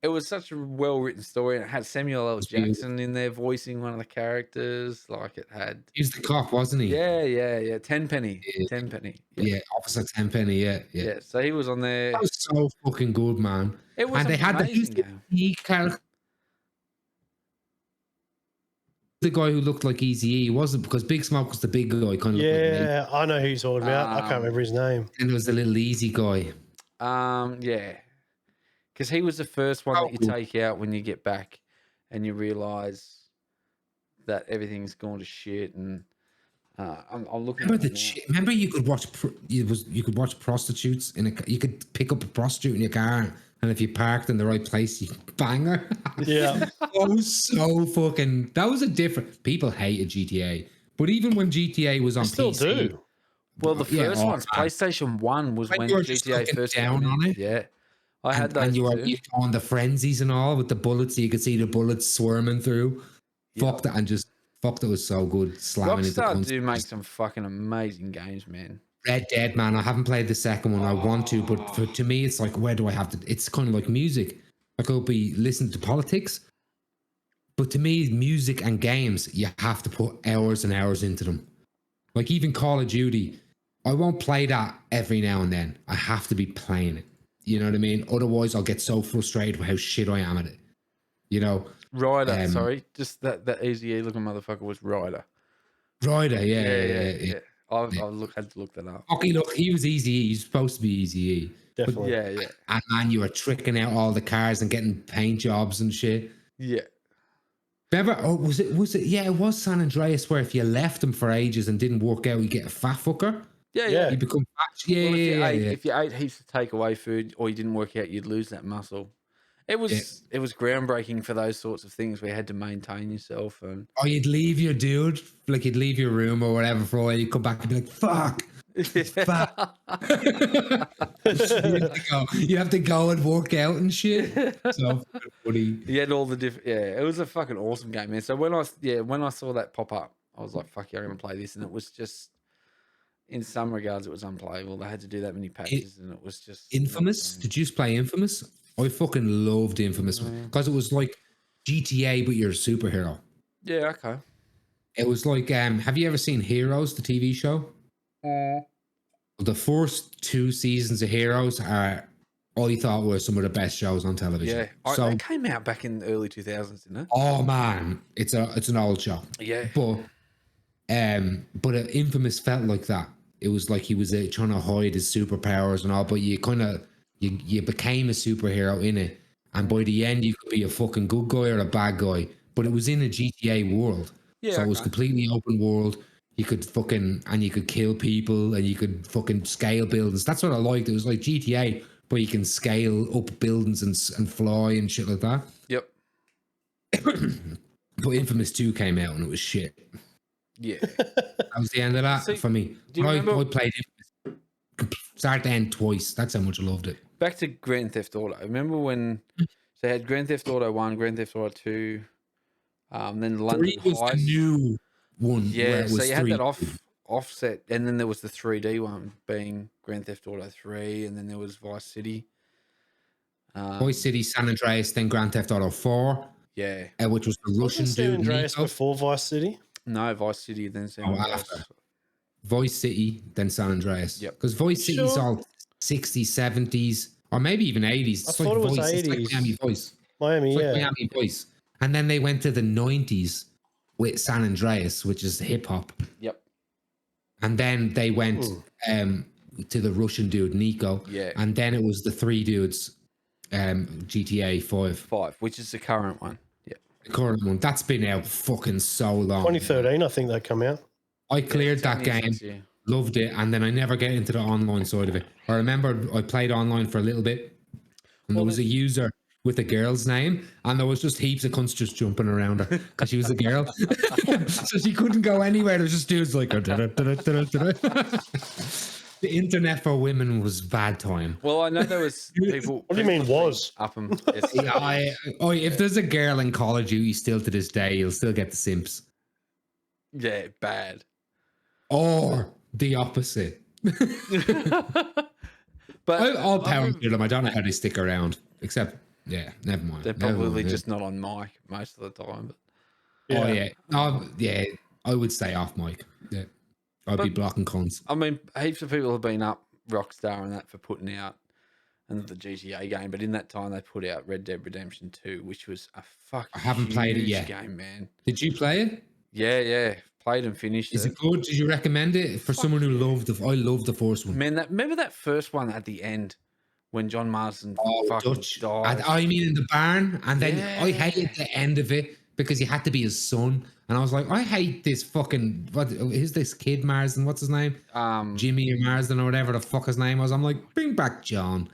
It was such a well-written story, and it had Samuel L. Jackson in there voicing one of the characters. Like it had... He was the cop, wasn't he? Yeah. Tenpenny. Tenpenny. Yeah, Officer Tenpenny, yeah. So he was on there. That was so fucking good, man. It was they had the character. The guy who looked like Eazy-E, he wasn't, because Big Smoke was the big guy, kind of. Yeah, I know who you're talking about. I can't remember his name. And it was the little easy guy. Yeah, because he was the first one that you take out when you get back, and you realize that everything's gone to shit. And I'm looking. Remember, you could watch. You could watch prostitutes you could pick up a prostitute in your car. And if you parked in the right place, you bang her. Yeah. That was a different... People hated GTA. But even when GTA was on still PC... do. Well, the first ones, PlayStation 1 was when GTA first down came on it. Yeah. I had those and you were too. on the frenzies and all with the bullets, so you could see the bullets swarming through. Fuck that, and just... Fuck, that was so good. Slamming Rockstar do make some fucking amazing games, man. Red Dead, man. I haven't played the second one. I want to, but to me, it's like, where do I have to? It's kind of like music. I could be listening to politics. But to me, music and games, you have to put hours and hours into them. Like even Call of Duty, I won't play that every now and then. I have to be playing it. You know what I mean? Otherwise, I'll get so frustrated with how shit I am at it. You know? Ryder, sorry. Just that easy looking motherfucker was Ryder. Ryder, yeah. I had to look that up. Okay, look, he was easy. He's supposed to be easy. Definitely. Yeah. And man, you were tricking out all the cars and getting paint jobs and shit. Yeah. Remember? Oh, was it? Yeah, it was San Andreas where if you left him for ages and didn't work out, you get a fat fucker. Yeah. You become fat. Yeah, well, yeah. If you ate heaps of takeaway food or you didn't work out, you'd lose that muscle. It was groundbreaking for those sorts of things where you had to maintain yourself. And you'd leave your dude, like you'd leave your room or whatever for a while. You'd come back and be like, fuck. Fuck. You have to go and work out and shit. So funny. You had all the different. Yeah, it was a fucking awesome game, man. So when I saw that pop up, I was like, fuck yeah, I'm gonna play this. And it was just, in some regards, it was unplayable. They had to do that many patches, and it was just Infamous. Did you play Infamous? I fucking loved Infamous because it was like GTA, but you're a superhero. Yeah, okay. It was like, have you ever seen Heroes, the TV show? The first 2 seasons of Heroes I thought were some of the best shows on television. Yeah, so it came out back in the early 2000s, didn't it? Oh man, it's an old show. Yeah, but Infamous felt like that. It was like he was trying to hide his superpowers and all, but you kind of you became a superhero in it, and by the end you could be a fucking good guy or a bad guy. But it was in a GTA world, so it was completely open world. You could you could kill people and you could fucking scale buildings. That's what I liked. It was like GTA, but you can scale up buildings and fly and shit like that. Yep. But Infamous 2 came out and it was shit. Yeah. That was the end of that for me. I played Infamous start to end twice. That's how much I loved it. Back to Grand Theft Auto. Remember when they had Grand Theft Auto 1, Grand Theft Auto 2, then London 3 was Heist. the new one. Yeah, so you had that offset, and then there was the 3D one being Grand Theft Auto 3, and then there was Vice City. Vice City, San Andreas, then Grand Theft Auto 4. Yeah. Which was the Russian San dude. Andreas before Vice City? No, Vice City, then San Andreas. After. Vice City, then San Andreas. Yep. Because Vice City's all 60s, 70s, or maybe even 80s. I thought it was 80s. It's like Miami Vice. Miami, like Miami Vice. And then they went to the 90s with San Andreas, which is hip hop. Yep. And then they went to the Russian dude, Nico. Yeah. And then it was the 3 dudes, GTA 5. 5, which is the current one. Yeah. The current one. That's been out fucking so long. 2013, I think they come out. I cleared that game, loved it, and then I never get into the online side of it. I remember I played online for a little bit, and there was a user with a girl's name, and there was just heaps of cunts just jumping around her because she was a girl. So she couldn't go anywhere. There was just dudes like... The internet for women was bad time. Well, I know there was people... What do you mean was? Up them. If there's a girl in Call of Duty still to this day, you'll still get the simps. Yeah, bad. Or the opposite. But all power to them. I don't know how they stick around. Except, never mind. They're probably just not on mic most of the time. But I would stay off mic. Yeah, I'd be blocking cons. I mean, heaps of people have been up Rockstar and that for putting out the GTA game, but in that time they put out Red Dead Redemption 2, which was a fucking I haven't played it yet. Game, man. Did you play it? Yeah. Played and finished it. Is it good? Did you recommend it for someone who loved I loved the first one. Man, remember that first one at the end when John Marsden fucking died? I mean, in the barn, and then I hated the end of it because you had to be his son, and I was like, I hate this fucking who's this kid Marsden? What's his name? Jimmy or Marsden or whatever the fuck his name was. I'm like, bring back John.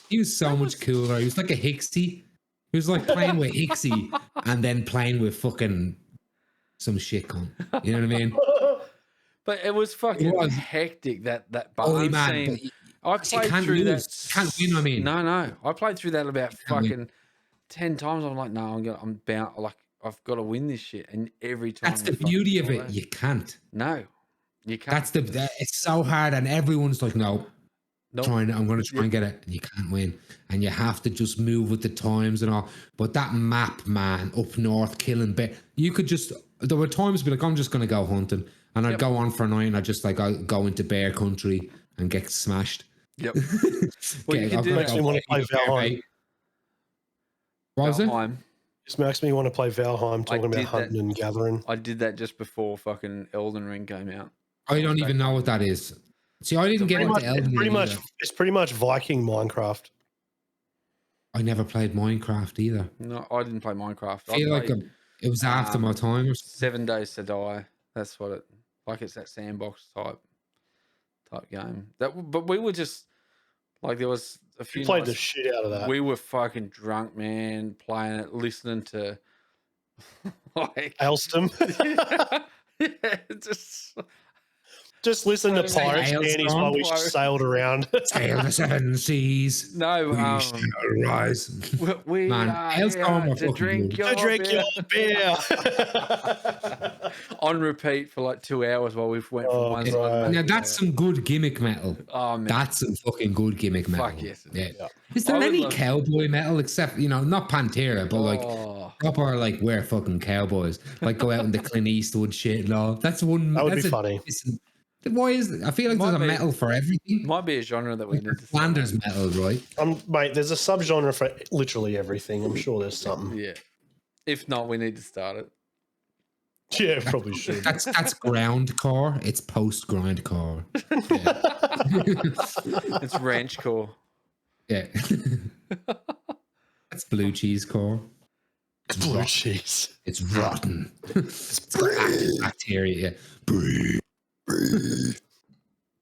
He was so much cooler. He was like a Hicksy. He was like playing with Hicksy and then playing with fucking some shit con. You know what I mean? But it was fucking hectic, that barn scene. I played through that. Can't win, I mean. No. I played through that about fucking 10 times. I'm like, no, I'm bound. Like, I've got to win this shit. And every time. That's the beauty of it. You can't. No, you can't. It's so hard. And everyone's like, no, I'm going to try and get it, and you can't win, and you have to just move with the times and all. But that map, man, up north, killing bear. You could just. There were times be like, I'm just going to go hunting, and I'd go on for a night, and I'd just like I'd go into bear country and get smashed. Yep. Well, you makes me want to play Valheim. What was it? Just makes me want to play Valheim, talking about hunting and gathering. I did that just before fucking Elden Ring came out. I don't even know what that is. See, I didn't get into Elden Ring. It's pretty much Viking Minecraft. I never played Minecraft either. No, I didn't play Minecraft. I feel like it was after my time. 7 Days to Die. That's what it like. It's that sandbox type game. But we were just like there was a few. You played the shit out of that. We were fucking drunk, man, playing it, listening to like Alstom. yeah, just listen to Pirates panties while we sailed around. Sail the seven seas. No, we shall rise. We man, are to drink your beer. On repeat for like 2 hours while we've went from one side. Now that's some good gimmick metal. Oh man, that's some fucking good gimmick metal. Fuck yes. Yeah. Is there any cowboy metal except not Pantera, but like proper like we're fucking cowboys, like go out in the Clint Eastwood shit and all. That's one. That would be funny. Why is it? I feel like there's a metal for everything. Might be a genre that we need to Flanders metal, right? Mate, there's a subgenre for literally everything. I'm sure there's something. Yeah. If not, we need to start it. Yeah, probably should. That's groundcore. It's post grindcore. Yeah. It's ranchcore. Yeah. That's blue cheese core. It's blue cheese. It's rotten. It's got bacteria. Breathe.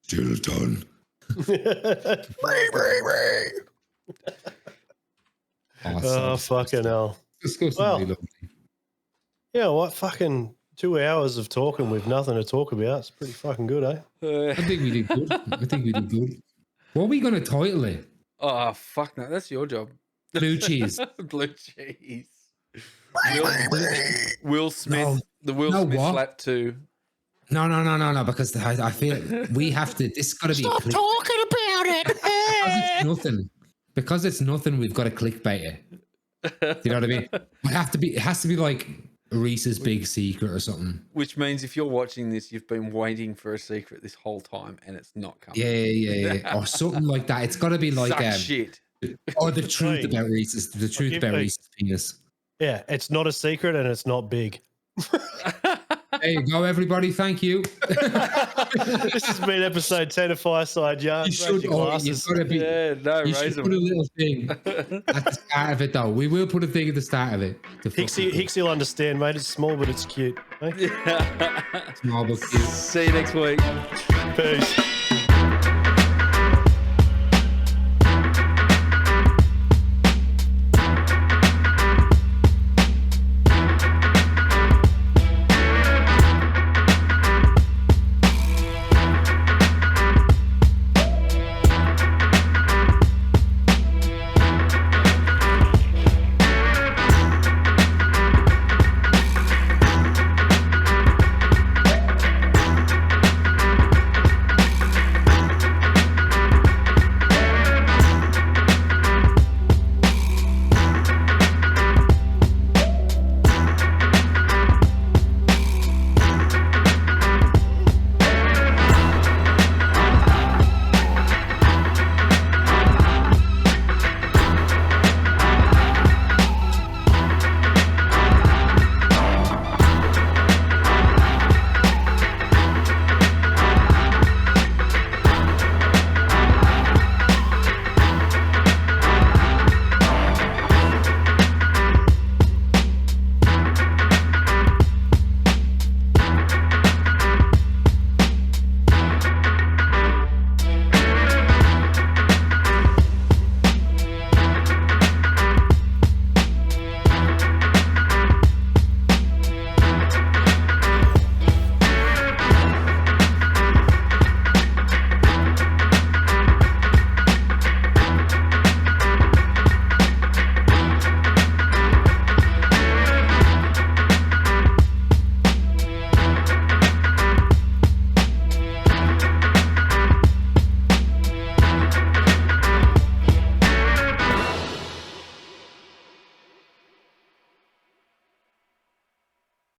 Still done. Awesome. Oh, fucking hell. Well, yeah, what fucking 2 hours of talking with nothing to talk about. It's pretty fucking good, eh? I think we did good. What are we going to title it? Oh, fuck no. That's your job. Blue cheese. Blue cheese. Will Smith. The Will Smith slap too. No, because I feel we have to. This got to be. Stop talking about it. Because it's nothing. We've got to clickbait it. You know what I mean? It has to be like Reese's Big Secret or something. Which means if you're watching this, you've been waiting for a secret this whole time, and it's not coming. Yeah, or something like that. It's got to be like shit. Or the truth about Reese's. The truth about Reese's penis. Yeah, it's not a secret and it's not big. There you go, everybody. Thank you. This has been episode 10 of Fireside Yarn. You should should put a little thing at the start of it, though. We will put a thing at the start of it. Hixie will understand, mate. It's small, but it's cute. Eh? Small but cute. See you next week. Peace.